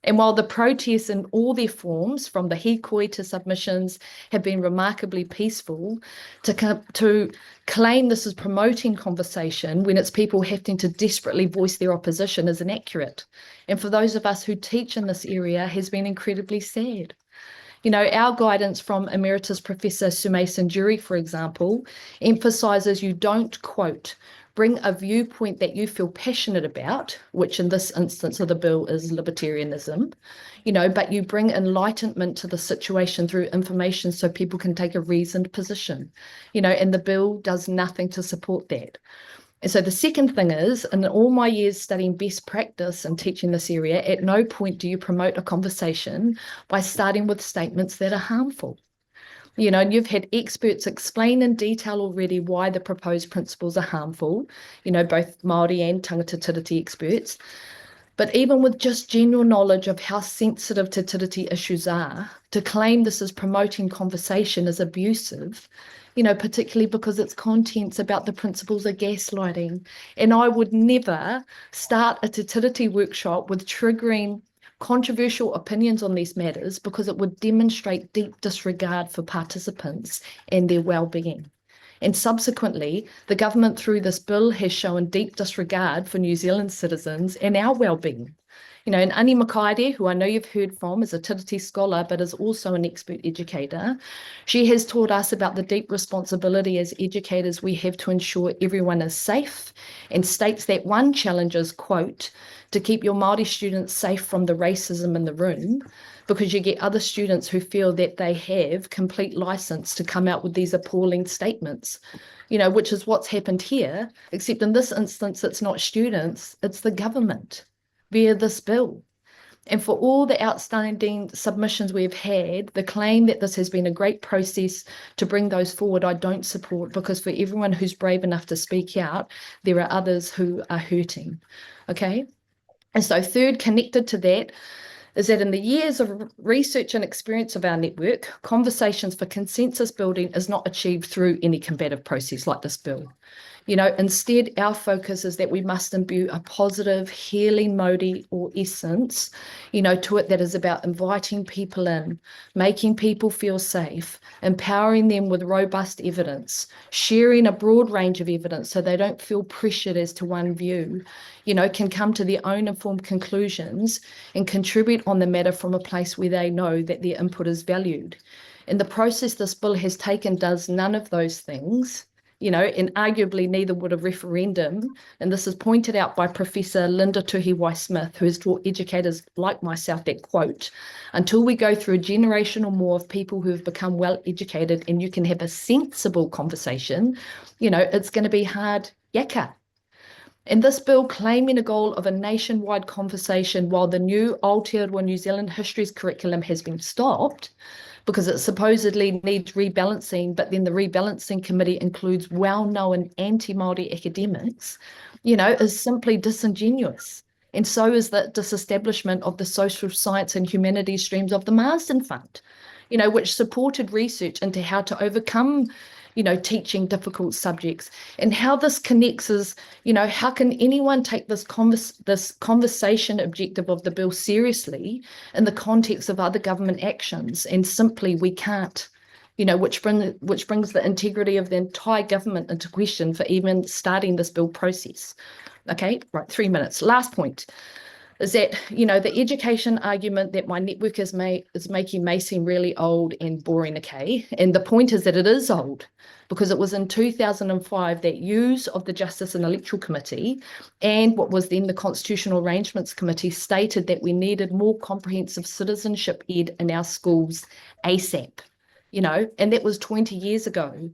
Speaker 20: And while the protests in all their forms, from the hikoi to submissions, have been remarkably peaceful, to claim this is promoting conversation when it's people having to desperately voice their opposition is inaccurate. And for those of us who teach in this area has been incredibly sad. You know, our guidance from Emeritus Professor Sumason Jury, for example, emphasises you don't, quote, bring a viewpoint that you feel passionate about, which in this instance of the bill is libertarianism, you know, but you bring enlightenment to the situation through information so people can take a reasoned position, you know, and the bill does nothing to support that. And so the second thing is, in all my years studying best practice and teaching this area, at no point do you promote a conversation by starting with statements that are harmful. You know, and you've had experts explain in detail already why the proposed principles are harmful, you know, both Māori and tangata tiriti experts. But even with just general knowledge of how sensitive te tiriti issues are, to claim this is promoting conversation is abusive, you know, particularly because its contents about the principles of gaslighting. And I would never start a te tiriti workshop with triggering controversial opinions on these matters, because it would demonstrate deep disregard for participants and their well-being. And subsequently, the government through this bill has shown deep disregard for New Zealand citizens and our well-being. You know, and Ani Makaere, who I know you've heard from, is a tiriti scholar, but is also an expert educator. She has taught us about the deep responsibility as educators we have to ensure everyone is safe, and states that one challenge is, quote, to keep your Māori students safe from the racism in the room, because you get other students who feel that they have complete license to come out with these appalling statements, you know, which is what's happened here, except in this instance, it's not students, it's the government via this bill. And for all the outstanding submissions we've had, the claim that this has been a great process to bring those forward, I don't support, because for everyone who's brave enough to speak out, there are others who are hurting, okay? And so third, connected to that, is that in the years of research and experience of our network, conversations for consensus building is not achieved through any combative process like this bill. You know, instead, our focus is that we must imbue a positive, healing mode or essence, you know, to it that is about inviting people in, making people feel safe, empowering them with robust evidence, sharing a broad range of evidence so they don't feel pressured as to one view, you know, can come to their own informed conclusions and contribute on the matter from a place where they know that their input is valued. And the process this bill has taken does none of those things. You know, and arguably neither would a referendum. And this is pointed out by Professor Linda Tuhiwai-Smith, who has taught educators like myself that, quote, until we go through a generation or more of people who have become well educated and you can have a sensible conversation, you know, it's going to be hard yakka. And this bill claiming a goal of a nationwide conversation while the new Aotearoa New Zealand Histories curriculum has been stopped, because it supposedly needs rebalancing, but then the rebalancing committee includes well-known anti-Māori academics, you know, is simply disingenuous. And so is the disestablishment of the social science and humanities streams of the Marsden Fund, you know, which supported research into how to overcome, you know, teaching difficult subjects. And how this connects is, you know, how can anyone take this conversation objective of the bill seriously in the context of other government actions? And simply we can't, you know, which brings the integrity of the entire government into question for even starting this bill process. Okay, right, 3 minutes. Last point is that, you know, the education argument that my network is making may seem really old and boring, okay? And the point is that it is old, because it was in 2005 that use of the Justice and Electoral Committee and what was then the Constitutional Arrangements Committee stated that we needed more comprehensive citizenship ed in our schools ASAP, you know, and that was 20 years ago.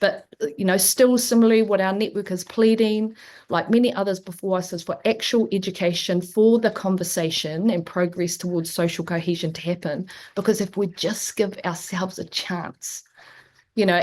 Speaker 20: But, you know, still similarly, what our network is pleading, like many others before us, is for actual education, for the conversation and progress towards social cohesion to happen. Because if we just give ourselves a chance,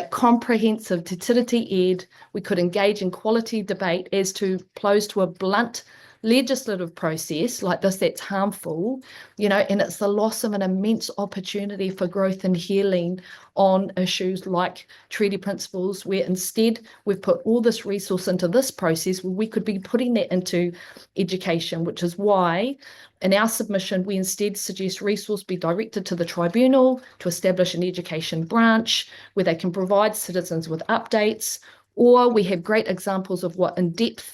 Speaker 20: comprehensive te tiriti ed, we could engage in quality debate as to opposed to a blunt legislative process like this that's harmful, and it's the loss of an immense opportunity for growth and healing on issues like treaty principles, where instead we've put all this resource into this process where we could be putting that into education, which is why in our submission we instead suggest resource be directed to the tribunal to establish an education branch where they can provide citizens with updates, or we have great examples of what in-depth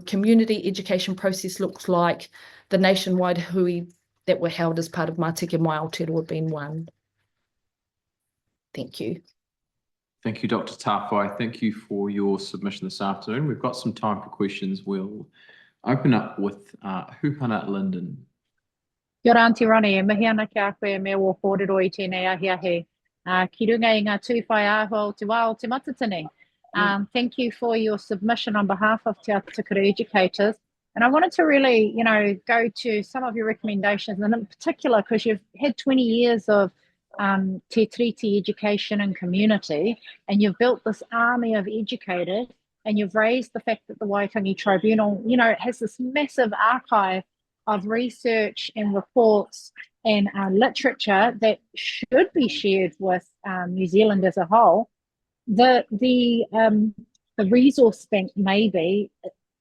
Speaker 20: community education process looks like, the nationwide hui that were held as part of Mātiki Mai Aotearoa being one. Thank you.
Speaker 1: Thank you, Dr. Tawhai. Thank you for your submission this afternoon. We've got some time for questions. We'll open up with Hupana Linden.
Speaker 7: Kia ora, Aunty Ronnie, e mihi ana ki a koe me o kōrero I tēnei ahiahe. Ki runga I ngā tūwhai aho o te wā o te matatini. Thank you for your submission on behalf of Te Atakura Educators. And I wanted to really, go to some of your recommendations, and in particular, because you've had 20 years of te tiriti education and community, and you've built this army of educators, and you've raised the fact that the Waitangi Tribunal, has this massive archive of research and reports and literature that should be shared with New Zealand as a whole. The resource bank, maybe,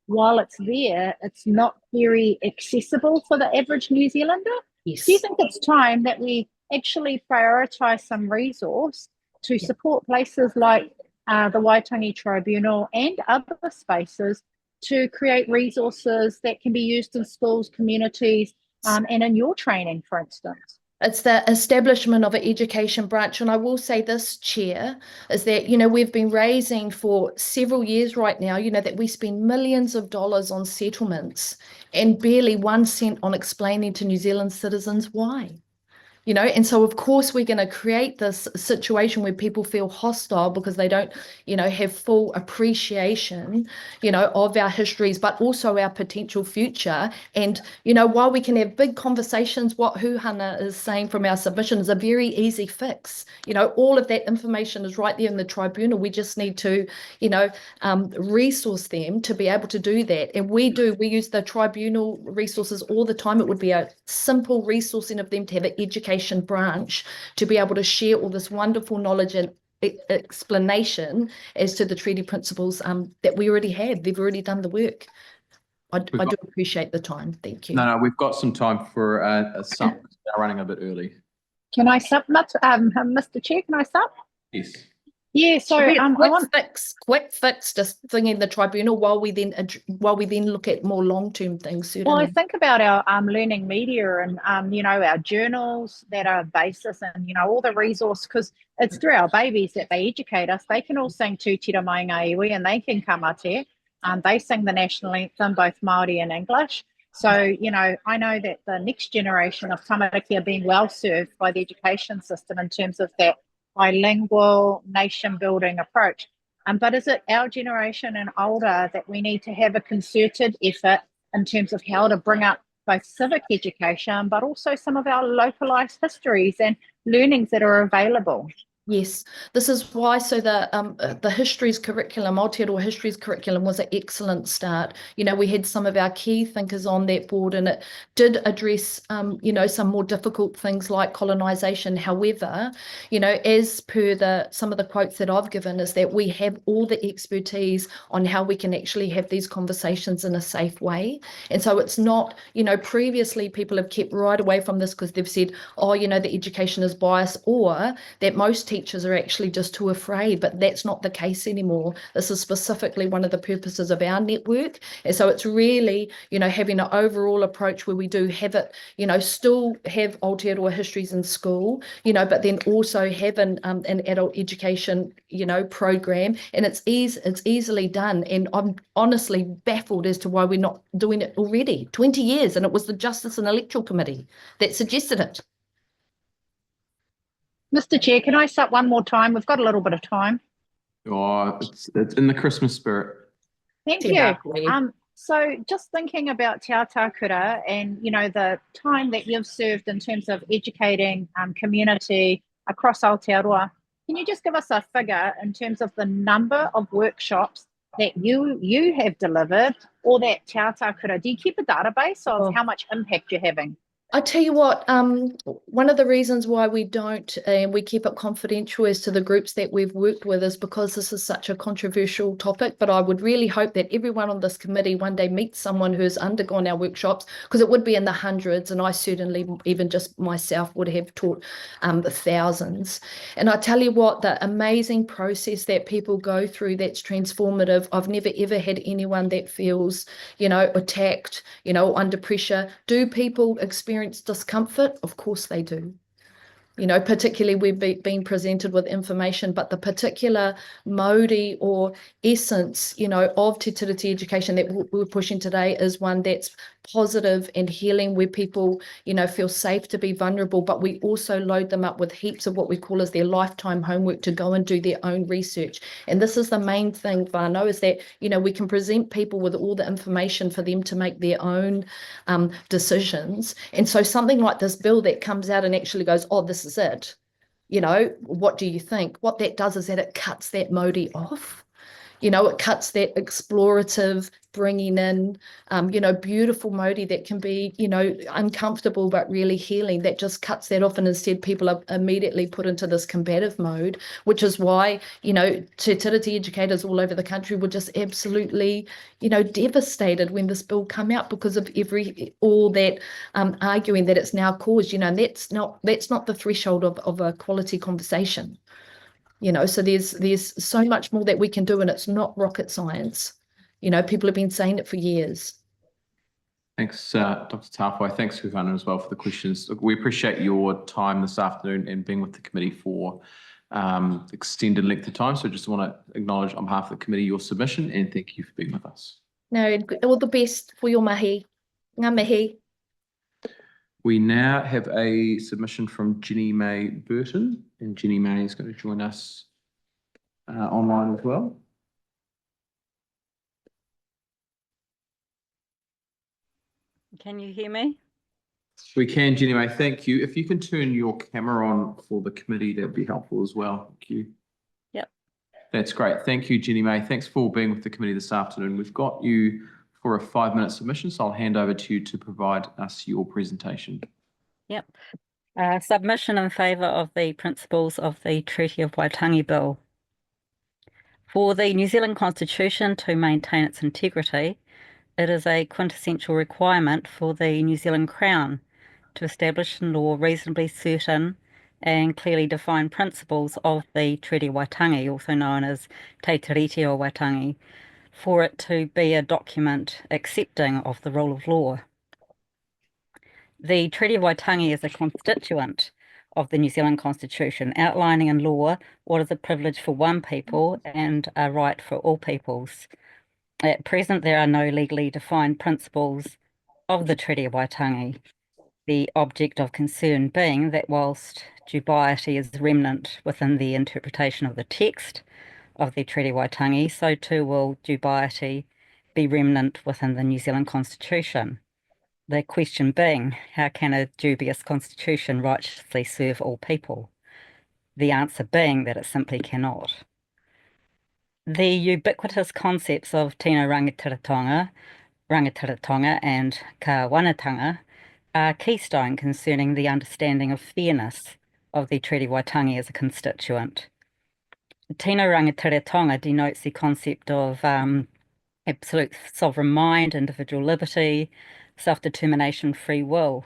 Speaker 7: while it's there, it's not very accessible for the average New Zealander.
Speaker 20: Yes.
Speaker 7: Do you think it's time that we actually prioritise some resource to support places like the Waitangi Tribunal and other spaces to create resources that can be used in schools, communities, and in your training, for instance?
Speaker 20: It's the establishment of an education branch. And I will say this, Chair, is that, we've been raising for several years right now, that we spend millions of dollars on settlements and barely 1 cent on explaining to New Zealand citizens why. And so of course we're going to create this situation where people feel hostile because they don't, have full appreciation, of our histories, but also our potential future. And, while we can have big conversations, what Huhana is saying from our submission is a very easy fix. All of that information is right there in the tribunal. We just need to, resource them to be able to do that. And we use the tribunal resources all the time. It would be a simple resourcing of them to have an education branch to be able to share all this wonderful knowledge and explanation as to the treaty principles that we already have. They've already done the work. I do appreciate the time. Thank you.
Speaker 1: No, we've got some time for a sub. We're running a bit early.
Speaker 7: Can I sub, Mr. Chair? Can I sub?
Speaker 1: Yes.
Speaker 7: Yeah. So
Speaker 20: quick fix, just thinking the tribunal while we then look at more long-term things. Certainly.
Speaker 7: Well, I think about our learning media and our journals that are basis and all the resource, because it's through our babies that they educate us. They can all sing Tu Tira Mai Ngā Iwi and they can kamate. They sing the national anthem, both Māori and English. So, I know that the next generation of tamariki are being well served by the education system in terms of that bilingual nation building approach. But is it our generation and older that we need to have a concerted effort in terms of how to bring up both civic education, but also some of our localised histories and learnings that are available?
Speaker 20: Yes, this is why. So the histories curriculum, Aotearoa histories curriculum, was an excellent start. We had some of our key thinkers on that board, and it did address, some more difficult things like colonisation. However, as per some of the quotes that I've given, is that we have all the expertise on how we can actually have these conversations in a safe way. And so it's not, previously people have kept right away from this because they've said, the education is biased, or that most teachers are actually just too afraid, but that's not the case anymore. This is specifically one of the purposes of our network. And so it's really, having an overall approach where we do have it, still have Aotearoa histories in school, but then also have an adult education, program. And it's easily done. And I'm honestly baffled as to why we're not doing it already. 20 years, and it was the Justice and Electoral Committee that suggested it.
Speaker 7: Mr. Chair, can I start one more time? We've got a little bit of time.
Speaker 1: Oh, it's in the Christmas spirit.
Speaker 7: Thank you. So just thinking about Te Atakura and, the time that you've served in terms of educating community across Aotearoa, Can you just give us a figure in terms of the number of workshops that you have delivered or that Te Atakura? Do you keep a database of how much impact you're having?
Speaker 20: I tell you what, one of the reasons why we don't, and we keep it confidential as to the groups that we've worked with, is because this is such a controversial topic. But I would really hope that everyone on this committee one day meets someone who's undergone our workshops, because it would be in the hundreds, and I certainly, even just myself, would have taught thousands. And I tell you what, the amazing process that people go through that's transformative. I've never ever had anyone that feels, attacked, under pressure. Do people experience discomfort? Of course they do. Particularly we've been presented with information, but the particular mode or essence, of Te Tiriti education that we're pushing today is one that's positive and healing, where people, feel safe to be vulnerable, but we also load them up with heaps of what we call as their lifetime homework to go and do their own research. And this is the main thing, Whānau, is that, we can present people with all the information for them to make their own decisions. And so something like this bill that comes out and actually goes, oh, this is it. What do you think? What that does is that it cuts that mode off. It cuts that explorative, bringing in, beautiful mode that can be, uncomfortable but really healing. That just cuts that off, and instead people are immediately put into this combative mode, which is why, Te Tiriti educators all over the country were just absolutely, devastated when this bill came out, because of all that arguing that it's now caused, and that's not the threshold of a quality conversation. So there's so much more that we can do, and it's not rocket science. People have been saying it for years.
Speaker 1: Thanks, Dr. Tawhai. Thanks, Huhana, as well, for the questions. Look, we appreciate your time this afternoon and being with the committee for extended length of time. So just want to acknowledge on behalf of the committee your submission, and thank you for being with us.
Speaker 20: No, all the best for your mahi. Ngā mihi.
Speaker 1: We now have a submission from Jenni-May Burton, and Jenni-May is going to join us online as well.
Speaker 21: Can you hear me?
Speaker 1: We can, Jenni-May, thank you. If you can turn your camera on for the committee, that'd be helpful as well. Thank you.
Speaker 21: Yep.
Speaker 1: That's great. Thank you, Jenni-May. Thanks for being with the committee this afternoon. We've got you for a 5-minute submission, so I'll hand over to you to provide us your presentation.
Speaker 21: Yep. Submission in favour of the principles of the Treaty of Waitangi Bill. For the New Zealand Constitution to maintain its integrity, it is a quintessential requirement for the New Zealand Crown to establish in law reasonably certain and clearly defined principles of the Treaty of Waitangi, also known as Te Tiriti o Waitangi, for it to be a document accepting of the rule of law. The Treaty of Waitangi is a constituent of the New Zealand Constitution, outlining in law what is a privilege for one people and a right for all peoples. At present, there are no legally defined principles of the Treaty of Waitangi, the object of concern being that whilst dubiety is remnant within the interpretation of the text of the Treaty of Waitangi, so too will dubiety be remnant within the New Zealand Constitution. The question being, how can a dubious constitution righteously serve all people? The answer being that it simply cannot. The ubiquitous concepts of tino rangatiratanga and kāwanatanga are keystone concerning the understanding of fairness of the Treaty of Waitangi as a constituent. Tino rangatiratanga denotes the concept of absolute sovereign mind, individual liberty, self-determination, free will,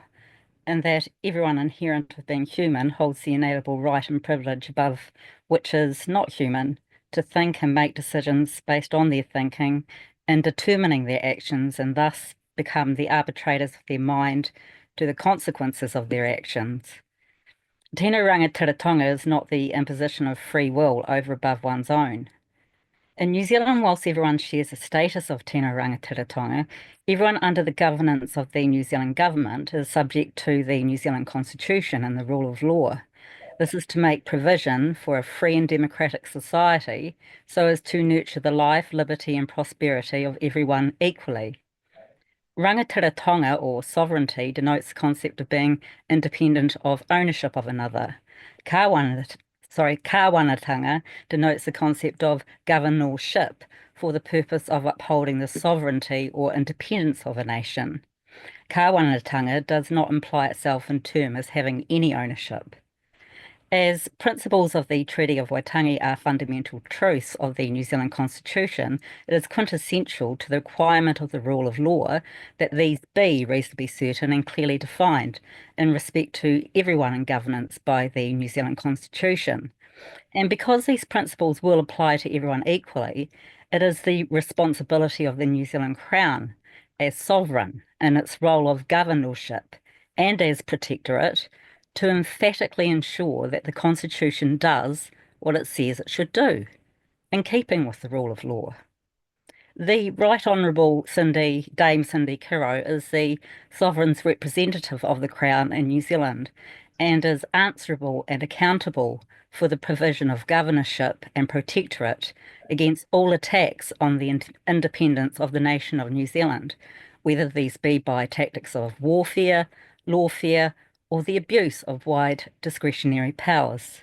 Speaker 21: and that everyone inherent with being human holds the inalienable right and privilege above which is not human to think and make decisions based on their thinking and determining their actions, and thus become the arbitrators of their mind to the consequences of their actions. Tino rangatiratanga is not the imposition of free will over above one's own. In New Zealand, whilst everyone shares the status of tino rangatiratanga, everyone under the governance of the New Zealand government is subject to the New Zealand Constitution and the rule of law. This is to make provision for a free and democratic society so as to nurture the life, liberty and prosperity of everyone equally. Rangatiratanga, or sovereignty, denotes the concept of being independent of ownership of another. Kāwanatanga kāwanatanga denotes the concept of governorship for the purpose of upholding the sovereignty or independence of a nation. Kāwanatanga does not imply itself in term as having any ownership. As principles of the Treaty of Waitangi are fundamental truths of the New Zealand Constitution, it is quintessential to the requirement of the rule of law that these be reasonably certain and clearly defined in respect to everyone in governance by the New Zealand Constitution. And because these principles will apply to everyone equally, it is the responsibility of the New Zealand Crown as sovereign in its role of governorship and as protectorate to emphatically ensure that the Constitution does what it says it should do, in keeping with the rule of law. The Right Honourable Dame Cindy Kiro is the Sovereign's representative of the Crown in New Zealand and is answerable and accountable for the provision of governorship and protectorate against all attacks on the independence of the nation of New Zealand, whether these be by tactics of warfare, lawfare, or the abuse of wide discretionary powers.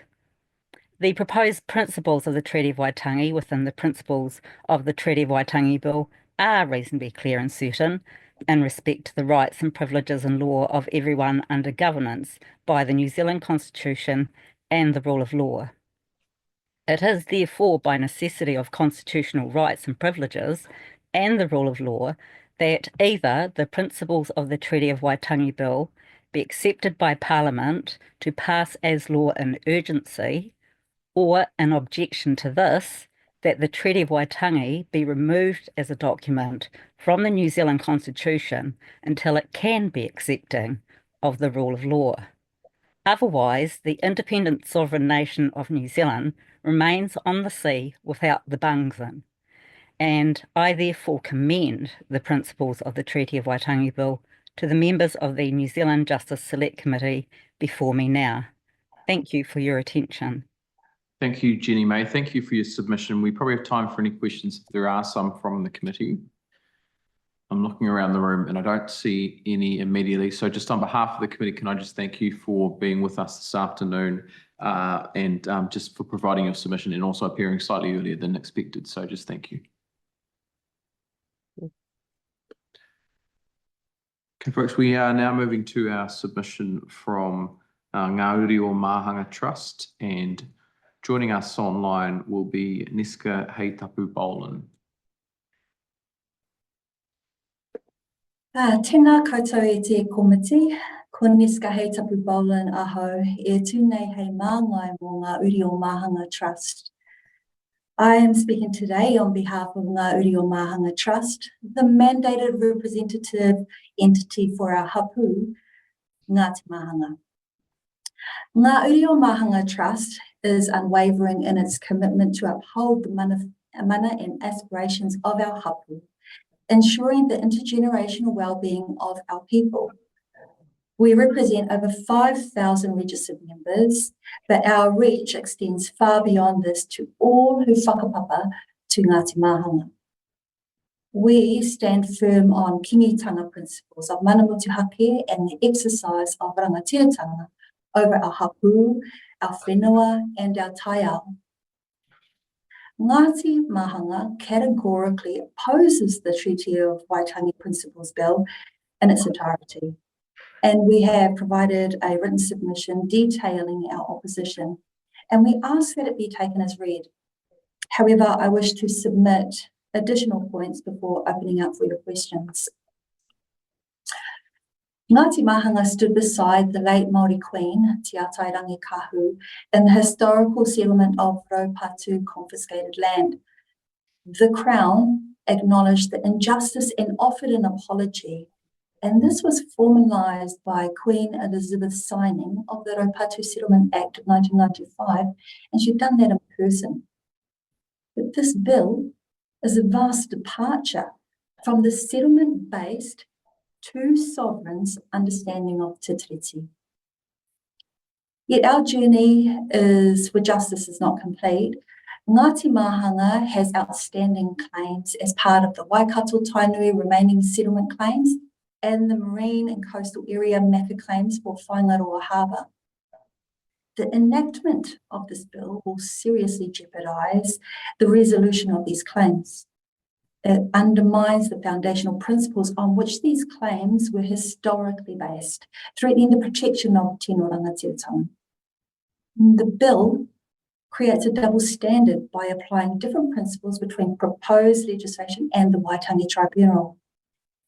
Speaker 21: The proposed principles of the Treaty of Waitangi within the principles of the Treaty of Waitangi Bill are reasonably clear and certain in respect to the rights and privileges and law of everyone under governance by the New Zealand Constitution and the rule of law. It is therefore by necessity of constitutional rights and privileges and the rule of law that either the principles of the Treaty of Waitangi Bill be accepted by Parliament to pass as law in urgency, or in objection to this, that the Treaty of Waitangi be removed as a document from the New Zealand Constitution until it can be accepting of the rule of law. Otherwise, the independent sovereign nation of New Zealand remains on the sea without the bungs in. And I therefore commend the principles of the Treaty of Waitangi Bill to the members of the New Zealand Justice Select Committee before me now. Thank you for your attention.
Speaker 1: Thank you, Jenni-May. Thank you for your submission. We probably have time for any questions if there are some from the committee. I'm looking around the room and I don't see any immediately. So just on behalf of the committee, can I just thank you for being with us this afternoon and just for providing your submission and also appearing slightly earlier than expected. So just thank you. Okay, folks, we are now moving to our submission from Ngāti Maahanga Trust, and joining us online will be Niska Heitapu Bolan.
Speaker 3: Tēnā koutou e te komiti, ko Niska Heitapu Bolan aho e tūnei hei māngai mō Ngāti Maahanga Trust. I am speaking today on behalf of Ngāti Maahanga Trust, the mandated representative entity for our hapu, Ngāti Maahanga. Ngāti Maahanga Trust is unwavering in its commitment to uphold the mana and aspirations of our hapu, ensuring the intergenerational well-being of our people. We represent over 5,000 registered members, but our reach extends far beyond this to all who whakapapa to Ngāti Maahanga. We stand firm on kingitanga principles of mana motuhake and the exercise of rangatiratanga over our hapu, our whenua, and our taiao. Ngāti Maahanga categorically opposes the Treaty of Waitangi Principles Bill in its entirety, and we have provided a written submission detailing our opposition, and we ask that it be taken as read. However, I wish to submit additional points before opening up for your questions. Ngāti Maahanga stood beside the late Māori Queen, Te Aotearoa Kahu, in the historical settlement of Raupatu confiscated land. The Crown acknowledged the injustice and offered an apology, and this was formalised by Queen Elizabeth's signing of the Raupatu Settlement Act of 1995, and she'd done that in person. But this bill is a vast departure from the settlement-based two sovereigns' understanding of te tiriti. Yet our journey is where justice is not complete. Ngāti Maahanga has outstanding claims as part of the Waikato Tainui remaining settlement claims and the marine and coastal area MACA claims for Whaingaroa Harbour. The enactment of this bill will seriously jeopardise the resolution of these claims. It undermines the foundational principles on which these claims were historically based, threatening the protection of tino rangatiratanga. The bill creates a double standard by applying different principles between proposed legislation and the Waitangi Tribunal.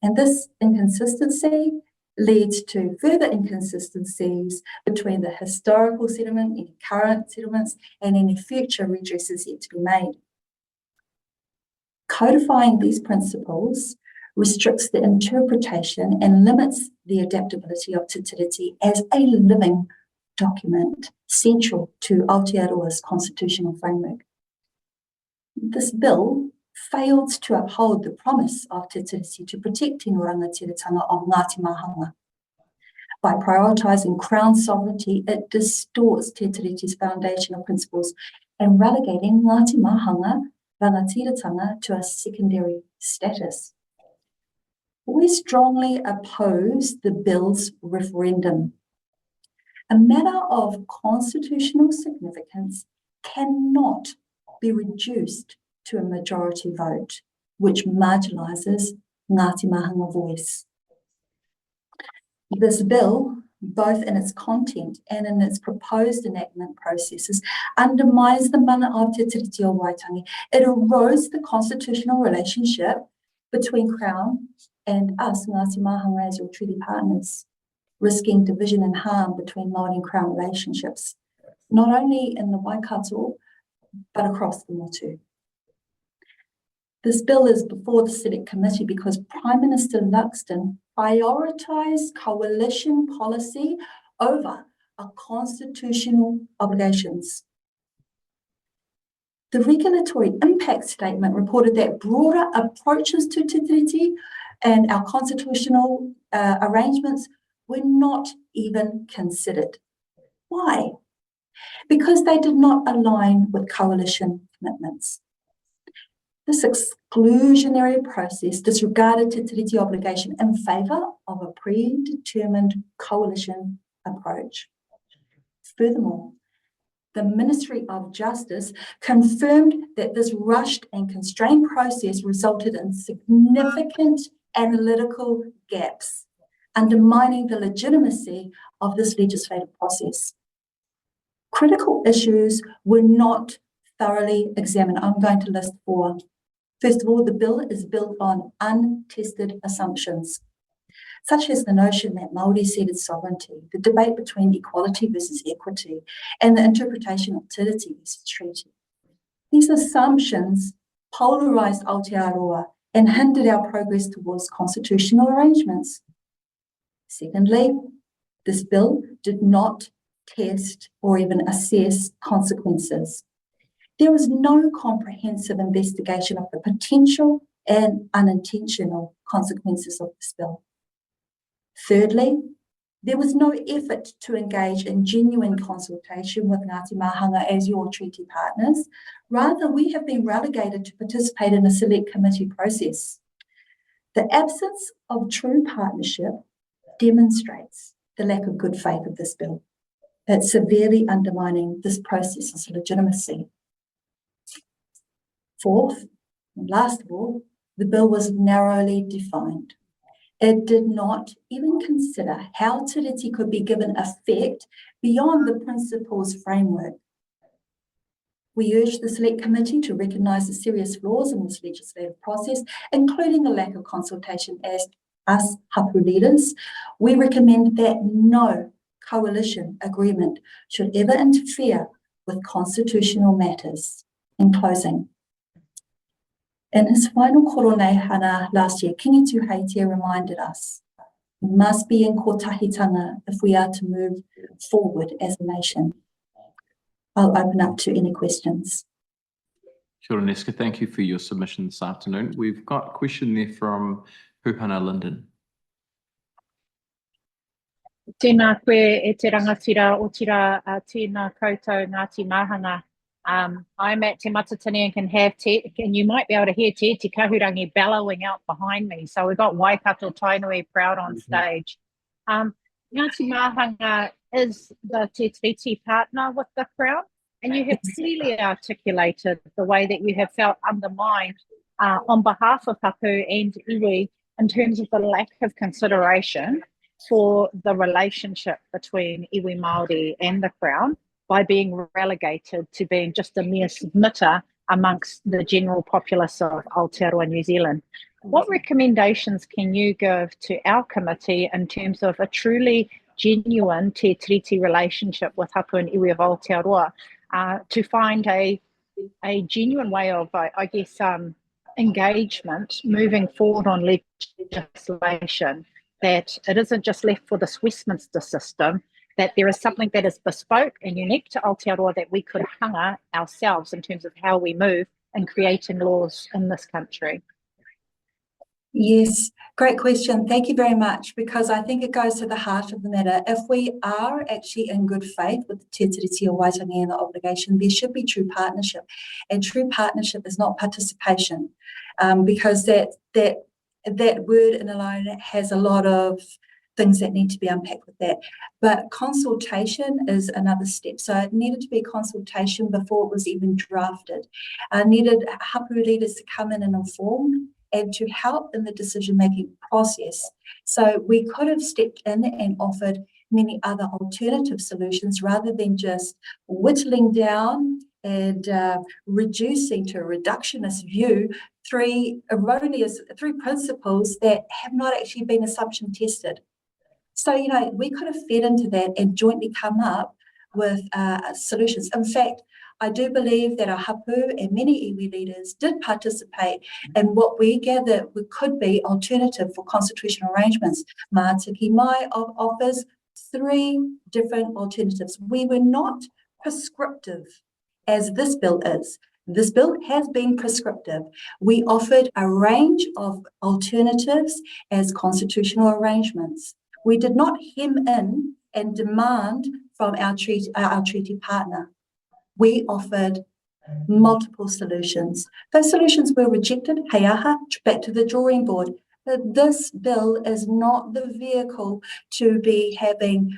Speaker 3: And this inconsistency leads to further inconsistencies between the historical settlement, any current settlements, and any future redresses yet to be made. Codifying these principles restricts the interpretation and limits the adaptability of Te Tiriti as a living document central to Aotearoa's constitutional framework. This bill failed to uphold the promise of Te Tiriti to protect tino rangatiratanga of Ngāti Maahanga. By prioritising Crown sovereignty, it distorts Te Tiriti's foundational principles and relegating Ngāti Maahanga rangatiratanga to a secondary status. We strongly oppose the bill's referendum. A matter of constitutional significance cannot be reduced to a majority vote, which marginalises Ngāti Maahanga voice. This bill, both in its content and in its proposed enactment processes, undermines the mana of Te Tiriti o Waitangi. It erodes the constitutional relationship between Crown and us, Ngāti Maahanga, as your treaty partners, risking division and harm between Māori and Crown relationships, not only in the Waikato, but across the motu. This bill is before the Select Committee because Prime Minister Luxton prioritised coalition policy over our constitutional obligations. The regulatory impact statement reported that broader approaches to Te Tiriti and our constitutional arrangements were not even considered. Why? Because they did not align with coalition commitments. This exclusionary process disregarded Te Tiriti obligation in favour of a predetermined coalition approach. Furthermore, the Ministry of Justice confirmed that this rushed and constrained process resulted in significant analytical gaps, undermining the legitimacy of this legislative process. Critical issues were not thoroughly examined. I'm going to list 4. First of all, the bill is built on untested assumptions, such as the notion that Māori ceded sovereignty, the debate between equality versus equity, and the interpretation of tiriti versus treaty. These assumptions polarised Aotearoa and hindered our progress towards constitutional arrangements. Secondly, this bill did not test or even assess consequences. There was no comprehensive investigation of the potential and unintentional consequences of this bill. Thirdly, there was no effort to engage in genuine consultation with Ngāti Maahanga as your treaty partners. Rather, we have been relegated to participate in a select committee process. The absence of true partnership demonstrates the lack of good faith of this bill. It's severely undermining this process's legitimacy. Fourth, and last of all, the bill was narrowly defined. It did not even consider how tiriti could be given effect beyond the principles framework. We urge the Select Committee to recognise the serious flaws in this legislative process, including a lack of consultation as us hapu leaders. We recommend that no coalition agreement should ever interfere with constitutional matters. In closing, in his final koro nei hana last year, Kingi Tuheitia reminded us we must be in kotahitanga if we are to move forward as a nation. I'll open up to any questions.
Speaker 1: Kia ora, Neska. Thank you for your submission this afternoon. We've got a question there from Pūhana Linden.
Speaker 7: Tēnā koe e te rangatira o tira tēnā koutou Ngāti Maahanga. I'm at Te Matatini and can have and you might be able to hear Te Kahurangi bellowing out behind me. So we've got Waikato Tainui proud on stage. Ngāti Maahanga is the Te Tiriti partner with the Crown, and you have clearly articulated the way that you have felt undermined on behalf of hapu and iwi in terms of the lack of consideration for the relationship between iwi Māori and the Crown by being relegated to being just a mere submitter amongst the general populace of Aotearoa New Zealand. What recommendations can you give to our committee in terms of a truly genuine te tiriti relationship with hapu and iwi of Aotearoa to find a genuine way of, I guess, engagement moving forward on legislation, that it isn't just left for this Westminster system, that there is something that is bespoke and unique to Aotearoa that we could hanga ourselves in terms of how we move and creating laws in this country?
Speaker 3: Yes, great question. Thank you very much, because I think it goes to the heart of the matter. If we are actually in good faith with the Te Tiriti o Waitangi and the obligation, there should be true partnership. And true partnership is not participation, because that word in alone has a lot of things that need to be unpacked with that. But consultation is another step. So it needed to be consultation before it was even drafted. Needed hapu leaders to come in and inform and to help in the decision-making process. So we could have stepped in and offered many other alternative solutions rather than just whittling down and reducing to a reductionist view three principles that have not actually been assumption tested. So, you know, we could have fed into that and jointly come up with solutions. In fact, I do believe that our hapu and many iwi leaders did participate in what we gather could be alternative for constitutional arrangements. Mātiki Mai offers 3 different alternatives. We were not prescriptive as this bill is. This bill has been prescriptive. We offered a range of alternatives as constitutional arrangements. We did not hem in and demand from our treaty partner. We offered multiple solutions. Those solutions were rejected. Hei aha, back to the drawing board. But this bill is not the vehicle to be having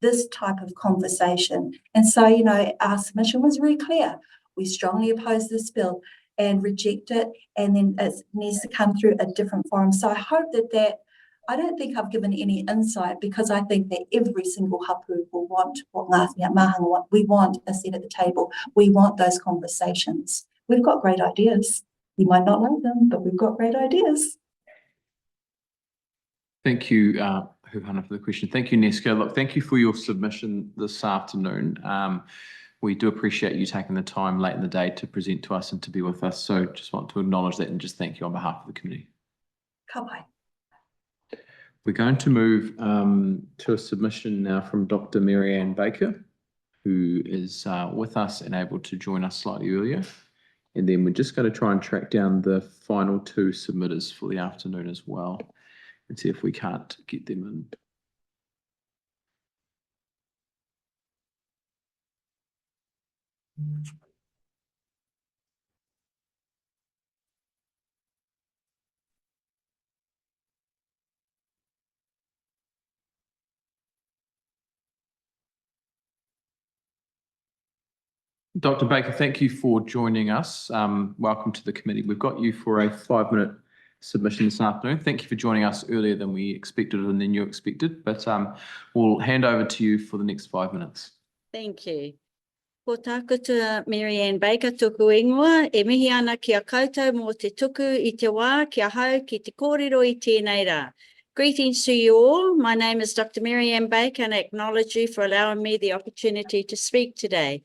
Speaker 3: this type of conversation. And so, you know, our submission was very clear. We strongly oppose this bill and reject it, and then it needs to come through a different forum. So I hope that I don't think I've given any insight, because I think that every single hapu will want what Ngāti Maahanga want. We want a seat at the table. We want those conversations. We've got great ideas. You might not like them, but we've got great ideas.
Speaker 1: Thank you, Huhana, for the question. Thank you, Neska. Look, thank you for your submission this afternoon. We do appreciate you taking the time late in the day to present to us and to be with us. So just want to acknowledge that and just thank you on behalf of the committee.
Speaker 3: Ka pai.
Speaker 1: We're going to move to a submission now from Dr. Mary-Ann Baker, who is with us and able to join us slightly earlier. And then we're just going to try and track down the final 2 submitters for the afternoon as well and see if we can't get them in. Dr. Baker, thank you for joining us. Welcome to the committee. We've got you for a 5-minute submission this afternoon. Thank you for joining us earlier than we expected and than you expected, but we'll hand over to you for the next 5 minutes.
Speaker 2: Thank you. Ko tākuta Mary-Ann Baker tuku ingoa, e mihi ana ki a koutou mō te tuku I te wā, ki a hau ki te kōrero I tēnei rā. Greetings to you all. My name is Dr. Mary-Ann Baker, and I acknowledge you for allowing me the opportunity to speak today.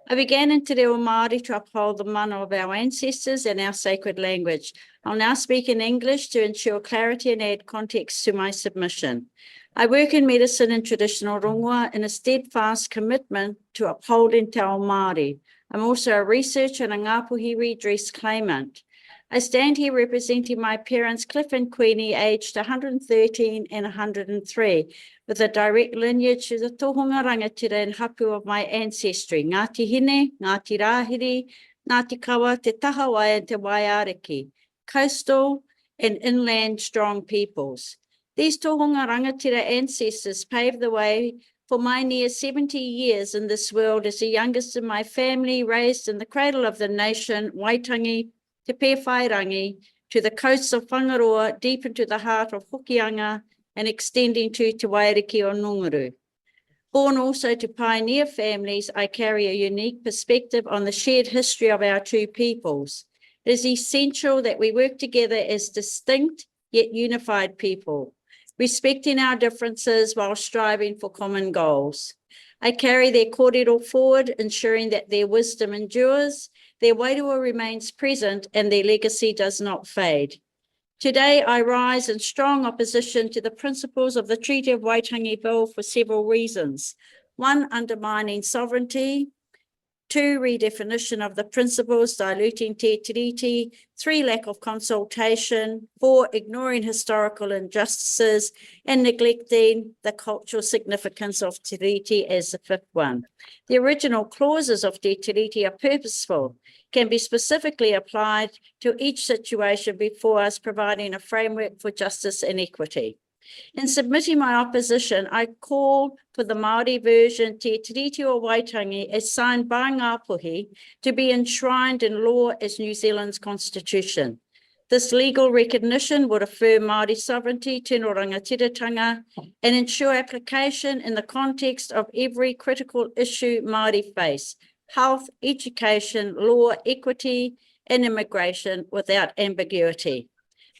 Speaker 2: I began in Te Reo Māori to uphold the mana of our ancestors and our sacred language. I'll now speak in English to ensure clarity and add context to my submission. I work in medicine and traditional rongoa in a steadfast commitment to upholding Te Ao Māori. I'm also a researcher and a Ngāpuhi redress claimant. I stand here representing my parents, Cliff and Queenie, aged 113 and 103, with a direct lineage to the tohunga rangatira and hapu of my ancestry, Ngāti Hine, Ngāti Rāhiri, Ngāti Kawa, Te Tahawai and Te Waiariki, coastal and inland strong peoples. These tohunga rangatira ancestors paved the way For my near 70 years in this world as the youngest in my family, raised in the cradle of the nation, Waitangi, Te Pewhairangi, to the coasts of Whangaroa, deep into the heart of Hokianga, and extending to Te Wairiki o Ngunguru. Born also to pioneer families, I carry a unique perspective on the shared history of our two peoples. It is essential that we work together as distinct yet unified people, respecting our differences while striving for common goals. I carry their kōrero forward, ensuring that their wisdom endures, their wairua remains present, and their legacy does not fade. Today, I rise in strong opposition to the principles of the Treaty of Waitangi Bill for several reasons. 1, undermining sovereignty. 2, redefinition of the principles, diluting te tiriti. 3, lack of consultation. 4, ignoring historical injustices and neglecting the cultural significance of te tiriti as the 5th one. The original clauses of te tiriti are purposeful, can be specifically applied to each situation before us, providing a framework for justice and equity. In submitting my opposition, I call for the Māori version Te Tiriti o Waitangi as signed by Ngāpuhi to be enshrined in law as New Zealand's constitution. This legal recognition would affirm Māori sovereignty, tino rangatiratanga, and ensure application in the context of every critical issue Māori face: health, education, law, equity, and immigration without ambiguity.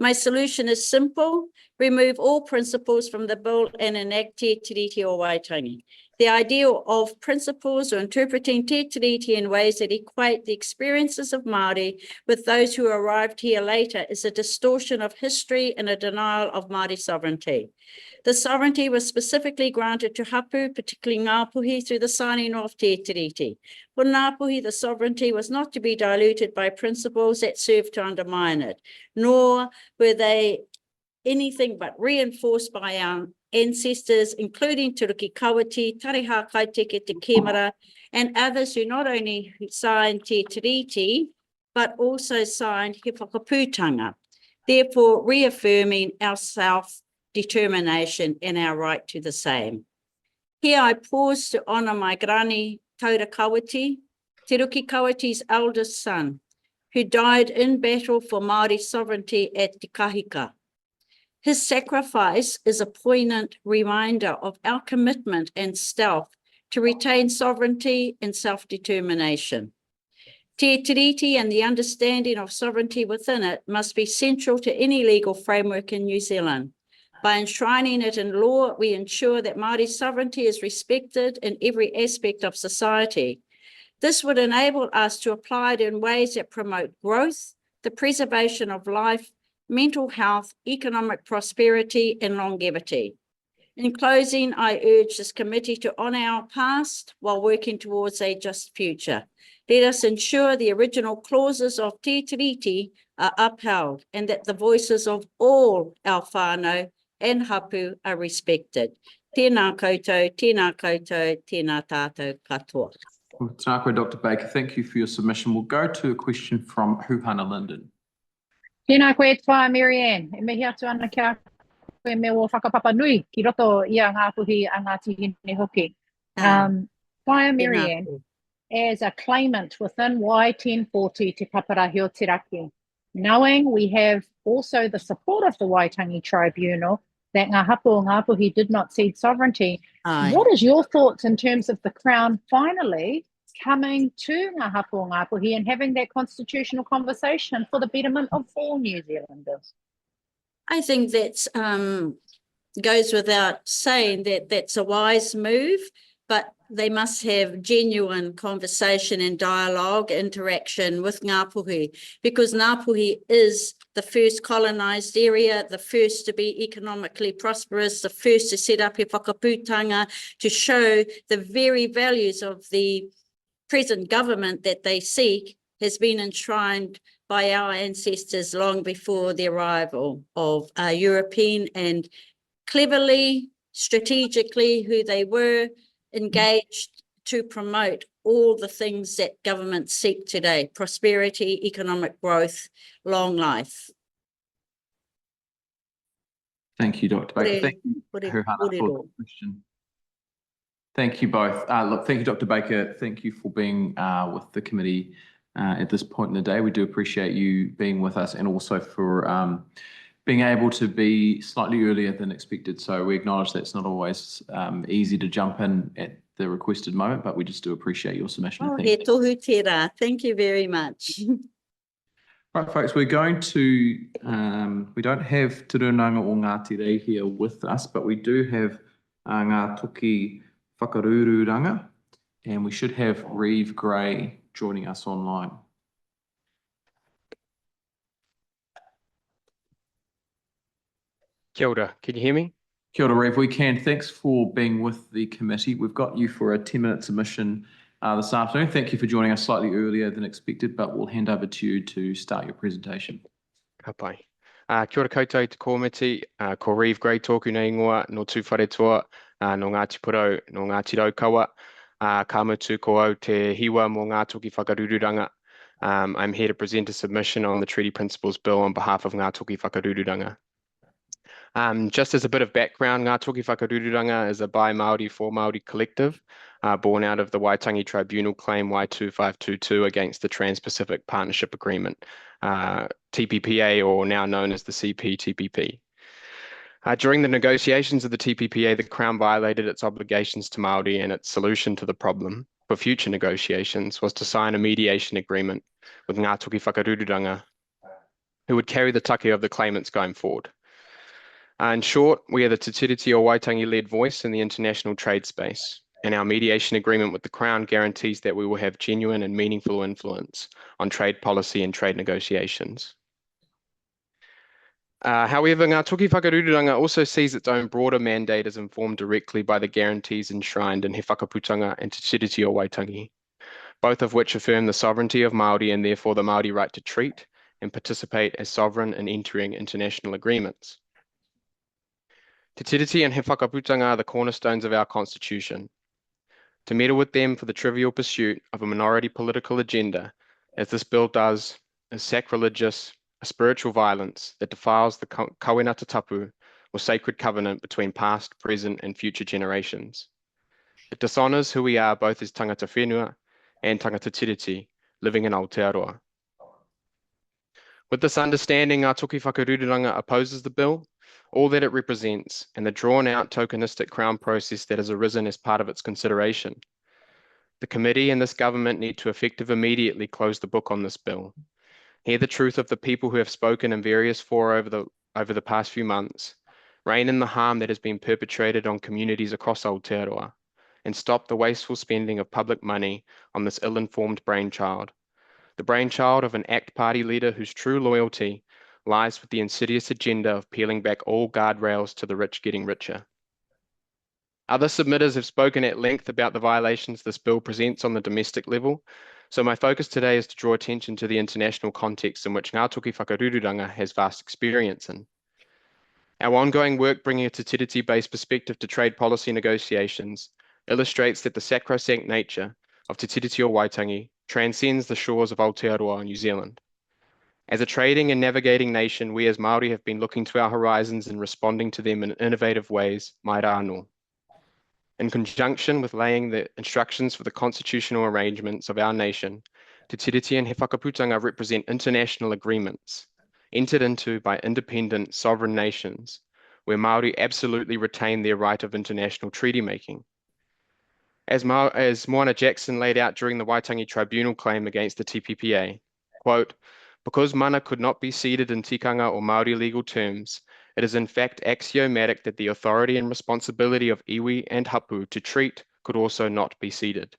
Speaker 2: My solution is simple: remove all principles from the bill and enact Te Tiriti o Waitangi. The idea of principles or interpreting Te Tiriti in ways that equate the experiences of Māori with those who arrived here later is a distortion of history and a denial of Māori sovereignty. The sovereignty was specifically granted to hapu, particularly Ngāpuhi, through the signing of Te Tiriti. For Ngāpuhi, the sovereignty was not to be diluted by principles that served to undermine it, nor were they anything but reinforced by our ancestors, including Te Ruki Kawati, Tareha Kaiteke Te Kemara, and others who not only signed Te Tiriti, but also signed He Whakaputanga, therefore reaffirming our self-determination and our right to the same. Here I pause to honour my granny, Taura Kawati, Te Ruki Kawati's eldest son, who died in battle for Māori sovereignty at Te Kahika. His sacrifice is a poignant reminder of our commitment and stealth to retain sovereignty and self-determination. Te Tiriti and the understanding of sovereignty within it must be central to any legal framework in New Zealand. By enshrining it in law, we ensure that Māori sovereignty is respected in every aspect of society. This would enable us to apply it in ways that promote growth, the preservation of life, mental health, economic prosperity, and longevity. In closing, I urge this committee to honour our past while working towards a just future. Let us ensure the original clauses of Te Tiriti are upheld and that the voices of all our whānau and hapu are respected. Tēnā koutou, tēnā koutou, tēnā tātou katoa.
Speaker 1: Well, tēnā koe, Dr. Baker, thank you for your submission. We'll go to a question from Huhana Linden.
Speaker 7: Tēnā koe twa Marianne, e mihi atu ana kia koe me o whakapapa nui ki roto i a Ngāpuhi a Ngāti hine hoki. Whaia Marianne, as a claimant within Y1040 Te Paparahi o Te Raki, knowing we have also the support of the Waitangi Tribunal that Ngā Hapu o Ngāpuhi did not cede sovereignty, what is your thoughts in terms of the Crown finally coming to Ngā Hapu o Ngāpuhi and having that constitutional conversation for the betterment of all New Zealanders?
Speaker 2: I think that goes without saying that that's a wise move, but they must have genuine conversation and dialogue, interaction with Ngāpuhi, because Ngāpuhi is the first colonised area, the first to be economically prosperous, the first to set up He Whakaputanga, to show the very values of the present government that they seek has been enshrined by our ancestors long before the arrival of European, and cleverly, strategically, who they were engaged to promote all the things that governments seek today: prosperity, economic growth, long life.
Speaker 1: Thank you, Dr. Baker. Thank you, Huhana, for the question. Thank you both. Look, thank you, Dr. Baker. Thank you for being with the committee at this point in the day. We do appreciate you being with us and also for being able to be slightly earlier than expected. So we acknowledge that it's not always easy to jump in at the requested moment, but we just do appreciate your submission.
Speaker 2: Oh, he tohu tērā. Thank you very much.
Speaker 1: Right, folks, we're going to, we don't have Te Rūnanga o Ngāti Rēhia with us, but we do have ngā Toki Whakarururanga, and we should have Reeve Gray joining us online.
Speaker 4: Kia ora, can you hear me?
Speaker 1: Kia ora, Reeve, we can. Thanks for being with the committee. We've got you for a 10-minute submission this afternoon. Thank you for joining us slightly earlier than expected, but we'll hand over to you to start your presentation.
Speaker 4: Ka pai. Kia ora koutou te komiti, ko Reeve Gray tōku nei ingoa no tūwhare toa, no Ngāti Porou, no Ngāti Raukawa, ka mutu ko au te hiwa mō ngā Toki Whakarururanga. I'm here to present a submission on the Treaty Principles Bill on behalf of ngā Toki Whakarururanga. Just as a bit of background, Ngā Toki Whakarururanga is a by Māori for Māori collective born out of the Waitangi Tribunal claim Y2522 against the Trans-Pacific Partnership Agreement, TPPA, or now known as the CPTPP. During the negotiations of the TPPA, the Crown violated its obligations to Māori, and its solution to the problem for future negotiations was to sign a mediation agreement with Ngā Toki Whakarururanga, who would carry the take of the claimants going forward. In short, we are the Te Tiriti o Waitangi-led voice in the international trade space, and our mediation agreement with the Crown guarantees that we will have genuine and meaningful influence on trade policy and trade negotiations. However, Ngā Toki Whakarururanga also sees its own broader mandate as informed directly by the guarantees enshrined in He Whakaputanga and Te Tiriti o Waitangi, both of which affirm the sovereignty of Māori and therefore the Māori right to treat and participate as sovereign in entering international agreements. Te Tiriti and He Whakaputanga are the cornerstones of our constitution. To meddle with them for the trivial pursuit of a minority political agenda, as this bill does, is sacrilegious, a spiritual violence that defiles the kawinata tapu, or sacred covenant between past, present, and future generations. It dishonours who we are both as tangata whenua and tangata tiriti living in Aotearoa. With this understanding, Ngā Toki Whakarururanga opposes the bill, all that it represents, and the drawn-out tokenistic Crown process that has arisen as part of its consideration. The committee and this government need to effectively immediately close the book on this bill, hear the truth of the people who have spoken in various fora over the past few months, rein in the harm that has been perpetrated on communities across Aotearoa, and stop the wasteful spending of public money on this ill-informed brainchild, the brainchild of an ACT Party leader whose true loyalty lies with the insidious agenda of peeling back all guardrails to the rich getting richer. Other submitters have spoken at length about the violations this bill presents on the domestic level, so my focus today is to draw attention to the international context in which Ngā Toki Whakarururanga has vast experience in. Our ongoing work bringing a Te Tiriti-based perspective to trade policy negotiations illustrates that the sacrosanct nature of Te Tiriti o Waitangi transcends the shores of Aotearoa and New Zealand. As a trading and navigating nation, we as Māori have been looking to our horizons and responding to them in innovative ways, mai rā anō. In conjunction with laying the instructions for the constitutional arrangements of our nation, Te Tiriti and He Whakaputanga represent international agreements entered into by independent sovereign nations, where Māori absolutely retain their right of international treaty making. As Moana Jackson laid out during the Waitangi Tribunal claim against the TPPA, quote, "Because mana could not be ceded in tikanga or Māori legal terms, it is in fact axiomatic that the authority and responsibility of iwi and hapu to treat could also not be ceded.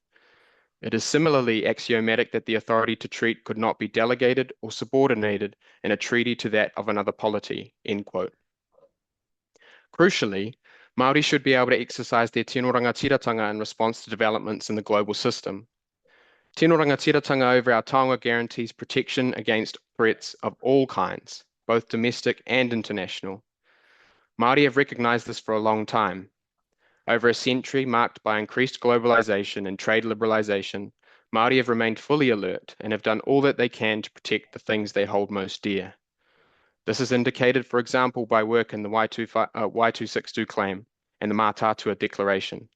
Speaker 4: It is similarly axiomatic that the authority to treat could not be delegated or subordinated in a treaty to that of another polity," end quote. Crucially, Māori should be able to exercise their tino rangatiratanga in response to developments in the global system. Tino rangatiratanga over our taonga guarantees protection against threats of all kinds, both domestic and international. Māori have recognised this for a long time. Over a century marked by increased globalisation and trade liberalisation, Māori have remained fully alert and have done all that they can to protect the things they hold most dear. This is indicated, for example, by work in the Y262 claim and the Mātātua Declaration.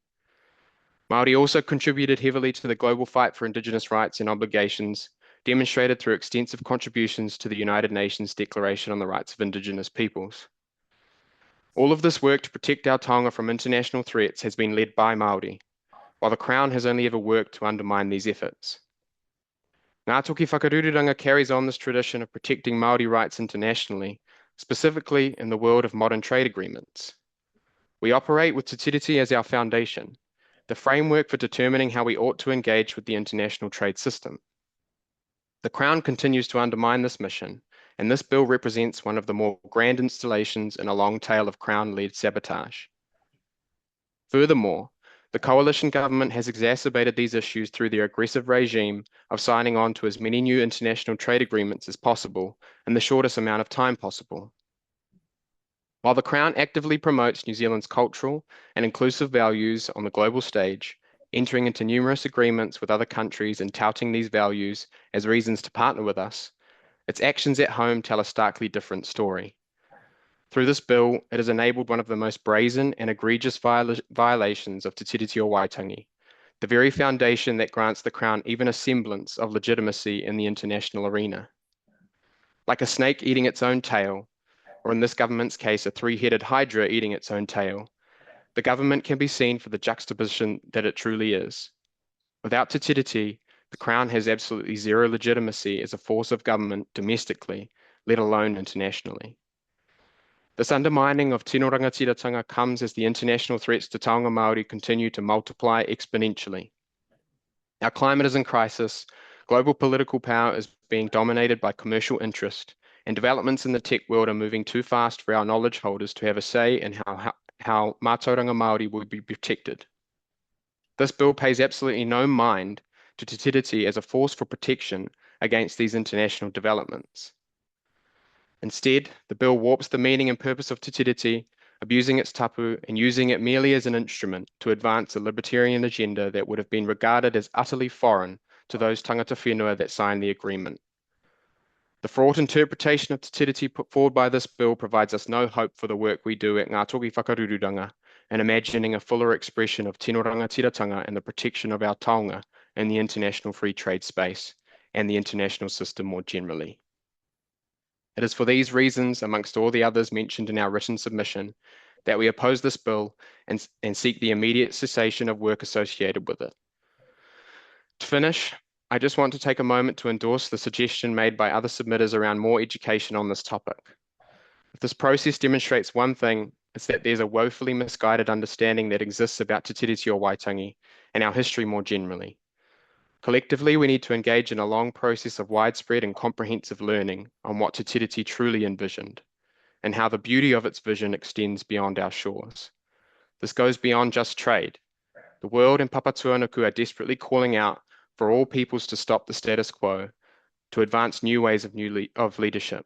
Speaker 4: Māori also contributed heavily to the global fight for Indigenous rights and obligations, demonstrated through extensive contributions to the United Nations Declaration on the Rights of Indigenous Peoples. All of this work to protect our taonga from international threats has been led by Māori, while the Crown has only ever worked to undermine these efforts. Ngā Toki Whakarururanga carries on this tradition of protecting Māori rights internationally, specifically in the world of modern trade agreements. We operate with Te Tiriti as our foundation, the framework for determining how we ought to engage with the international trade system. The Crown continues to undermine this mission, and this bill represents one of the more grand installations in a long tail of Crown-led sabotage. Furthermore, the coalition government has exacerbated these issues through their aggressive regime of signing on to as many new international trade agreements as possible in the shortest amount of time possible. While the Crown actively promotes New Zealand's cultural and inclusive values on the global stage, entering into numerous agreements with other countries and touting these values as reasons to partner with us, its actions at home tell a starkly different story. Through this bill, it has enabled one of the most brazen and egregious violations of Te Tiriti o Waitangi, the very foundation that grants the Crown even a semblance of legitimacy in the international arena. Like a snake eating its own tail, or in this government's case, a three-headed hydra eating its own tail, the government can be seen for the juxtaposition that it truly is. Without Te Tiriti, the Crown has absolutely zero legitimacy as a force of government domestically, let alone internationally. This undermining of tino rangatiratanga comes as the international threats to taonga Māori continue to multiply exponentially. Our climate is in crisis, global political power is being dominated by commercial interest, and developments in the tech world are moving too fast for our knowledge holders to have a say in how mātauranga Māori will be protected. This bill pays absolutely no mind to Te Tiriti as a force for protection against these international developments. Instead, the bill warps the meaning and purpose of Te Tiriti, abusing its tapu and using it merely as an instrument to advance a libertarian agenda that would have been regarded as utterly foreign to those tangata whenua that signed the agreement. The fraught interpretation of Te Tiriti put forward by this bill provides us no hope for the work we do at Ngā Toki Whakarururanga and imagining a fuller expression of tino rangatiratanga and the protection of our taonga in the international free trade space and the international system more generally. It is for these reasons, amongst all the others mentioned in our written submission, that we oppose this bill and seek the immediate cessation of work associated with it. To finish, I just want to take a moment to endorse the suggestion made by other submitters around more education on this topic. If this process demonstrates one thing, it's that there's a woefully misguided understanding that exists about Te Tiriti o Waitangi and our history more generally. Collectively, we need to engage in a long process of widespread and comprehensive learning on what Te Tiriti truly envisioned and how the beauty of its vision extends beyond our shores. This goes beyond just trade. The world and Papatūānuku are desperately calling out for all peoples to stop the status quo, to advance new ways of leadership.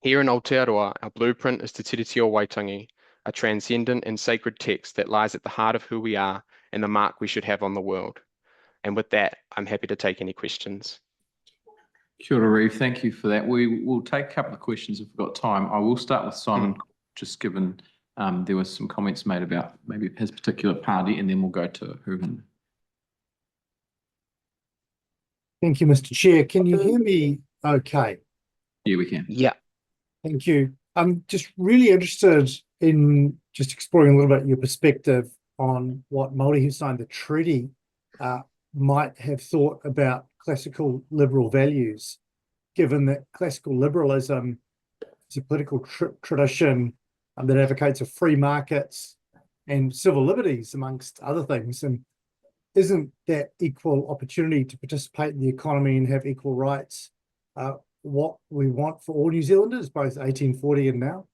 Speaker 4: Here in Aotearoa, our blueprint is Te Tiriti o Waitangi, a transcendent and sacred text that lies at the heart of who we are and the mark we should have on the world. And with that, I'm happy to take any questions.
Speaker 1: Kia ora, Reeve. Thank you for that. We will take a couple of questions if we've got time. I will start with Simon, just given there were some comments made about maybe his particular party, and then we'll go to Rūnanga.
Speaker 6: Thank you, Mr. Chair. Can you hear me okay?
Speaker 1: Yeah, we can.
Speaker 4: Yeah.
Speaker 6: Thank you. I'm just really interested in just exploring a little bit your perspective on what Māori who signed the treaty might have thought about classical liberal values, given that classical liberalism is a political tradition that advocates for free markets and civil liberties, amongst other things. And isn't that equal opportunity to participate in the economy and have equal rights what we want for all New Zealanders, both 1840 and now?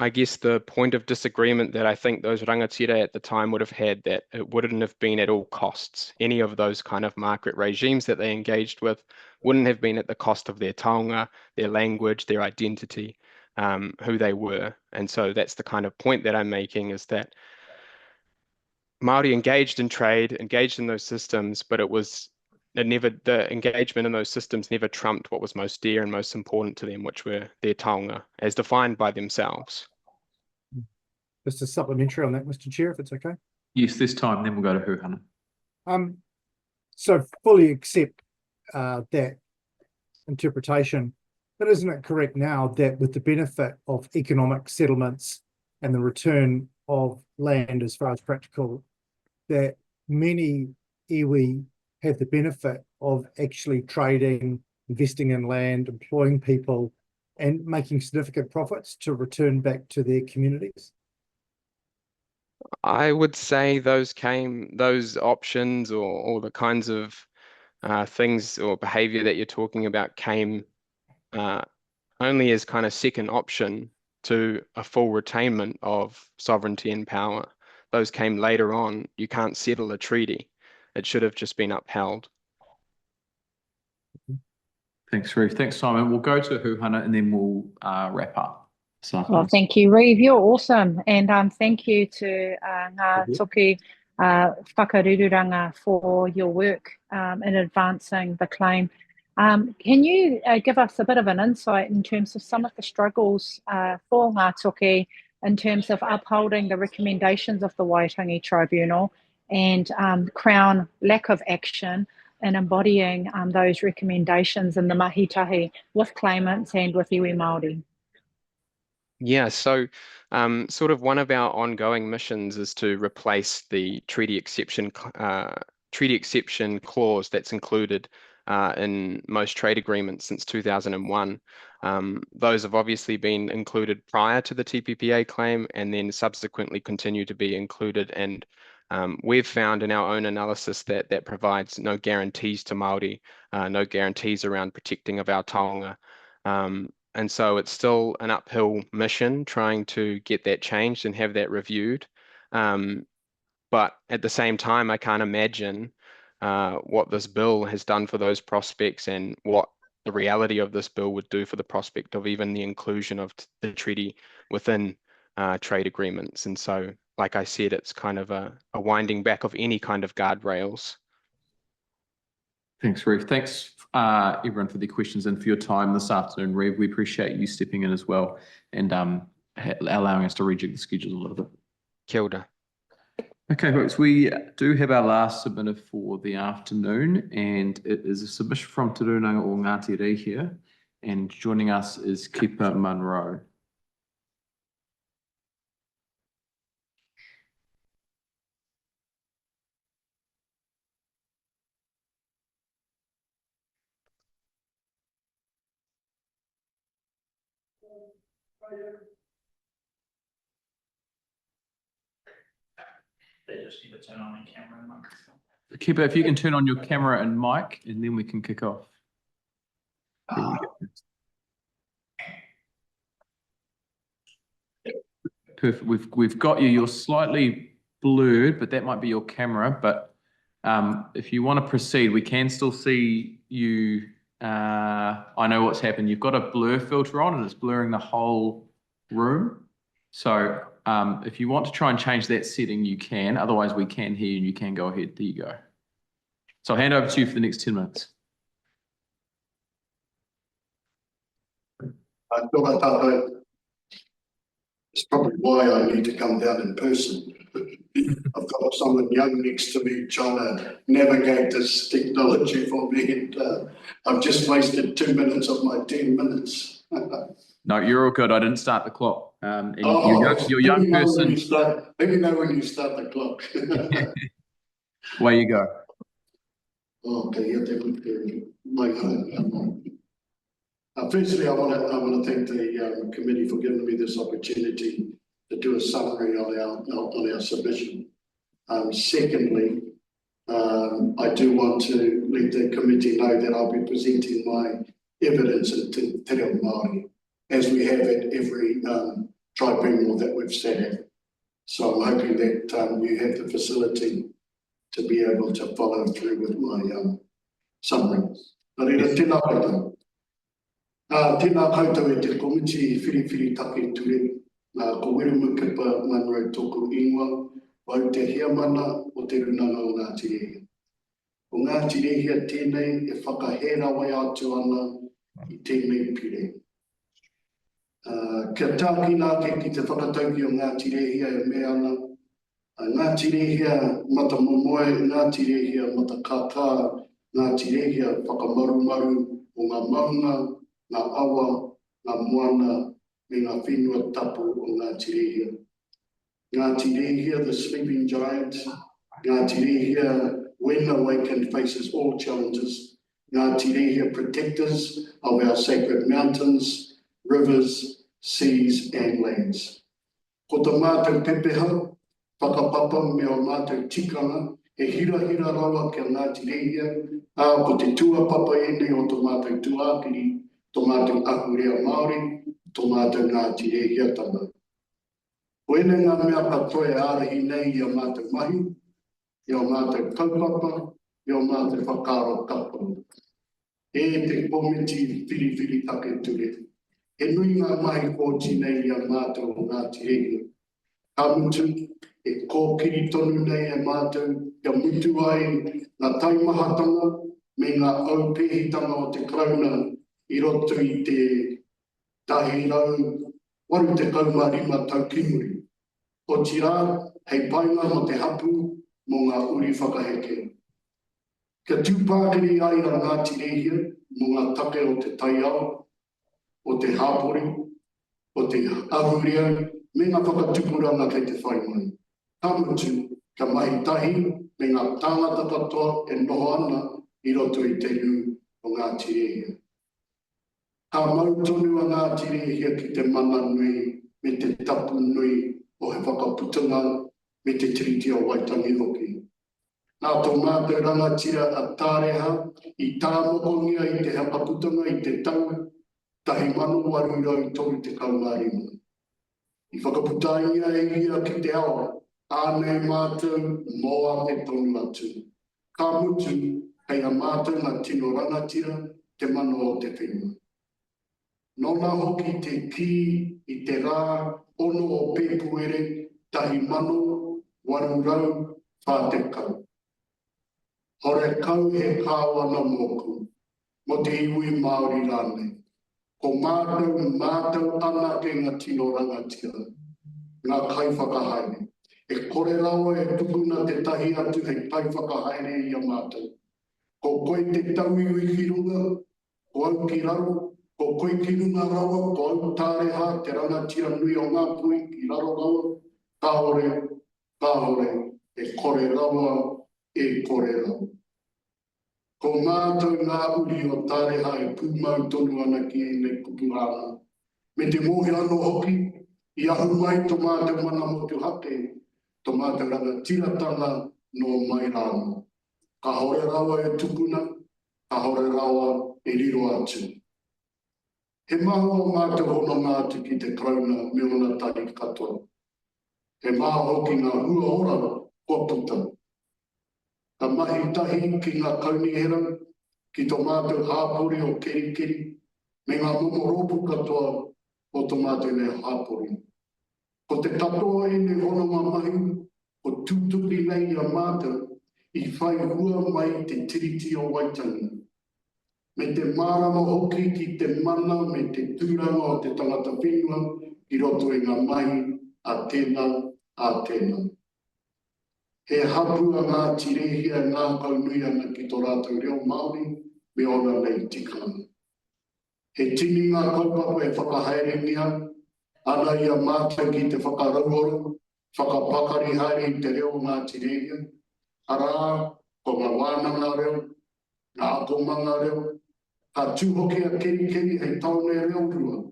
Speaker 4: I guess the point of disagreement that I think those rangatira at the time would have had, that it wouldn't have been at all costs. Any of those kind of market regimes that they engaged with wouldn't have been at the cost of their taonga, their language, their identity, who they were. And so that's the kind of point that I'm making, is that Māori engaged in trade, engaged in those systems, but the engagement in those systems never trumped what was most dear and most important to them, which were their taonga, as defined by themselves.
Speaker 6: Just a supplementary on that, Mr. Chair, if it's okay.
Speaker 1: Yes, this time, then we'll go to Huhana.
Speaker 6: So fully accept that interpretation, but isn't it correct now that with the benefit of economic settlements and the return of land as far as practical, that many iwi have the benefit of actually trading, investing in land, employing people, and making significant profits to return back to their communities?
Speaker 4: I would say those options or the kinds of things or behavior that you're talking about came only as kind of second option to a full retainment of sovereignty and power. Those came later on. You can't settle a treaty. It should have just been upheld.
Speaker 1: Thanks, Reeve. Thanks, Simon. We'll go to Huhana and then we'll wrap up.
Speaker 7: Well, thank you, Reeve. You're awesome. And thank you to Ngā Toki Whakarururanga for your work in advancing the claim. Can you give us a bit of an insight in terms of some of the struggles for Ngā Toki in terms of upholding the recommendations of the Waitangi Tribunal and Crown lack of action in embodying those recommendations in the mahitahi with claimants and with iwi Māori?
Speaker 4: Yeah, so sort of one of our ongoing missions is to replace the treaty exception clause that's included in most trade agreements since 2001. Those have obviously been included prior to the TPPA claim and then subsequently continue to be included. And we've found in our own analysis that that provides no guarantees to Māori, no guarantees around protecting of our taonga. And so it's still an uphill mission trying to get that changed and have that reviewed. But at the same time, I can't imagine what this bill has done for those prospects and what the reality of this bill would do for the prospect of even the inclusion of the treaty within trade agreements. And so, like I said, it's kind of a winding back of any kind of guardrails.
Speaker 1: Thanks, Reeve. Thanks, everyone, for the questions and for your time this afternoon, Reeve. We appreciate you stepping in as well and allowing us to rejig the schedules a little bit.
Speaker 4: Kia ora.
Speaker 1: Okay, folks, we do have our last submitter for the afternoon, and it is a submission from Te Rūnanga o Ngāti Rēhia, and joining us is Keeper Munro.
Speaker 8: They just need to turn on the camera and microphone.
Speaker 1: Keeper, if you can turn on your camera and mic, and then we can kick off. Perfect. We've got you. You're slightly blurred, but that might be your camera. But if you want to proceed, we can still see you. I know what's happened. You've got a blur filter on, and it's blurring the whole room. So if you want to try and change that setting, you can. Otherwise, we can hear you, and you can go ahead. There you go. So I'll hand over to you for the next 10 minutes.
Speaker 22: It's probably why I need to come down in person. I've got someone young next to me trying to navigate this technology for me, and I've just wasted 2 minutes of my 10 minutes.
Speaker 1: No, you're all good. I didn't start the clock. And you're a young person.
Speaker 22: Let me know when you start the clock.
Speaker 1: Away you go.
Speaker 22: Okay, yeah, firstly, I want to thank the committee for giving me this opportunity to do a summary on our submission. Secondly, I do want to let the committee know that I'll be presenting my evidence in Te Reo Māori, as we have at every tribunal that we've sat at. So I'm hoping that you have the facility to be able to follow through with my summary. Tēnā koutou. Tēnā koutou e te komiti whiriwhiri take ture, ko Werumu Kipa Munro tōku ingoa, wau te hea mana o te Rūnanga o Ngāti Rēhia. O Ngāti Rēhia tēnei e whakahera wai atu ana I tēnei pire. Kia tākina ki te whakatauki o Ngāti Rēhia e mea ana. Ngāti Rēhia mata momoe, Ngāti Rēhia mata kākā, Ngāti Rēhia whakamarumaru o ngā maunga, ngā awa, ngā moana, me ngā whenua tapu o Ngāti Rēhia. Ngāti Rēhia, the sleeping giant. Ngāti Rēhia, when awakened, faces all challenges. Ngāti Rēhia, protectors of our sacred mountains, rivers, seas and lands. Ko tā mātou pepeha, whakapapa me o mātou tikanga, e hira rawa kia Ngāti Rēhia, ko te tua papa ene o tō mātou tuākiri, tō mātou ahurea Māori, tō mātou Ngāti Rēhia tanga. Koene ngā mea katoe ārahi nei i a mātou mahi, i a mātou kaupapa, i a mātou whakaro kapa. E te komiti whiri take ture. E nui ngā mahi kōti nei i a mātou o Ngāti Rēhia. Ka mutu, e kōkiri tonu nei e mātou, kia mutu ai ngā taimahatanga me ngā aupehitanga o te krauna i roto i te tahi rau, waru te kaumarima tau kimuri. O tira, hei painga mo te hapu mo ngā uri whakaheke. Kia tūpākiri ai a Ngāti Rēhia mo ngā take o te taiao, o te hāpori, o te ahurea, me ngā whakatupuranga kei te whaimai. Ka mutu, ka mahi tahi, me ngā tāngata katoa e noho ana i roto i te ru o Ngāti Rēhia. Ka mautonu a Ngāti Rēhia ki te mana nui, me te tapu nui o he whakaputanga, me te tiriti o Waitangi hoki. Nā tō mātou rangatira a tāreha, i tā mokongia i te whakaputanga i te tau, tahi manu waru rau toru te kaumārima. I whakaputāingia e ia ki te awa, ānei mātou moa e tonu atu. Ka mutu, hei a mātou ngā tino rangatira, te mano o te whenua. Nona hoki te ki i te rā, ono o pēpuere, tahi mano, waru rau, whātekau. Hore kau he kāwana mōku, mo te iwi Māori rāne. Ko mātou ana ke ngā tino rangatira, ngā kai whakahaere. E kore rawa e tukuna te tahi atu hei kai whakahaere i a mātou. Ko koe te tauiwi ki runga, ko au ki raro, ko koe ki runga rawa, ko au tāreha, te rangatira nui o ngā pui ki raro rawa, kāhore, e kore rawa, e kore rawa. Ko mātou ngā uri o tāreha e pūmau tonu ana ki e nei kupuhana. Me te mohi ano hoki, i ahu mai tō mātou mana motu hake, tō mātou ranga tiratanga no mai rāna. Ka hore rawa e tukuna, ka hore rawa e riro atu. He maha o mātou hono ngātu ki te krauna me ona tahi katoa. He maha hoki ngā hua ora kua puta. Ka mahi tahi ki ngā kaunihera, ki tō mātou hāpori o kerikeri, me ngā momoropu katoa o tō mātou ne hāpori. Ko te katoa e ne hono ngā mahi, ko tūtuki nei a mātou, i whai hua mai te tiriti o Waitangi. Me te mārama hoki ki te mana, me te tūranga o te tangata whenua, i roto e ngā mahi a tēnā. He hapu a Ngāti Rēhia ngā kaunui ana ki tō rātou reo Māori, me ona nei tikana. He tini ngā kaupapa e whakahaerengia, ana i a mātou ki te whakarauoro, whakapakari haere i te reo Ngāti Rēhia, arā, ko ngā wānanga reo, ngā akomanga reo, ka tūhoki a kerikeri hei taone reo rua,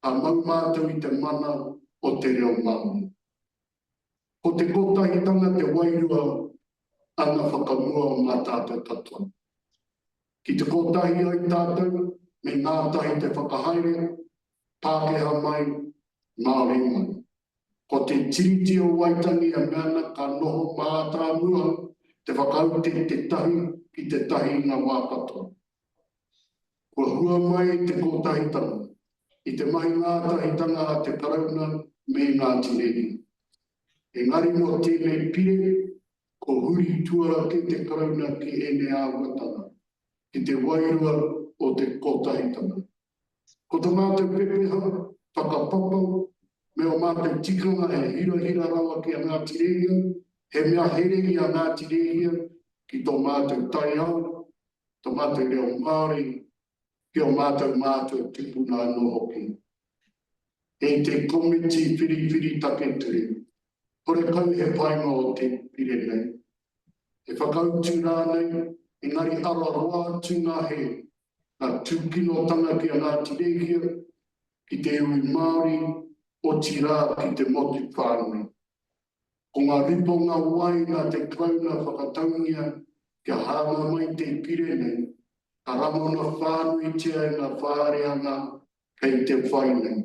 Speaker 22: ka mau mātou i te mana o te reo Māori. Ko te kotahitanga te wairua ana whakamua o ngā tātou katoa. Ki te kotahi ai tātou, me ngā tahi te whakahaere, Pākehā mai, Māori mai. Ko te tiriti o Waitangi a meana ka noho mātā mua, te whakaute te tahi ki te tahi ngā wā katoa. Ko hua mai te kotahitanga, i te mahi ngā tahitanga a te karauna me Ngāti Rēhia. Engari mo tēnei pire, ko huri tuara ke te karauna ki ene āwatanga, ki te wairua o te kotahitanga. Ko tā mātou pepeha, whakapapo, me o mātou tikanga he hira rawa ki a Ngāti Rēhia, he mea hereri a Ngāti Rēhia, ki tō mātou taiao, tō mātou reo Māori, ki o mātou tupuna anō hoki. E te komiti whiri taketuri, hore kau he painga o te pire nei. E whakautu rānei, engari araroa atu ngā he, ngā tūkinotanga ki a Ngāti Rēhia, ki te ui Māori, o tirā ki te motu whānui. Ko ngā riponga wai ngā te klauna whakataungia, kia hanga mai te pire nei, ka ramona whānui tia e ngā whāreanga kei te whainei.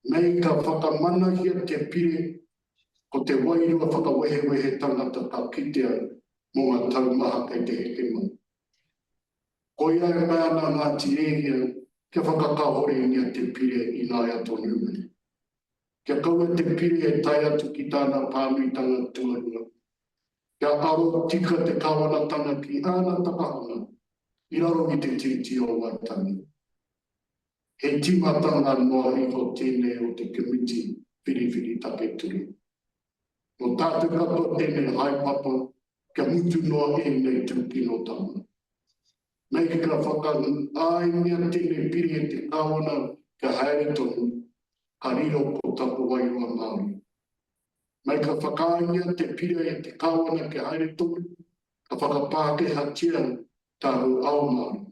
Speaker 22: Nei ka whakamana te pire, ko te wairua whakawehe tangata ka kitea mō ngā taumaha kei te heke mai. Ko ia e mēana Ngāti Rēhia, kia whakakahore ingia te pire i ngai atonu nei. Kia kaua te pire e tai atu ki tāna pānuitanga tuarua. Kia aro tika te kawanatanga ki āna takahanga, i raro i te tiriti o Waitangi. He timatanga noa i ko tēnei o te komiti whiri taketuri. No tātou kapa tēnei haipapa, kia mutu noa e nei tūkinotanga. Nei ki ka whakaingia tēnei piri e te kawana ka haere tonu, ka riro ko tapu wairua Māori. Nei ka whakaingia te piri e te kawana ka haere tonu, ka whakapāke hatia tāru ao Māori.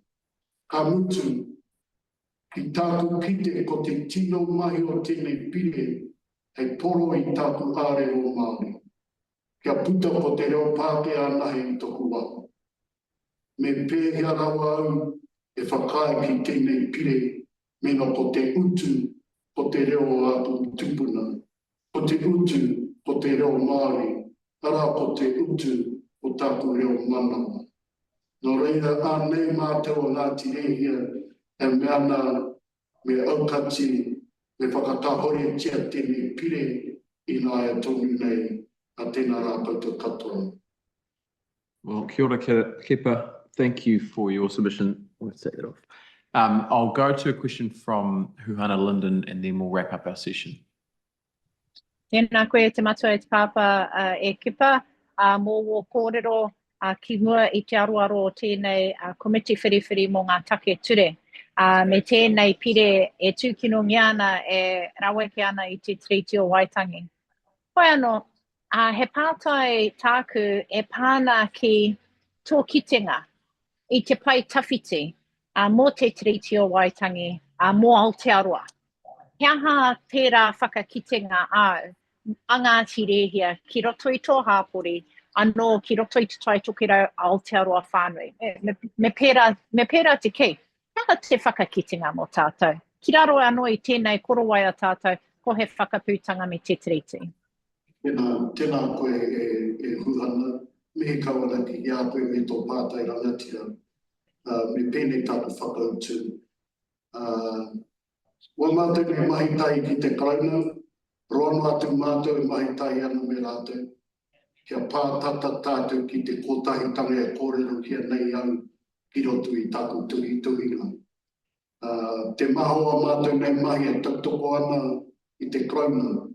Speaker 22: Ka mutu ki tāku kite ko te tino mahi o tēnei pire, hei poro i tāku āre o Māori. Kia puta ko te reo pāke anahe i toku wā. Me pēhia rawa au e whakae ki tēnei pire, mena ko te utu ko te reo ātu tupuna, ko te utu ko te reo Māori, ara ko te utu o tāku reo manawa. No reira ānei mātou o Ngāti Rēhia, e meana me aukati me whakatahore tia tēnei pire i ngai atonu nei a tēnā rāpauta katoa.
Speaker 1: Well, kia ora Kepa. Thank you for your submission. Let's take that off. I'll go to a question from Huhana Linden and then we'll wrap up our session.
Speaker 7: Tēnā koe te matua e te pāpā e kipa, mō wō kōrero ki mua i te aroaro o tēnei komiti whiri mō ngā take ture. Me tēnei pire e tūkino ngi ana e raweke ana i te treaty o Waitangi. Koe anō, he pātai tāku e pāna ki tō kitenga i te pai tawhiti mō te treaty o Waitangi mō Aotearoa. He aha tērā whakakitenga au a Ngāti Rēhia ki roto i tō hāpori, anō ki roto i te taitoki rau Aotearoa whānui. Me pērā te kei. Hanga te whakakitenga mō tātou. Ki raro anō i tēnei korowai a tātou, ko he whakapūtanga me te treaty.
Speaker 22: Tēnā koe e huhana, me kawana ki ia koe me tō pātai rangatira, me pēnei tāku whakautu. Wa mātou me mahitai ki te krauna, rono atu mātou e mahitai ana me rātou. Kia pātata tātou ki te kotahitanga e kōrero kia nei au, ki roto i tāku tuhinga. Te mahoa mātou nei mahi e tautoko ana i te krauna.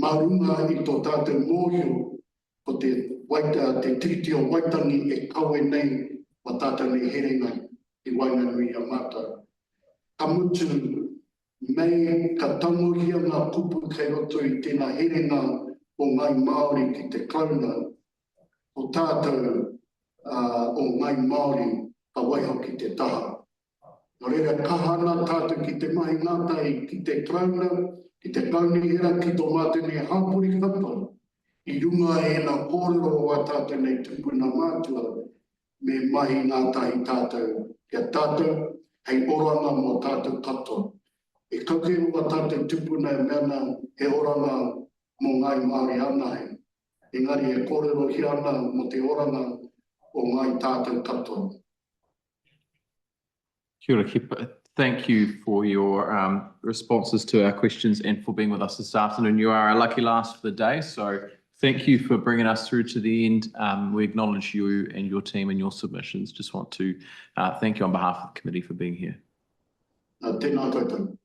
Speaker 22: Marunga i tō tātou mōhio ko te tiriti o Waitangi e kaue nei wa tātou nei herenga i Wainganui a Mata. Ka mutu mei ka tangohia ngā kupu kei roto i tēnā herenga o ngai Māori ki te krauna. O tātou o ngai Māori ka waiho ki te taha. Nō reira kahana tātou ki te mahi ngātai ki te krauna, ki te kaunihera ki tō mātou nei hāpuri whapa. I runga e nā kōrero o a tātou nei tupuna mātua, me mahi ngātai tātou. Kia tātou, hei oranga mō tātou katoa. E kakero a tātou tupuna e meana he oranga mō ngai Māori anahe. Engari e kōrero hi ana mō te oranga o ngai tātou katoa.
Speaker 1: Kia ora, Kepa. Thank you for your responses to our questions and for being with us this afternoon. You are our lucky last for the day, so thank you for bringing us through to the end. We acknowledge you and your team and your submissions. Just want to thank you on behalf of the committee for being here.
Speaker 22: Tēnā koutou.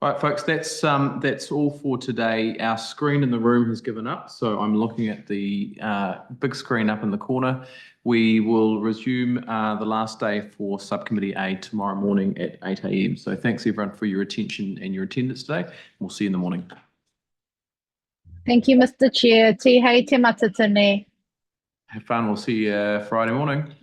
Speaker 1: Right, folks, that's all for today. Our screen in the room has given up, so I'm looking at the big screen up in the corner. We will resume the last day for Subcommittee A tomorrow morning at 8 a.m. So thanks everyone for your attention and your attendance today. We'll see you in the morning.
Speaker 7: Thank you, Mr. Chair. Te hei te matatini.
Speaker 1: Have fun. We'll see you Friday morning.